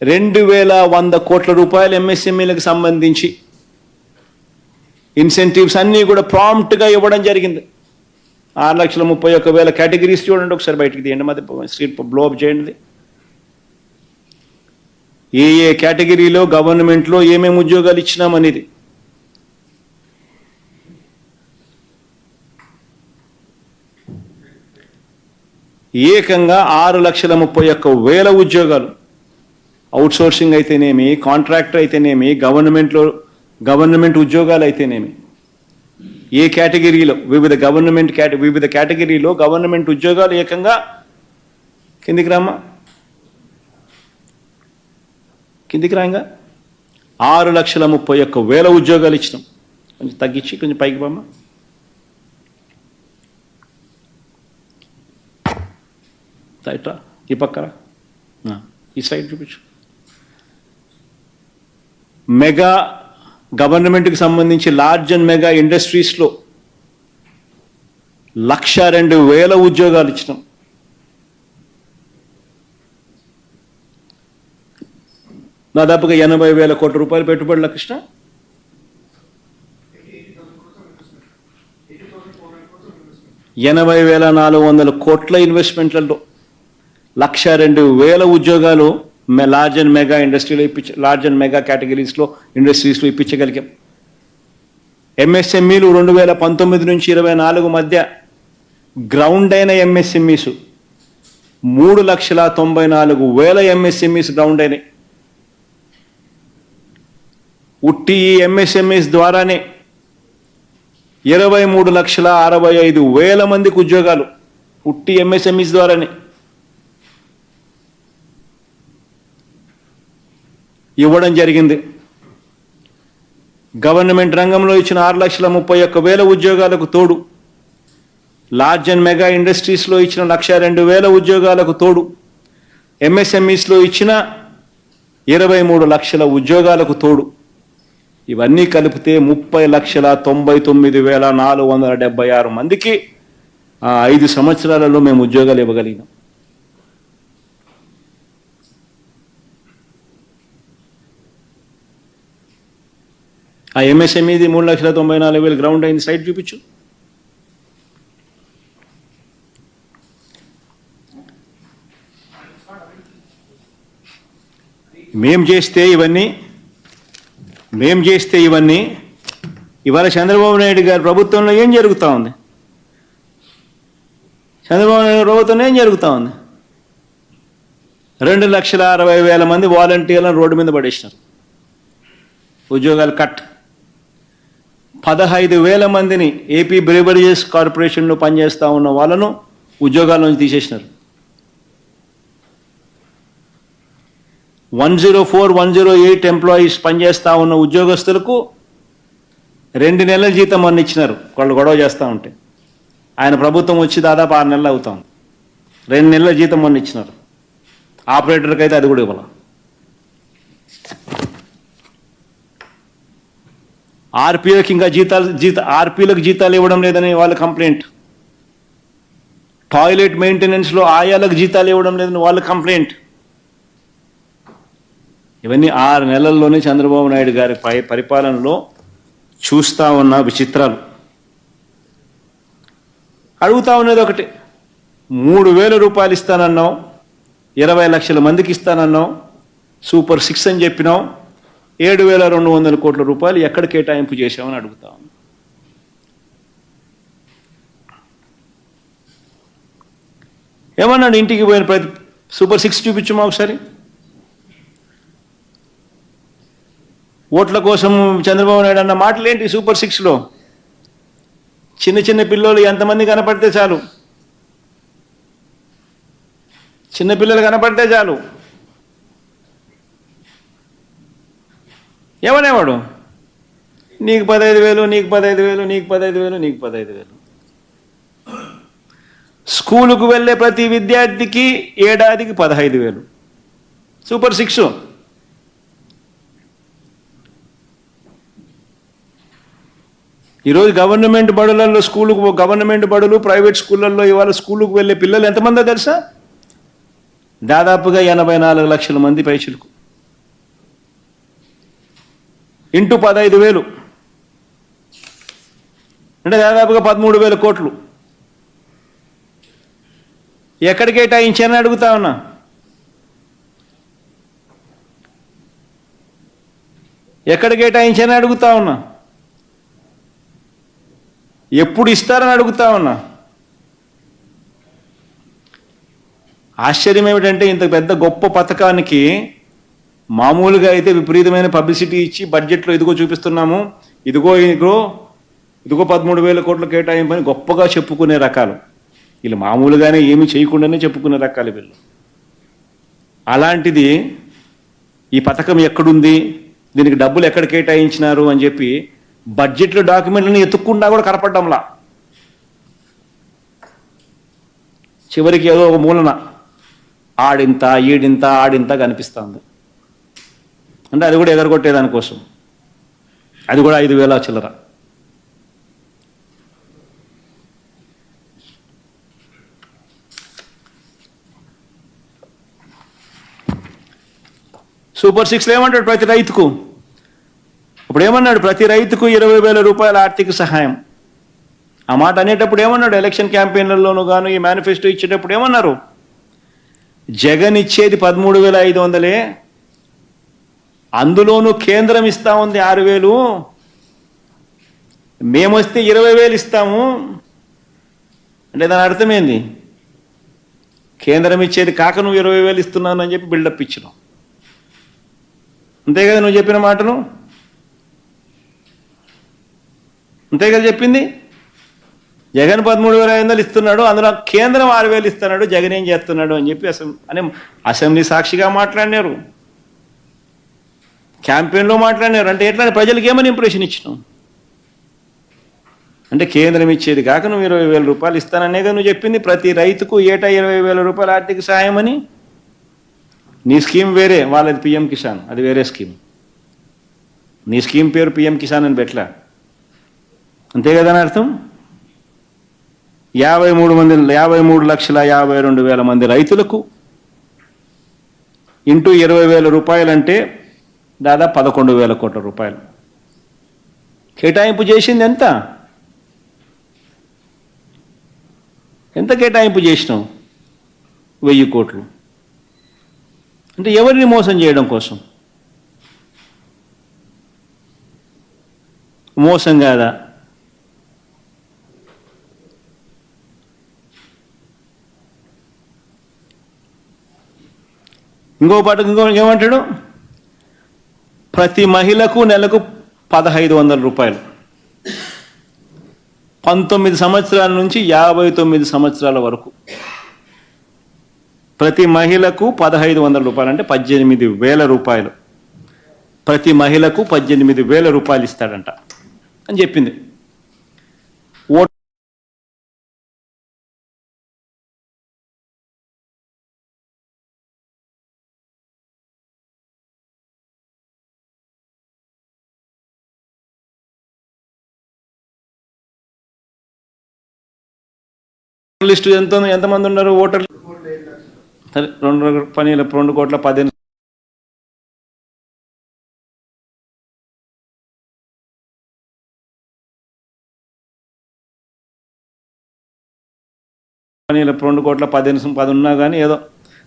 2,100 కోట్ల రూపాయలు ఎంఎస్ఎంఈలకు సంబంధించి ఇన్సెంటివ్స్ అన్నీ కూడా ప్రాంప్ట్గా ఇవ్వడం జరిగింది. 6,31,000 కేటగిరీస్ చూడండి, ఒకసారి బయటికి తీయండి, మధ్య స్క్రీన్ బ్లోఅప్ చేయండి. ఏ కేటగిరీలో గవర్నమెంట్లో ఏమేమి ఉద్యోగాలు ఇచ్చినామనేది. ఏకంగా 6,31,000 ఉద్యోగాలు, అవుట్సోర్సింగ్ అయితేనేమి, కాంట్రాక్టర్ అయితేనేమి, గవర్నమెంట్ ఉద్యోగాలు అయితేనేమి, ఏ కేటగిరీలో వివిధ కేటగిరీలో గవర్నమెంట్ ఉద్యోగాలు ఏకంగా కిందికి రాగా 6,31,000 ఉద్యోగాలు ఇచ్చినాం. కొంచెం తగ్గించి కొంచెం పైకి బామ్మ. ఇట్లా ఈ పక్కన ఈ సైడ్ చూపించు. మెగా గవర్నమెంట్కి సంబంధించి లార్జ్ అండ్ మెగా ఇండస్ట్రీస్లో 1,02,000 ఉద్యోగాలు ఇచ్చినాం. దాదాపుగా 80,000 కోట్ల రూపాయలు పెట్టుబడుల కృష్ణ, 80,400 కోట్ల ఇన్వెస్ట్మెంట్లలో 1,02,000 ఉద్యోగాలు లార్జ్ అండ్ మెగా ఇండస్ట్రీలో లార్జ్ అండ్ మెగా కేటగిరీస్లో ఇండస్ట్రీస్లో ఇప్పించగలిగాం. ఎంఎస్ఎంఈలు 2019 నుంచి 24 మధ్య గ్రౌండ్ అయిన ఎంఎస్ఎంఈస్ 3,94,000 ఎంఎస్ఎంఈస్ గ్రౌండ్ అయినాయి. ఉట్టి ఈ ఎంఎస్ఎంఈస్ ద్వారానే 23,65,000 మందికి ఉద్యోగాలు ఉట్టి ఎంఎస్ఎంఈస్ ద్వారానే ఇవ్వడం జరిగింది. గవర్నమెంట్ రంగంలో ఇచ్చిన 6,31,000 ఉద్యోగాలకు తోడు లార్జ్ అండ్ మెగా ఇండస్ట్రీస్లో ఇచ్చిన 1,02,000 ఉద్యోగాలకు తోడు ఎంఎస్ఎంఈస్లో ఇచ్చిన 23 లక్షల ఉద్యోగాలకు తోడు ఇవన్నీ కలిపితే 30,99,476 మందికి 5 సంవత్సరాలలో మేము ఉద్యోగాలు ఇవ్వగలిగినాం. ఆ ఎంఎస్ఎంఈది 3,94,000 గ్రౌండ్ అయింది. సైట్ చూపించు. మేం చేస్తే ఇవన్నీ ఇవాళ చంద్రబాబు నాయుడు గారి ప్రభుత్వంలో ఏం జరుగుతూ ఉంది? చంద్రబాబు నాయుడు ప్రభుత్వంలో ఏం జరుగుతూ ఉంది? 2,60,000 మంది వాలంటీర్లను రోడ్డు మీద పడేసినారు. ఉద్యోగాలు కట్. 15,000 మందిని ఏపీ బ్రేవరీస్ కార్పొరేషన్లో పనిచేస్తూ ఉన్న వాళ్ళను ఉద్యోగాల నుంచి తీసేసినారు. 104, 108 ఎంప్లాయీస్ పనిచేస్తూ ఉన్న ఉద్యోగస్తులకు 2 నెలల జీతం మొన్న ఇచ్చినారు. వాళ్ళు గొడవ చేస్తూ ఉంటే ఆయన ప్రభుత్వం వచ్చి దాదాపు 6 నెలలు అవుతాం. 2 నెలల జీతం మొన్న ఇచ్చినారు. ఆపరేటర్కి అయితే అది కూడా ఇవ్వాలి. ఆర్పీలకు ఇంకా ఆర్పీలకు జీతాలు ఇవ్వడం లేదని వాళ్ళ కంప్లైంట్. టాయిలెట్ మెయింటెనెన్స్లో ఆయాలకు జీతాలు ఇవ్వడం లేదని వాళ్ళ కంప్లైంట్. ఇవన్నీ 6 నెలల్లోనే చంద్రబాబు నాయుడు గారి పరిపాలనలో చూస్తూ ఉన్న విచిత్రాలు. అడుగుతా ఉన్నది ఒకటి, 3,000 రూపాయలు ఇస్తానన్నావు, 20 లక్షల మందికి ఇస్తానన్నావు, సూపర్ 6 అని చెప్పినావు, 7,200 కోట్ల రూపాయలు ఎక్కడ కేటాయింపు చేశామని అడుగుతా ఉన్నాం. ఏమన్నాడు ఇంటికి పోయిన ప్రతి సూపర్ 6 చూపించమా ఒకసారి. ఓట్ల కోసం చంద్రబాబు నాయుడు అన్న మాటలేంటి సూపర్ 6లో? చిన్న చిన్న పిల్లలు ఎంతమంది కనపడితే చాలు, చిన్న పిల్లలు కనపడితే చాలు ఏమనేవాడు, నీకు 15,000, నీకు 15,000, నీకు 15,000, నీకు 15,000. స్కూలుకు వెళ్ళే ప్రతి విద్యార్థికి ఏడాదికి 15,000 సూపర్ 6. ఈరోజు గవర్నమెంట్ బడులలో గవర్నమెంట్ బడులు ప్రైవేట్ స్కూళ్ళల్లో ఇవాళ స్కూలుకు వెళ్ళే పిల్లలు ఎంతమందో తెలుసా? దాదాపుగా 84 లక్షల మంది పైచిలకు. ఇంటూ 15,000 అంటే దాదాపుగా 13,000 కోట్లు. ఎక్కడ కేటాయించానని అడుగుతా ఉన్నా. ఎక్కడ కేటాయించానని అడుగుతా ఉన్నా. ఎప్పుడు ఇస్తారని అడుగుతా ఉన్నా. ఆశ్చర్యం ఏమిటంటే ఇంత పెద్ద గొప్ప పథకానికి మామూలుగా అయితే విపరీతమైన పబ్లిసిటీ ఇచ్చి బడ్జెట్లో ఇదిగో చూపిస్తున్నాము, ఇదిగో 13,000 కోట్ల కేటాయింపని గొప్పగా చెప్పుకునే రకాలు వీళ్ళు. మామూలుగానే ఏమీ చేయకుండానే చెప్పుకునే రకాలు వీళ్ళు. అలాంటిది ఈ పథకం ఎక్కడుంది, దీనికి డబ్బులు ఎక్కడ కేటాయించినారు అని చెప్పి బడ్జెట్లో డాక్యుమెంట్లను ఎత్తుక్కుండా కూడా కనపడ్డంలా. చివరికి ఏదో ఒక మూలన ఆడింత ఈడింత ఆడింత కనిపిస్తుంది. అంటే అది కూడా ఎగరగొట్టేదానికోసం, అది కూడా 5,000 చిల్లర. సూపర్ 6లో ఏమంటాడు ప్రతి రైతుకు? ఇప్పుడు ఏమన్నాడు? ప్రతి రైతుకు 20,000 రూపాయల ఆర్థిక సహాయం. ఆ మాట అనేటప్పుడు ఏమన్నాడు? ఎలక్షన్ క్యాంపెయిన్లలోనూ గాను ఈ మేనిఫెస్టో ఇచ్చేటప్పుడు ఏమన్నారు? జగన్ ఇచ్చేది 13,500, అందులోనూ కేంద్రం ఇస్తా ఉంది 6,000, మేమొస్తే 20,000 ఇస్తాము. అంటే దాని అర్థమైంది, కేంద్రం ఇచ్చేది కాక నువ్వు 20,000 ఇస్తున్నాను అని చెప్పి బిల్డప్ ఇచ్చినావు. అంతే కదా నువ్వు చెప్పిన మాటలు? అంతే కదా చెప్పింది? జగన్ 13,500 ఇస్తున్నాడు, అందులో కేంద్రం 6,000 ఇస్తున్నాడు, జగన్ ఏం చేస్తున్నాడు అని చెప్పి అసెంబ్లీ సాక్షిగా మాట్లాడినారు, క్యాంపెయిన్లో మాట్లాడినారు. అంటే ఎట్లా ప్రజలకు ఏమని ఇంప్రెషన్ ఇచ్చినావు? అంటే కేంద్రం ఇచ్చేది కాక నువ్వు 20,000 రూపాయలు ఇస్తాననే కదా నువ్వు చెప్పింది. ప్రతి రైతుకు ఏటా 20,000 రూపాయల ఆర్థిక సహాయం అని. నీ స్కీమ్ వేరే, వాళ్ళది పిఎం కిసాన్, అది వేరే స్కీమ్. నీ స్కీమ్ పేరు పిఎం కిసాన్ అని పెట్టలా, అంతే కదా అని అర్థం. 53,52,000 మంది రైతులకు ఇంటూ 20,000 రూపాయలు అంటే దాదాపు 11,000 కోట్ల రూపాయలు కేటాయింపు చేసింది. ఎంత కేటాయింపు చేసినావు? 1000 కోట్లు. అంటే ఎవరిని మోసం చేయడం కోసం? మోసం కాదా? ఇంకో ఏమంటాడు? ప్రతి మహిళకు నెలకు 1,500 రూపాయలు, 19 సంవత్సరాల నుంచి 59 సంవత్సరాల వరకు ప్రతి మహిళకు 1,500 రూపాయలు అంటే 18,000 రూపాయలు. ప్రతి మహిళకు 18,000 రూపాయలు ఇస్తాడంట అని చెప్పింది. లిస్టు ఎంతమంది ఉన్నారు ఓటర్లు? సరే, 2,15,000 2,15,10 ఉన్నా కానీ ఏదో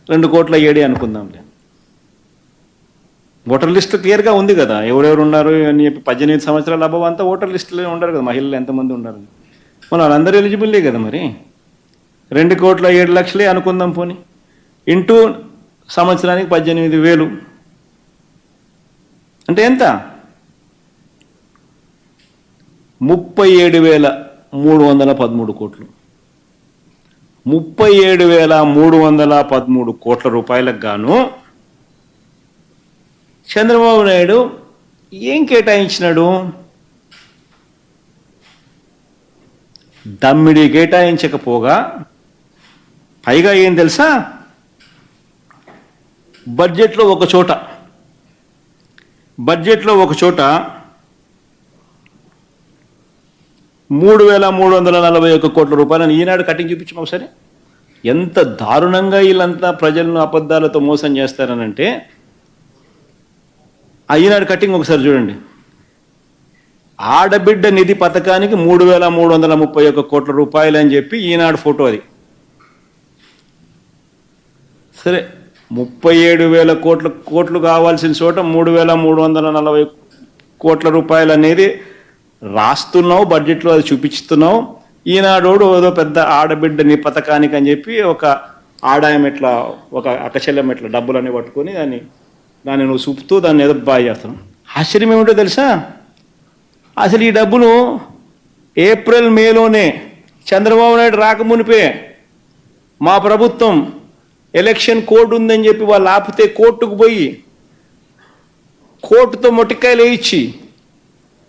2,07 అనుకుందాంలే. ఓటర్ లిస్ట్ క్లియర్గా ఉంది కదా, ఎవరెవరు ఉన్నారు అని చెప్పి 18 సంవత్సరాల అబ్బవ అంతా ఓటర్ లిస్టులో ఉండరు కదా, మహిళలు ఎంతమంది ఉన్నారు, మన వాళ్ళందరూ ఎలిజిబుల్లే కదా. మరి 2,07,00,000 అనుకుందాం పోని, ఇంటూ సంవత్సరానికి 18,000 అంటే ఎంత? 37,313 కోట్లు. 37,313 కోట్ల రూపాయలకు గాను చంద్రబాబు నాయుడు ఏం కేటాయించినాడు? దమ్మిడి కేటాయించకపోగా, పైగా ఏం తెలుసా, బడ్జెట్లో ఒక చోట 3,341 కోట్ల రూపాయలను ఈనాడు కటింగ్ చూపించాం ఒకసారి. ఎంత దారుణంగా వీళ్ళంతా ప్రజలను అబద్ధాలతో మోసం చేస్తారనంటే, ఆ ఈనాడు కటింగ్ ఒకసారి చూడండి. ఆడబిడ్డ నిధి పథకానికి 3,331 కోట్ల రూపాయలు అని చెప్పి ఈనాడు ఫోటో అది. సరే, 37,000 కోట్లు కావాల్సిన చోట 3,340 కోట్ల రూపాయలు అనేది రాస్తున్నావు, బడ్జెట్లో అది చూపిస్తున్నావు. ఈనాడోడు ఏదో పెద్ద ఆడబిడ్డ నీ పథకానికి అని చెప్పి ఒక ఆదాయం ఇట్లా, ఒక అకశల్యం ఇట్లా డబ్బులన్నీ పట్టుకొని దాన్ని నువ్వు చూపుతూ దాన్ని ఏదో బాగా చేస్తున్నావు. ఆశ్చర్యం ఏమిటో తెలుసా, అసలు ఈ డబ్బులు ఏప్రిల్ మేలోనే చంద్రబాబు నాయుడు రాకమునిపే మా ప్రభుత్వం ఎలక్షన్ కోడ్ ఉందని చెప్పి వాళ్ళు ఆపితే కోర్టుకు పోయి కోర్టుతో మొట్టికాయలు వేయించి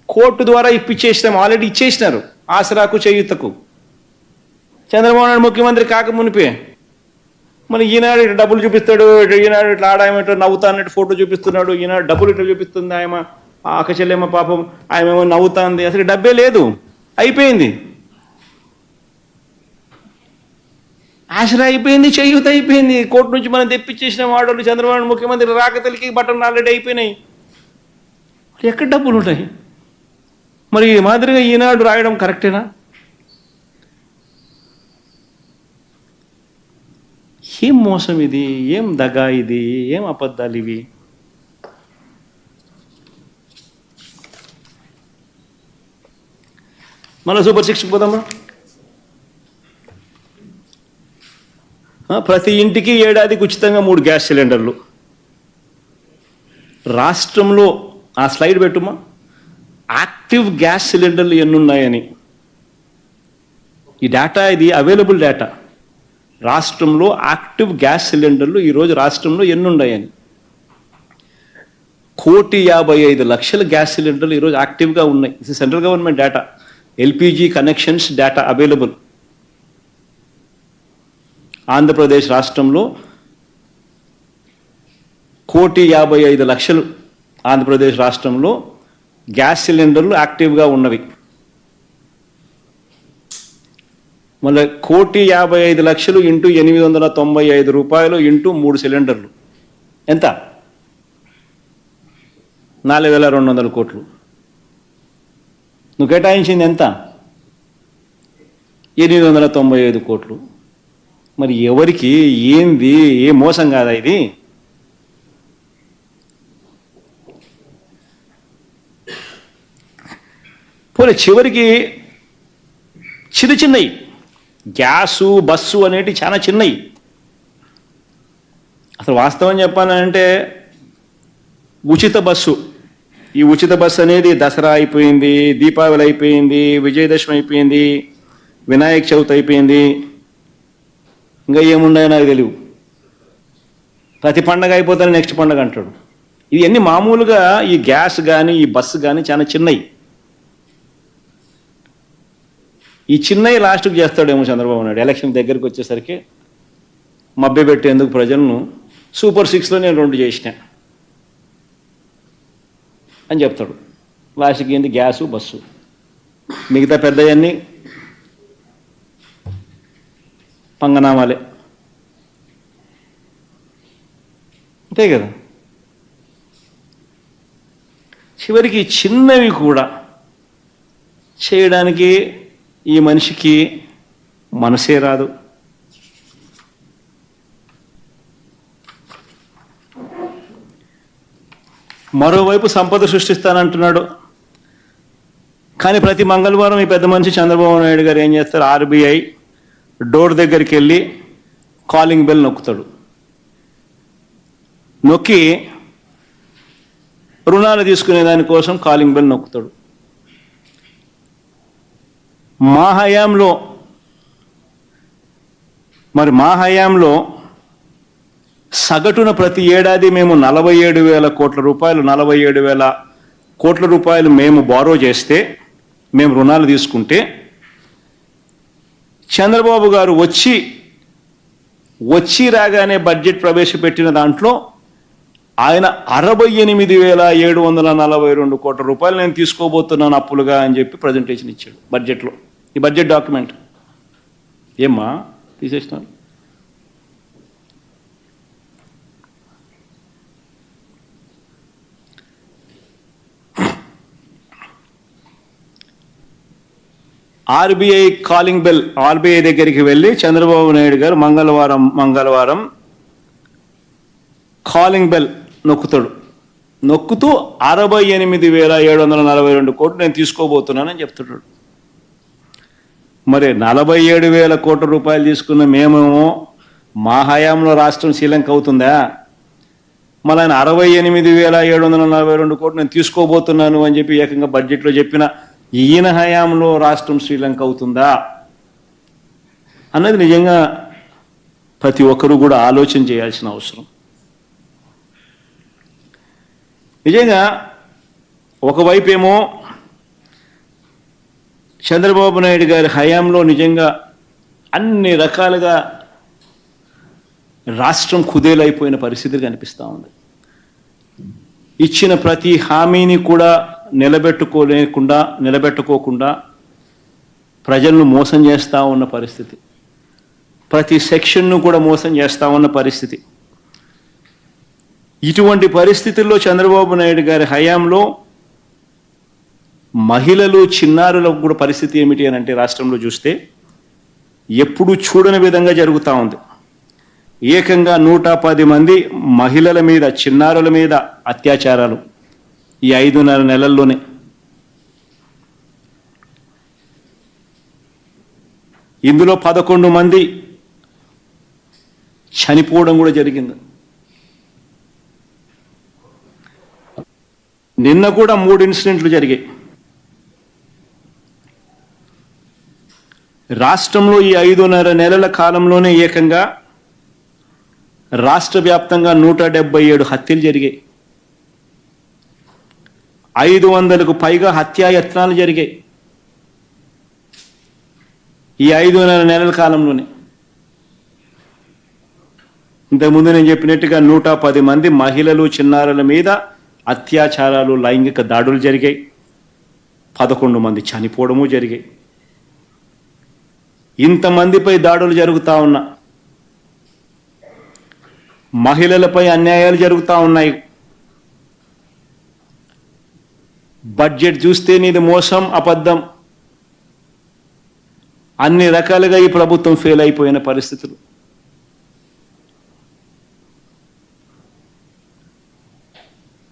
కోర్టు ద్వారా ఇప్పించేసినాం. ఆల్రెడీ ఇచ్చేసినారు ఆసరాకు, చేయూతకు. చంద్రబాబు నాయుడు ముఖ్యమంత్రి కాకమునిపే మరి ఈనాడు ఇట్లా డబ్బులు చూపిస్తాడు, ఈనాడు ఇట్లా ఆడాయమేటో నవ్వుతా అన్నట్టు ఫోటో చూపిస్తున్నాడు. ఈనాడు డబ్బులు ఇట్లా చూపిస్తుంది, ఆయన ఆకచెల్లేమో పాపం ఆయమేమో నవ్వుతుంది. అసలు డబ్బే లేదు, అయిపోయింది. ఆసరా అయిపోయింది, చేయూత అయిపోయింది, కోర్టు నుంచి మనం తెప్పించేసిన వాడు చంద్రబాబు ముఖ్యమంత్రి రాకతలికి బటన్ ఆల్రెడీ అయిపోయినాయి. ఎక్కడ డబ్బులు ఉంటాయి? మరి ఈ మాదిరిగా ఈనాడు రాయడం కరెక్టేనా? ఏం మోసం ఇది, ఏం దగా ఇది, ఏం అబద్ధాలు ఇవి? మన సూపర్ 6 పోదామా? ప్రతి ఇంటికి ఏడాదికి ఉచితంగా 3 గ్యాస్ సిలిండర్లు. రాష్ట్రంలో ఆ స్లైడ్ పెట్టుమా, యాక్టివ్ గ్యాస్ సిలిండర్లు ఎన్నున్నాయని. ఈ డేటా, ఇది అవైలబుల్ డేటా. రాష్ట్రంలో యాక్టివ్ గ్యాస్ సిలిండర్లు ఈరోజు రాష్ట్రంలో ఎన్నున్నాయని. 1,55,00,000 గ్యాస్ సిలిండర్లు ఈరోజు యాక్టివ్గా ఉన్నాయి. ఇది central government data, LPG connections data available. Andhra Pradesh రాష్ట్రంలో 1,55,00,000 ఆంధ్రప్రదేశ్ రాష్ట్రంలో గ్యాస్ సిలిండర్లు యాక్టివ్గా ఉన్నవి. మళ్ళీ 1,55,00,000 ఇంటూ 895 రూపాయలు ఇంటూ 3 సిలిండర్లు ఎంత? 4,200 కోట్లు. నువ్వు కేటాయించింది ఎంత? 895 కోట్లు. మరి ఎవరికి ఏంది? ఏ మోసం కాదా ఇది? పోనీ చివరికి చిన్నవి గ్యాసు, బస్సు అనేవి చాలా చిన్నవి. అసలు వాస్తవం చెప్పాలంటే ఉచిత బస్సు, ఈ ఉచిత బస్సు అనేది దసరా అయిపోయింది, దీపావళి అయిపోయింది, విజయదశమి అయిపోయింది, వినాయక చవితి అయిపోయింది, ఇంకా ఏముండయో నాకు తెలియదు. ప్రతి పండగ అయిపోతానే నెక్స్ట్ పండగ అంటాడు. ఇవన్నీ మామూలుగా ఈ గ్యాస్ కానీ ఈ బస్సు కానీ చాలా చిన్నవి. ఈ చిన్నవి లాస్ట్కి చేస్తాడేమో చంద్రబాబు నాయుడు. ఎలక్షన్ దగ్గరికి వచ్చేసరికి మభ్యపెట్టేందుకు ప్రజలను సూపర్ 6లో నేను 2 చేసిన అని చెప్తాడు. లాస్ట్కి ఏంది? Gas, bus. మిగతా పెద్దవన్నీ పంగనామాలే, అంతే కదా. చివరికి చిన్నవి కూడా చేయడానికి ఈ మనిషికి మనసే రాదు. మరోవైపు సంపద సృష్టిస్తానంటున్నాడు. కానీ ప్రతి మంగళవారం ఈ పెద్ద మనిషి చంద్రబాబు నాయుడు గారు ఏం చేస్తారు, ఆర్బీఐ డోర్ దగ్గరికి వెళ్ళి కాలింగ్ బెల్ నొక్కుతాడు. నొక్కి రుణాలు తీసుకునే దానికోసం కాలింగ్ బెల్ నొక్కుతాడు. మా హయాంలో సగటున ప్రతి ఏడాది మేము 47,000 కోట్ల రూపాయలు 47,000 కోట్ల రూపాయలు మేము బారో చేస్తే, మేము రుణాలు తీసుకుంటే, చంద్రబాబు గారు వచ్చి రాగానే బడ్జెట్ ప్రవేశపెట్టిన దాంట్లో ఆయన 68,742 కోట్ల రూపాయలు నేను తీసుకోబోతున్నాను అప్పులుగా అని చెప్పి ప్రజెంటేషన్ ఇచ్చాడు బడ్జెట్లో. ఈ బడ్జెట్ డాక్యుమెంట్ ఏమ్మా తీసేసినారు. ఆర్బీఐ కాలింగ్ బెల్, ఆర్బీఐ దగ్గరికి వెళ్ళి చంద్రబాబు నాయుడు గారు మంగళవారం కాలింగ్ బెల్ నొక్కుతాడు. నొక్కుతూ 68,742 కోట్లు నేను తీసుకోబోతున్నానని చెప్తున్నాడు. మరి 47,000 కోట్ల రూపాయలు తీసుకున్న మేమేమో మా హయాంలో రాష్ట్రం శ్రీలంక అవుతుందా? మళ్ళీ ఆయన 68,742 కోట్లు నేను తీసుకోబోతున్నాను అని చెప్పి ఏకంగా బడ్జెట్లో చెప్పిన ఈయన హయాంలో రాష్ట్రం శ్రీలంక అవుతుందా అన్నది నిజంగా ప్రతి ఒక్కరూ కూడా ఆలోచన చేయాల్సిన అవసరం. నిజంగా ఒకవైపు ఏమో చంద్రబాబు నాయుడు గారి హయాంలో నిజంగా అన్ని రకాలుగా రాష్ట్రం కుదేలైపోయిన పరిస్థితి కనిపిస్తూ ఉంది. ఇచ్చిన ప్రతి హామీని కూడా నిలబెట్టుకోకుండా ప్రజలను మోసం చేస్తూ ఉన్న పరిస్థితి, ప్రతి సెక్షన్ను కూడా మోసం చేస్తూ ఉన్న పరిస్థితి. ఇటువంటి పరిస్థితుల్లో చంద్రబాబు నాయుడు గారి హయాంలో మహిళలు చిన్నారులకు కూడా పరిస్థితి ఏమిటి అని అంటే రాష్ట్రంలో చూస్తే ఎప్పుడు చూడని విధంగా జరుగుతూ ఉంది. ఏకంగా 110 మంది మహిళల మీద, చిన్నారుల మీద అత్యాచారాలు ఈ 5.5 నెలల్లోనే. ఇందులో 11 మంది చనిపోవడం కూడా జరిగింది. నిన్న కూడా 3 ఇన్సిడెంట్లు జరిగాయి. రాష్ట్రంలో ఈ 5.5 నెలల కాలంలోనే ఏకంగా రాష్ట్ర వ్యాప్తంగా 177 హత్యలు జరిగాయి. 500కు పైగా హత్యాయత్నాలు జరిగాయి ఈ 5.5 నెలల కాలంలోనే. ఇంతకుముందు నేను చెప్పినట్టుగా 110 మంది మహిళలు, చిన్నారుల మీద అత్యాచారాలు, లైంగిక దాడులు జరిగాయి. 11 మంది చనిపోవడము జరిగాయి. ఇంతమందిపై దాడులు జరుగుతూ ఉన్నా, మహిళలపై అన్యాయాలు జరుగుతూ ఉన్నాయి. బడ్జెట్ చూస్తే నీది మోసం, అబద్ధం, అన్ని రకాలుగా ఈ ప్రభుత్వం ఫెయిల్ అయిపోయిన పరిస్థితులు.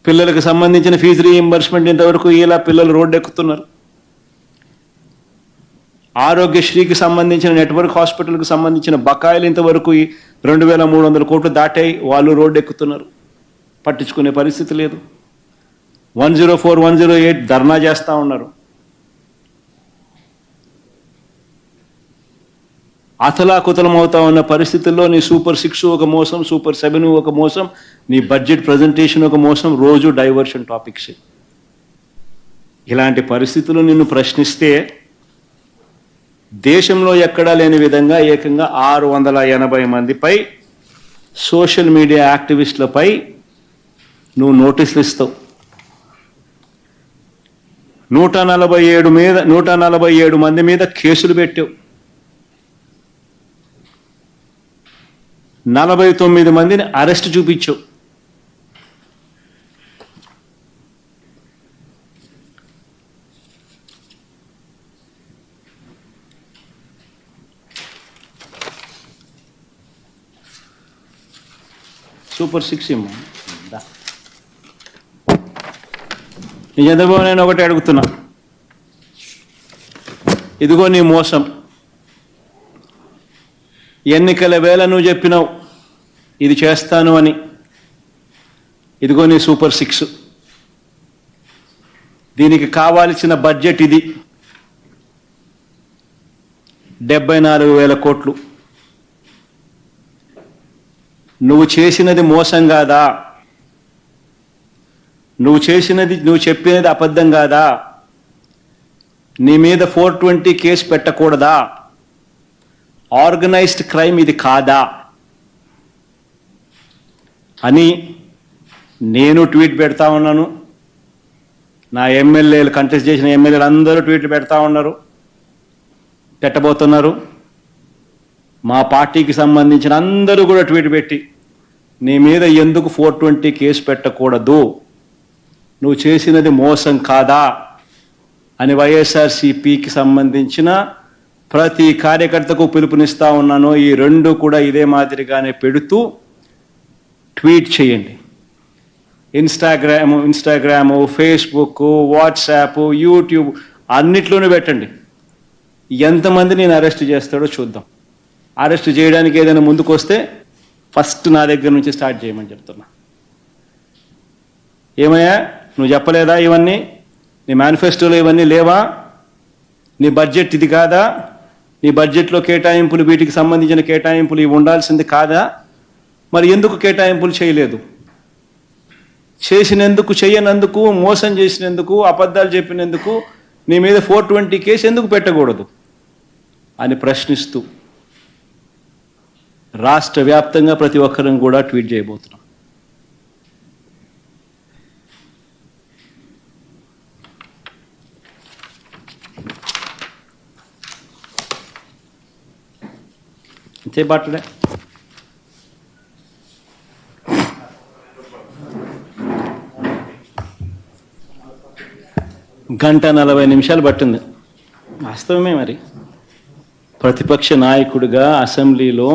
పిల్లలకు సంబంధించిన ఫీజు రీయింబర్స్మెంట్ ఇంతవరకు ఇలా పిల్లలు రోడ్డు ఎక్కుతున్నారు. ఆరోగ్యశ్రీకి సంబంధించిన, నెట్వర్క్ హాస్పిటల్కి సంబంధించిన బకాయిలు ఇంతవరకు 2,300 కోట్లు దాటాయి, వాళ్ళు రోడ్డు ఎక్కుతున్నారు. పట్టించుకునే పరిస్థితి లేదు. 104, 108 ధర్నా చేస్తూ ఉన్నారు. అతలాకుతలం అవుతా ఉన్న పరిస్థితుల్లో నీ సూపర్ 6 ఒక మోసం, సూపర్ 7 ఒక మోసం, నీ బడ్జెట్ ప్రజెంటేషన్ ఒక మోసం, రోజు డైవర్షన్ టాపిక్స్. ఇలాంటి పరిస్థితులు నిన్ను ప్రశ్నిస్తే దేశంలో ఎక్కడా లేని విధంగా ఏకంగా 680 మందిపై, సోషల్ మీడియా యాక్టివిస్టులపై నువ్వు నోటీసులు ఇస్తావు. 147 మంది మీద కేసులు పెట్టావు. 49 మందిని అరెస్ట్ చూపించావు. సూపర్ 6 ఏమో నీ చంద్రబాబు నేను ఒకటే అడుగుతున్నా, ఇదిగో నీ మోసం. ఎన్నికల వేళ నువ్వు చెప్పినావు ఇది చేస్తాను అని. ఇదిగో నీ సూపర్ 6. దీనికి కావాల్సిన బడ్జెట్ ఇది 74,000 కోట్లు. నువ్వు చేసినది మోసం కాదా? నువ్వు చెప్పినది అబద్ధం కాదా? నీ మీద 420 కేసు పెట్టకూడదా? ఆర్గనైజ్డ్ క్రైమ్ ఇది కాదా అని నేను ట్వీట్ పెడతా ఉన్నాను. నా ఎమ్మెల్యేలు, కంటెస్ట్ చేసిన ఎమ్మెల్యేలు అందరూ ట్వీట్లు పెడతా ఉన్నారు, పెట్టబోతున్నారు. మా పార్టీకి సంబంధించిన అందరూ కూడా ట్వీట్ పెట్టి నీ మీద ఎందుకు 420 కేసు పెట్టకూడదు, నువ్వు చేసినది మోసం కాదా అని వైఎస్ఆర్సీపీకి సంబంధించిన ప్రతి కార్యకర్తకు పిలుపునిస్తా ఉన్నాను. ఈ రెండు కూడా ఇదే మాదిరిగానే పెడుతూ ట్వీట్ చేయండి. ఇన్స్టాగ్రాము, ఫేస్బుక్, వాట్సాప్, యూట్యూబ్ అన్నిట్లోనూ పెట్టండి. ఎంతమంది నేను అరెస్ట్ చేస్తాడో చూద్దాం. అరెస్ట్ చేయడానికి ఏదైనా ముందుకు వస్తే ఫస్ట్ నా దగ్గర నుంచి స్టార్ట్ చేయమని చెప్తున్నా. ఏమయ్యా నువ్వు చెప్పలేదా ఇవన్నీ? నీ మేనిఫెస్టోలో ఇవన్నీ లేవా? నీ బడ్జెట్ ఇది కాదా? నీ బడ్జెట్లో కేటాయింపులు, వీటికి సంబంధించిన కేటాయింపులు ఇవి ఉండాల్సింది కాదా? మరి ఎందుకు కేటాయింపులు చేయలేదు? చేసినందుకు, చేయనందుకు, మోసం చేసినందుకు, అబద్ధాలు చెప్పినందుకు నీ మీద 420 కేసు ఎందుకు పెట్టకూడదు అని ప్రశ్నిస్తూ రాష్ట్ర వ్యాప్తంగా ప్రతి ఒక్కరం కూడా ట్వీట్ చేయబోతున్నాం. అంతే బాటలే. గంట 40 నిమిషాలు పట్టింది. వాస్తవమే. మరి ప్రతిపక్ష నాయకుడిగా అసెంబ్లీలో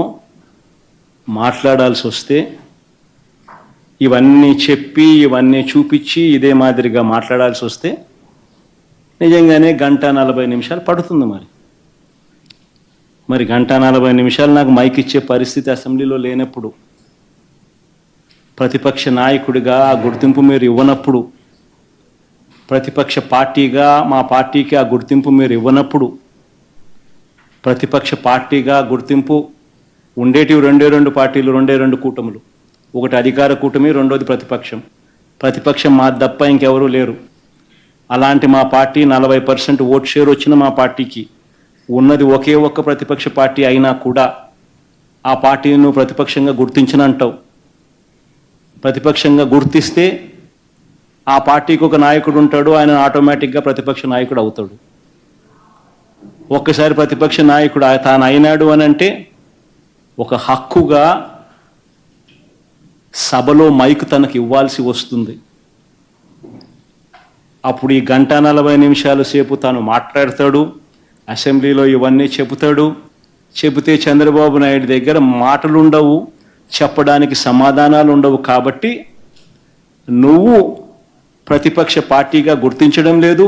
మాట్లాడాల్సి వస్తే ఇవన్నీ చెప్పి, ఇవన్నీ చూపించి, ఇదే మాదిరిగా మాట్లాడాల్సి వస్తే నిజంగానే గంట 40 నిమిషాలు పడుతుంది. మరి గంట 40 నిమిషాలు నాకు మైక్ ఇచ్చే పరిస్థితి అసెంబ్లీలో లేనప్పుడు, ప్రతిపక్ష నాయకుడిగా ఆ గుర్తింపు మీరు ఇవ్వనప్పుడు, ప్రతిపక్ష పార్టీగా మా పార్టీకి ఆ గుర్తింపు మీరు ఇవ్వనప్పుడు, ప్రతిపక్ష పార్టీగా గుర్తింపు ఉండేటివి రెండు పార్టీలు, రెండు కూటములు. ఒకటి అధికార కూటమి, రెండోది ప్రతిపక్షం. ప్రతిపక్షం మా తప్ప ఇంకెవరూ లేరు. అలాంటి మా పార్టీ 40% ఓట్ షేర్ వచ్చిన మా పార్టీకి ఉన్నది ఒకే ఒక్క ప్రతిపక్ష పార్టీ అయినా కూడా ఆ పార్టీని నువ్వు ప్రతిపక్షంగా గుర్తించనంటావు. ప్రతిపక్షంగా గుర్తిస్తే ఆ పార్టీకి ఒక నాయకుడు ఉంటాడు, ఆయన ఆటోమేటిక్గా ప్రతిపక్ష నాయకుడు అవుతాడు. ఒక్కసారి ప్రతిపక్ష నాయకుడు తాను అయినాడు అని అంటే ఒక హక్కుగా సభలో మైక్ తనకు ఇవ్వాల్సి వస్తుంది. అప్పుడు ఈ గంట 40 నిమిషాల సేపు తాను మాట్లాడతాడు, అసెంబ్లీలో ఇవన్నీ చెబుతాడు. చెబితే చంద్రబాబు నాయుడు దగ్గర మాటలు ఉండవు, చెప్పడానికి సమాధానాలు ఉండవు. కాబట్టి నువ్వు ప్రతిపక్ష పార్టీగా గుర్తించడం లేదు.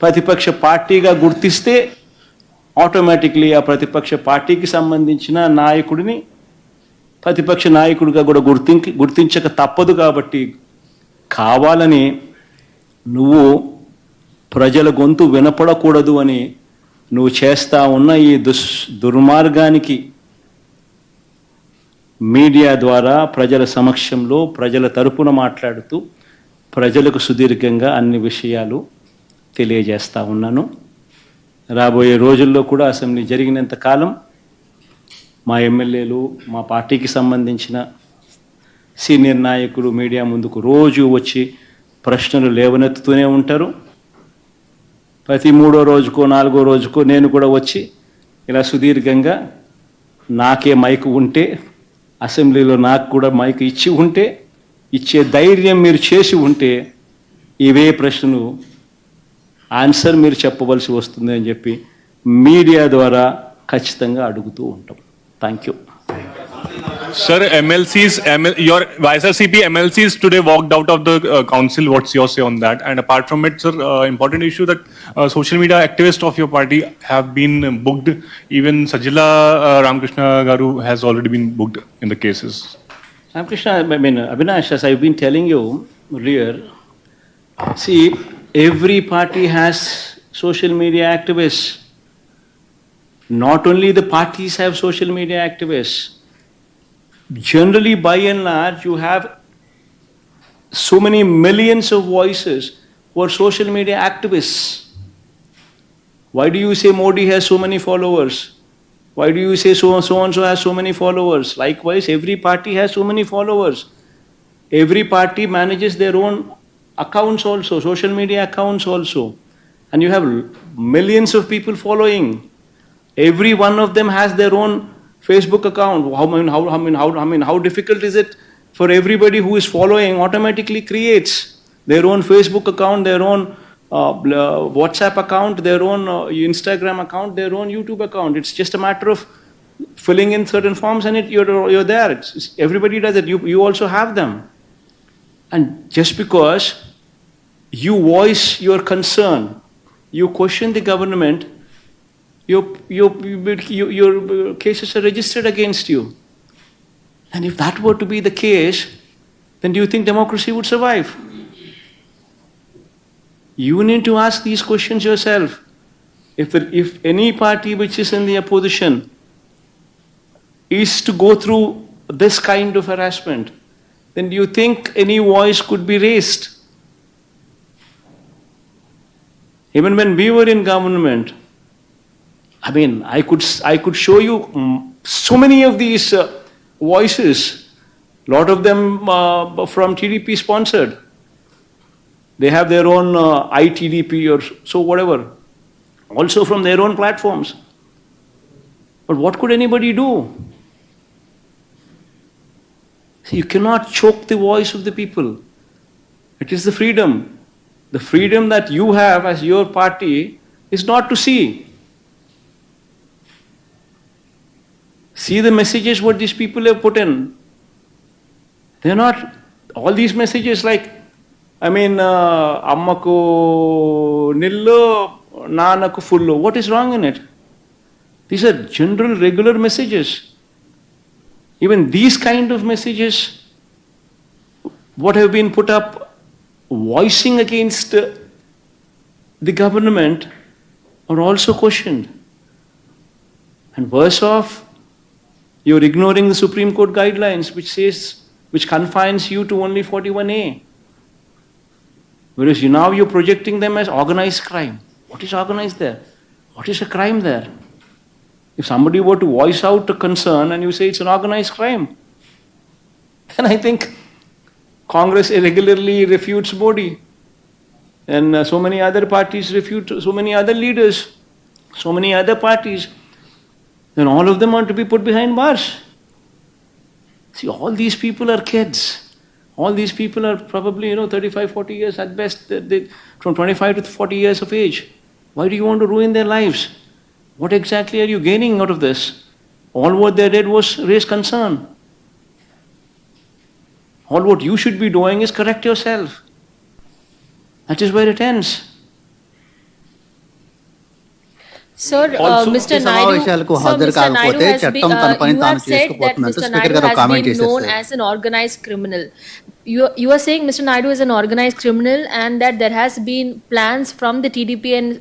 ప్రతిపక్ష పార్టీగా గుర్తిస్తే ఆటోమేటిక్లీ ఆ ప్రతిపక్ష పార్టీకి సంబంధించిన నాయకుడిని ప్రతిపక్ష నాయకుడిగా కూడా గుర్తించక తప్పదు. కాబట్టి కావాలని నువ్వు ప్రజల గొంతు వినపడకూడదు అని నువ్వు చేస్తా ఉన్న ఈ దుర్మార్గానికి మీడియా ద్వారా ప్రజల సమక్షంలో ప్రజల తరపున మాట్లాడుతూ ప్రజలకు సుదీర్ఘంగా అన్ని విషయాలు తెలియజేస్తా ఉన్నాను. రాబోయే రోజుల్లో కూడా అసెంబ్లీ జరిగినంత కాలం మా ఎమ్మెల్యేలు, మా పార్టీకి సంబంధించిన సీనియర్ నాయకులు మీడియా ముందుకు రోజు వచ్చి ప్రశ్నలు లేవనెత్తుతూనే ఉంటారు. ప్రతి 3వ రోజుకో 4వ రోజుకో నేను కూడా వచ్చి ఇలా సుదీర్ఘంగా నాకే మైక్ ఉంటే, అసెంబ్లీలో నాకు కూడా మైక్ ఇచ్చి ఉంటే, ఇచ్చే ధైర్యం మీరు చేసి ఉంటే ఇవే ప్రశ్నలు ఆన్సర్ మీరు చెప్పవలసి వస్తుంది అని చెప్పి మీడియా ద్వారా ఖచ్చితంగా అడుగుతూ ఉంటాం. Thank you. Sir, your YSRCP MLCs today walked out of the council. What's your say on that? And apart from it, sir, important issue that social media activists of your party have been booked. Even Sajila Ramakrishna Garu has already been booked in the cases. Avinash, as I've been telling you earlier, see, every party has social media activists. Not only the parties have social media activists. Generally, by and large, you have so many millions of voices who are social media activists. Why do you say Modi has so many followers? Why do you say so-and-so has so many followers? Likewise, every party has so many followers. Every party manages their own accounts also, social media accounts also. And you have millions of people following. Every one of them has their own Facebook account. How difficult is it for everybody who is following automatically creates their own Facebook account, their own WhatsApp account, their own Instagram account, their own YouTube account. It's just a matter of filling in certain forms and you're there. Everybody does it. You also have them. And just because you voice your concern, you question the government, your cases are registered against you. And if that were to be the case, then do you think democracy would survive? You need to ask these questions yourself. If any party which is in the opposition is to go through this kind of harassment, then do you think any voice could be raised? Even when we were in government, I could show you so many of these voices, a lot of them from TDP sponsored. They have their own ITDP or so whatever, also from their own platforms. But what could anybody do? See, you cannot choke the voice of the people. It is the freedom. The freedom that you have as your party is not to see. See the messages what these people have put in. They're not, all these messages like, Ammaku nillo, Nanaku fullo. What is wrong in it? These are general, regular messages. Even these kind of messages, what have been put up, voicing against the government, are also questioned. And worse off, you're ignoring the Supreme Court guidelines, which confines you to only 41A. Whereas now you're projecting them as organized crime. What is organized there? What is a crime there? If somebody were to voice out a concern and you say it's an organized crime, then I think Congress regularly refutes Modi. And so many other parties refute, so many other leaders, so many other parties. Then all of them are to be put behind bars. See, all these people are kids. All these people are probably, 35, 40 years at best, from 25 to 40 years of age. Why do you want to ruin their lives? What exactly are you gaining out of this? All what they did was raise concern. All what you should be doing is correct yourself. That is where it ends. Sir, Mr. Naidu, has been known as an organized criminal. You are saying Mr. Naidu is an organized criminal and that there has been plans from the TDP and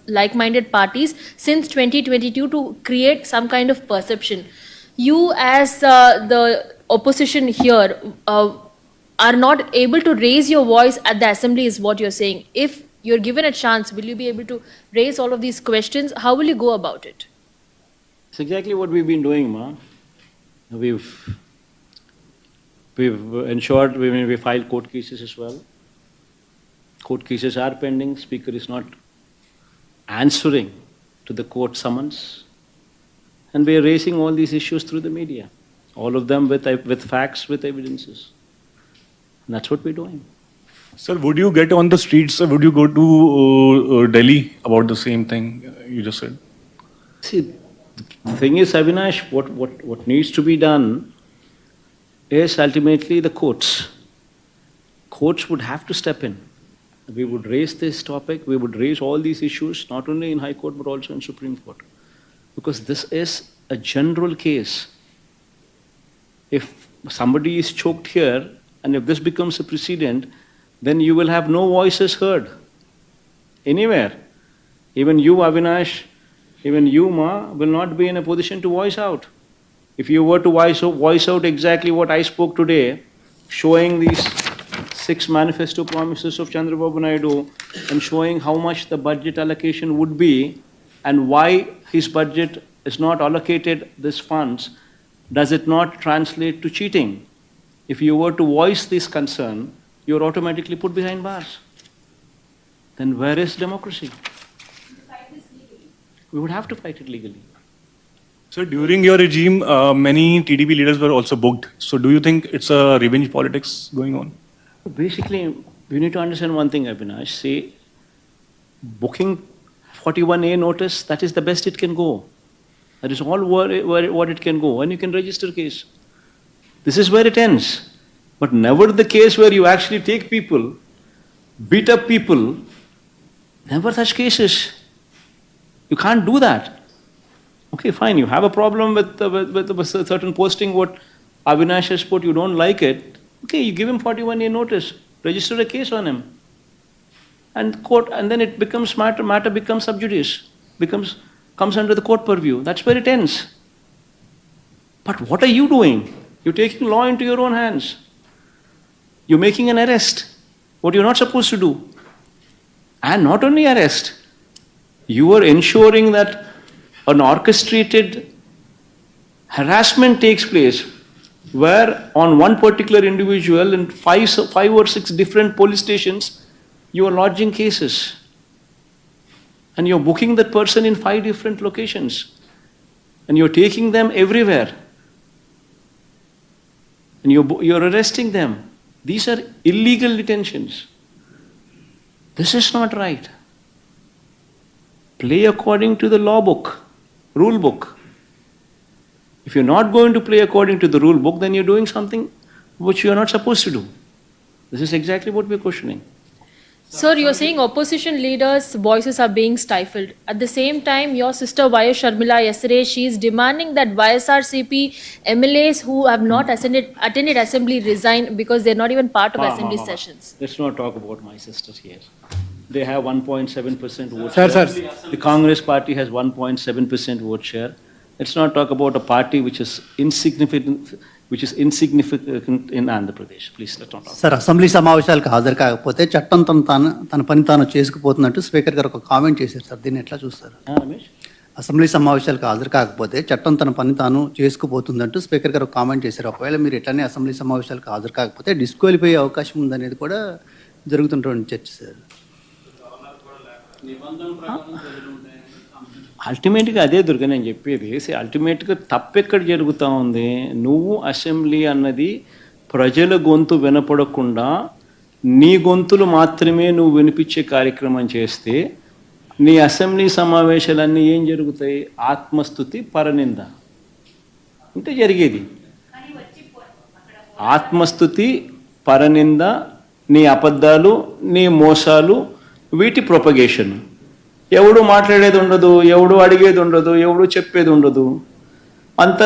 like-minded parties since 2022 to create some kind of perception. You as the opposition here are not able to raise your voice at the assembly is what you're saying. If you're given a chance, will you be able to raise all of these questions? How will you go about it? It's exactly what we've been doing, Ma. We've ensured, we filed court cases as well. Court cases are pending. Speaker is not answering to the court summons. And we are raising all these issues through the media. All of them with facts, with evidences. And that's what we're doing. Sir, would you get on the streets? Would you go to Delhi about the same thing you just said? See, the thing is, Avinash, what needs to be done is ultimately the courts. Courts would have to step in. We would raise this topic, we would raise all these issues, not only in High Court but also in Supreme Court. Because this is a general case. If somebody is choked here, and if this becomes a precedent, then you will have no voices heard anywhere. Even you, Avinash, even you, Ma, will not be in a position to voice out. If you were to voice out exactly what I spoke today, showing these 6 manifesto promises of Chandrababu Naidu and showing how much the budget allocation would be and why his budget is not allocated these funds, does it not translate to cheating? If you were to voice this concern, you're automatically put behind bars. Then where is democracy? We would have to fight it legally. So during your regime, many TDP leaders were also booked. So do you think it's a revenge politics going on? Basically, we need to understand one thing, Avinash. See, booking 41A notice, that is the best it can go. That is all what it can go. And you can register a case. This is where it ends. But never the case where you actually take people, beat up people, never such cases. You can't do that. Okay, fine, you have a problem with a certain posting what Avinash has put, you don't like it. Okay, you give him 41A notice, register a case on him. And court, and then it becomes matter becomes sub judice, comes under the court purview. That's where it ends. But what are you doing? You're taking law into your own hands. You're making an arrest, what you're not supposed to do. And not only arrest, you are ensuring that an orchestrated harassment takes place where on one particular individual in 5 or 6 different police stations, you are lodging cases. And you're booking that person in 5 different locations. And you're taking them everywhere. And you're arresting them. These are illegal detentions. This is not right. Play according to the law book, rule book. If you're not going to play according to the rule book, then you're doing something which you're not supposed to do. This is exactly what we're questioning. Sir, you're saying opposition leaders' voices are being stifled. At the same time, your sister Y.S. Sharmila yesterday, she is demanding that YSRCP MLAs who have not attended assembly resign because they're not even part of assembly sessions. Let's not talk about my sisters here. They have 1.7% vote Sir, share. sir. The Congress party has 1.7% vote share. Let's not talk about a party which is insignificant in Andhra Pradesh. Please, let's not talk. Sir assembly సమావేశాలకు హాజరు కాకపోతే చట్టం తన పని తాను చేసుకుపోతున్నట్టు speaker గారు ఒక comment చేశారు సార్, దీన్ని ఎట్లా చూస్తారు? Ramesh? అసెంబ్లీ సమావేశాలకు హాజరు కాకపోతే చట్టం తన పని తాను చేసుకుపోతుందంటూ స్పీకర్ గారు కామెంట్ చేశారు. ఒకవేళ మీరు ఎట్లానే అసెంబ్లీ సమావేశాలకు హాజరు కాకపోతే డిస్క్వాలిఫై అయ్యే అవకాశం ఉందనేది కూడా జరుగుతున్నటువంటి చర్చ సార్. అల్టిమేట్గా అదే దుర్గా నేను చెప్పేది. అల్టిమేట్గా తప్పెక్కడ జరుగుతూ ఉంది? నువ్వు అసెంబ్లీ అన్నది ప్రజల గొంతు వినపడకుండా నీ గొంతులు మాత్రమే నువ్వు వినిపించే కార్యక్రమం చేస్తే నీ అసెంబ్లీ సమావేశాలన్నీ ఏం జరుగుతాయి? ఆత్మస్తుతి, పరనింద. ఇంతే జరిగేది. ఆత్మస్తుతి, పరనింద, నీ అబద్ధాలు, నీ మోసాలు, వీటి ప్రొపగేషన్. ఎవడు మాట్లాడేది ఉండదు, ఎవడు అడిగేది ఉండదు, ఎవడు చెప్పేది ఉండదు. అంతా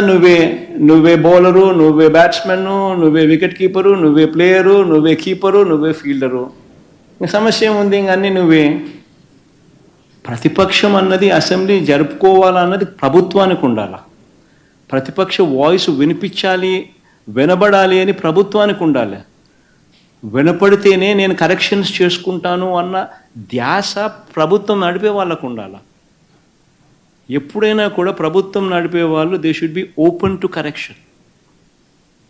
నువ్వే బౌలరు, నువ్వే బ్యాట్స్మెన్, నువ్వే వికెట్ కీపరు, నువ్వే ప్లేయరు, నువ్వే కీపరు, నువ్వే ఫీల్డరు. సమస్య ఏముంది? ఇంక అన్నీ నువ్వే. ప్రతిపక్షం అన్నది అసెంబ్లీ జరుపుకోవాలన్నది ప్రభుత్వానికి ఉండాలి. ప్రతిపక్ష వాయిస్ వినిపించాలి, వినబడాలి అని ప్రభుత్వానికి ఉండాలి. వినపడితేనే నేను కరెక్షన్స్ చేసుకుంటాను అన్న ధ్యాస ప్రభుత్వం నడిపే వాళ్ళకు ఉండాలి. ఎప్పుడైనా కూడా ప్రభుత్వం నడిపే వాళ్ళు they should be open to correction.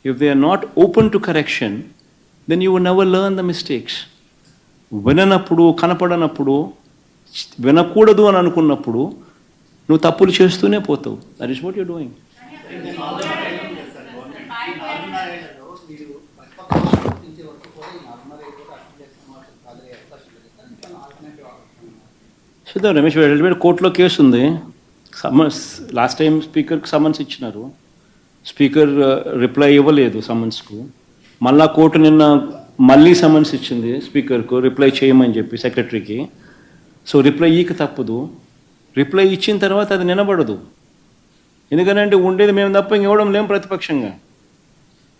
If they are not open to correction then you would never learn the mistakes. విననప్పుడు, కనపడనప్పుడు, వినకూడదు అని అనుకున్నప్పుడు నువ్వు తప్పులు చేస్తూనే పోతావు. That is what you're doing. చూద్దాం రమేష్, కోర్టులో కేసు ఉంది. లాస్ట్ టైం స్పీకర్కి సమన్స్ ఇచ్చినారు. స్పీకర్ రిప్లై ఇవ్వలేదు సమన్స్కు. మళ్ళా కోర్టు నిన్న మళ్ళీ సమన్స్ ఇచ్చింది స్పీకర్కు రిప్లై చేయమని చెప్పి సెక్రటరీకి. సో రిప్లై ఈక తప్పదు. రిప్లై ఇచ్చిన తర్వాత అది నిలబడదు. ఎందుకంటే ఉండేది మేము తప్ప ఇంకెవడం లేం ప్రతిపక్షంగా.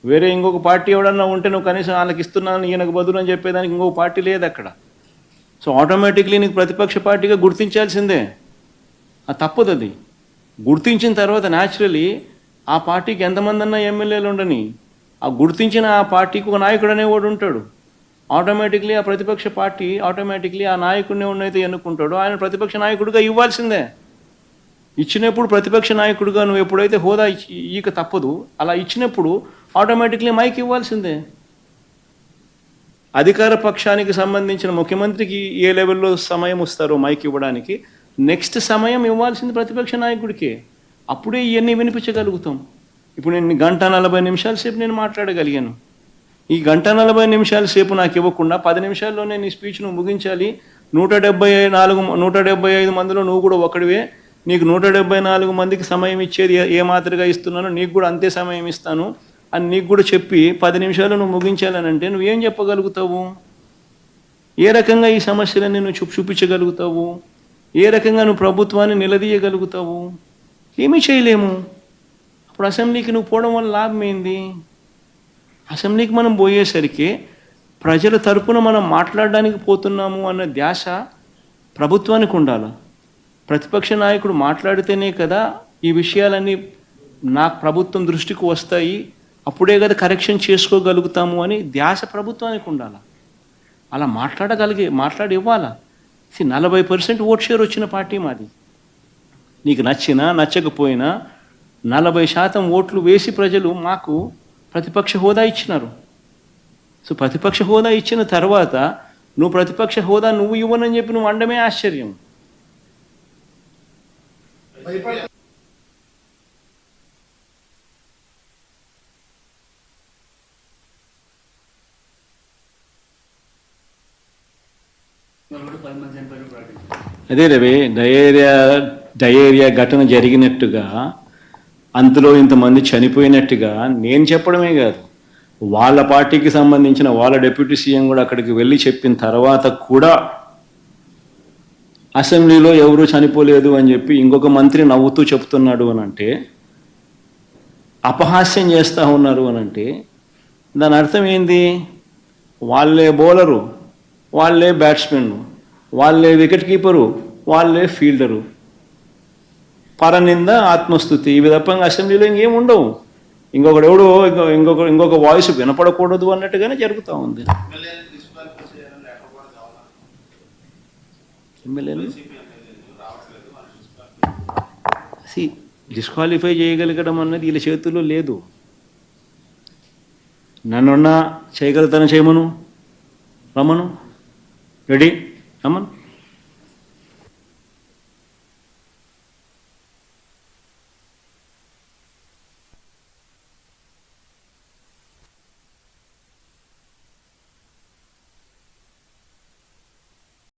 వేరే ఇంకొక పార్టీ ఎవడన్నా ఉంటే నువ్వు కనీసం వాళ్ళకి ఇస్తున్నాను ఈయనకు బదులు అని చెప్పేదానికి ఇంకొక పార్టీ లేదు అక్కడ. సో ఆటోమేటిక్లీ నీకు ప్రతిపక్ష పార్టీగా గుర్తించాల్సిందే. అది తప్పదు. అది గుర్తించిన తర్వాత న్యాచురలీ ఆ పార్టీకి ఎంతమంది అన్నా ఎమ్మెల్యేలు ఉండని ఆ గుర్తించిన ఆ పార్టీకి ఒక నాయకుడు అనేవాడు ఉంటాడు. ఆటోమేటిక్లీ ఆ ప్రతిపక్ష పార్టీ ఆటోమేటిక్లీ ఆ నాయకుడిని ఉన్నైతే ఎన్నుకుంటాడో ఆయన ప్రతిపక్ష నాయకుడిగా ఇవ్వాల్సిందే. ఇచ్చినప్పుడు ప్రతిపక్ష నాయకుడిగా నువ్వు ఎప్పుడైతే హోదా ఈక తప్పదు అలా ఇచ్చినప్పుడు ఆటోమేటిక్లీ మైక్ ఇవ్వాల్సిందే. అధికార పక్షానికి సంబంధించిన ముఖ్యమంత్రికి ఏ లెవెల్లో సమయం ఇస్తారో మైక్ ఇవ్వడానికి నెక్స్ట్ సమయం ఇవ్వాల్సింది ప్రతిపక్ష నాయకుడికి. అప్పుడే ఇవన్నీ వినిపించగలుగుతాం. ఇప్పుడు నేను 1:40 సేపు నేను మాట్లాడగలిగాను. ఈ 1:40 సేపు నాకు ఇవ్వకుండా 10 నిమిషాల్లోనే నీ స్పీచ్ నువ్వు ముగించాలి. 175 మందిలో నువ్వు కూడా ఒకడివే. నీకు 174 మందికి సమయం ఇచ్చేది ఏ మాదిరిగా ఇస్తున్నానో నీకు కూడా అంతే సమయం ఇస్తాను అని నీకు కూడా చెప్పి 10 నిమిషాలు నువ్వు ముగించాలని అంటే నువ్వేం చెప్పగలుగుతావు? ఏ రకంగా ఈ సమస్యలన్నీ నువ్వు చూపించగలుగుతావు? ఏ రకంగా నువ్వు ప్రభుత్వాన్ని నిలదీయగలుగుతావు? ఏమీ చేయలేము. అప్పుడు అసెంబ్లీకి నువ్వు పోవడం వల్ల లాభం ఏంది? అసెంబ్లీకి మనం పోయేసరికి ప్రజల తరపున మనం మాట్లాడడానికి పోతున్నాము అన్న ధ్యాస ప్రభుత్వానికి ఉండాలి. ప్రతిపక్ష నాయకుడు మాట్లాడితేనే కదా ఈ విషయాలన్నీ నాకు ప్రభుత్వం దృష్టికి వస్తాయి, అప్పుడే కదా కరెక్షన్ చేసుకోగలుగుతాము అని ధ్యాస ప్రభుత్వానికి ఉండాలి. అలా మాట్లాడి ఇవ్వాలా. 40% ఓట్ షేర్ వచ్చిన పార్టీ మాది. నీకు నచ్చినా నచ్చకపోయినా 40% ఓట్లు వేసి ప్రజలు మాకు ప్రతిపక్ష హోదా ఇచ్చినారు. సో ప్రతిపక్ష హోదా ఇచ్చిన తర్వాత నువ్వు ప్రతిపక్ష హోదా నువ్వు ఇవ్వనని చెప్పి నువ్వు అండమే ఆశ్చర్యం. అదే రవి, డయేరియా ఘటన జరిగినట్టుగా అంతలో ఇంతమంది చనిపోయినట్టుగా నేను చెప్పడమే కాదు, వాళ్ళ పార్టీకి సంబంధించిన వాళ్ళ డిప్యూటీ సీఎం కూడా అక్కడికి వెళ్ళి చెప్పిన తర్వాత కూడా అసెంబ్లీలో ఎవరూ చనిపోలేదు అని చెప్పి ఇంకొక మంత్రి నవ్వుతూ చెప్తున్నాడు అని అంటే, అపహాస్యం చేస్తూ ఉన్నారు అని అంటే దాని అర్థం ఏంది? వాళ్ళే బౌలరు, వాళ్ళే బ్యాట్స్మెన్, వాళ్ళే వికెట్ కీపరు, వాళ్ళే ఫీల్డరు. పరనింద ఆత్మస్థుతి ఇవి తప్ప అసెంబ్లీలో ఇంకేం ఉండవు. ఇంకొకడెవడో ఇంకొక వాయిస్ వినపడకూడదు అన్నట్టుగానే జరుగుతూ ఉంది. డిస్క్వాలిఫై చేయగలగడం అన్నది వీళ్ళ చేతుల్లో లేదు. నన్నున్నా చేయగలుగుతాను, చేయమను, రమ్మను, రెడీ రమ్మను.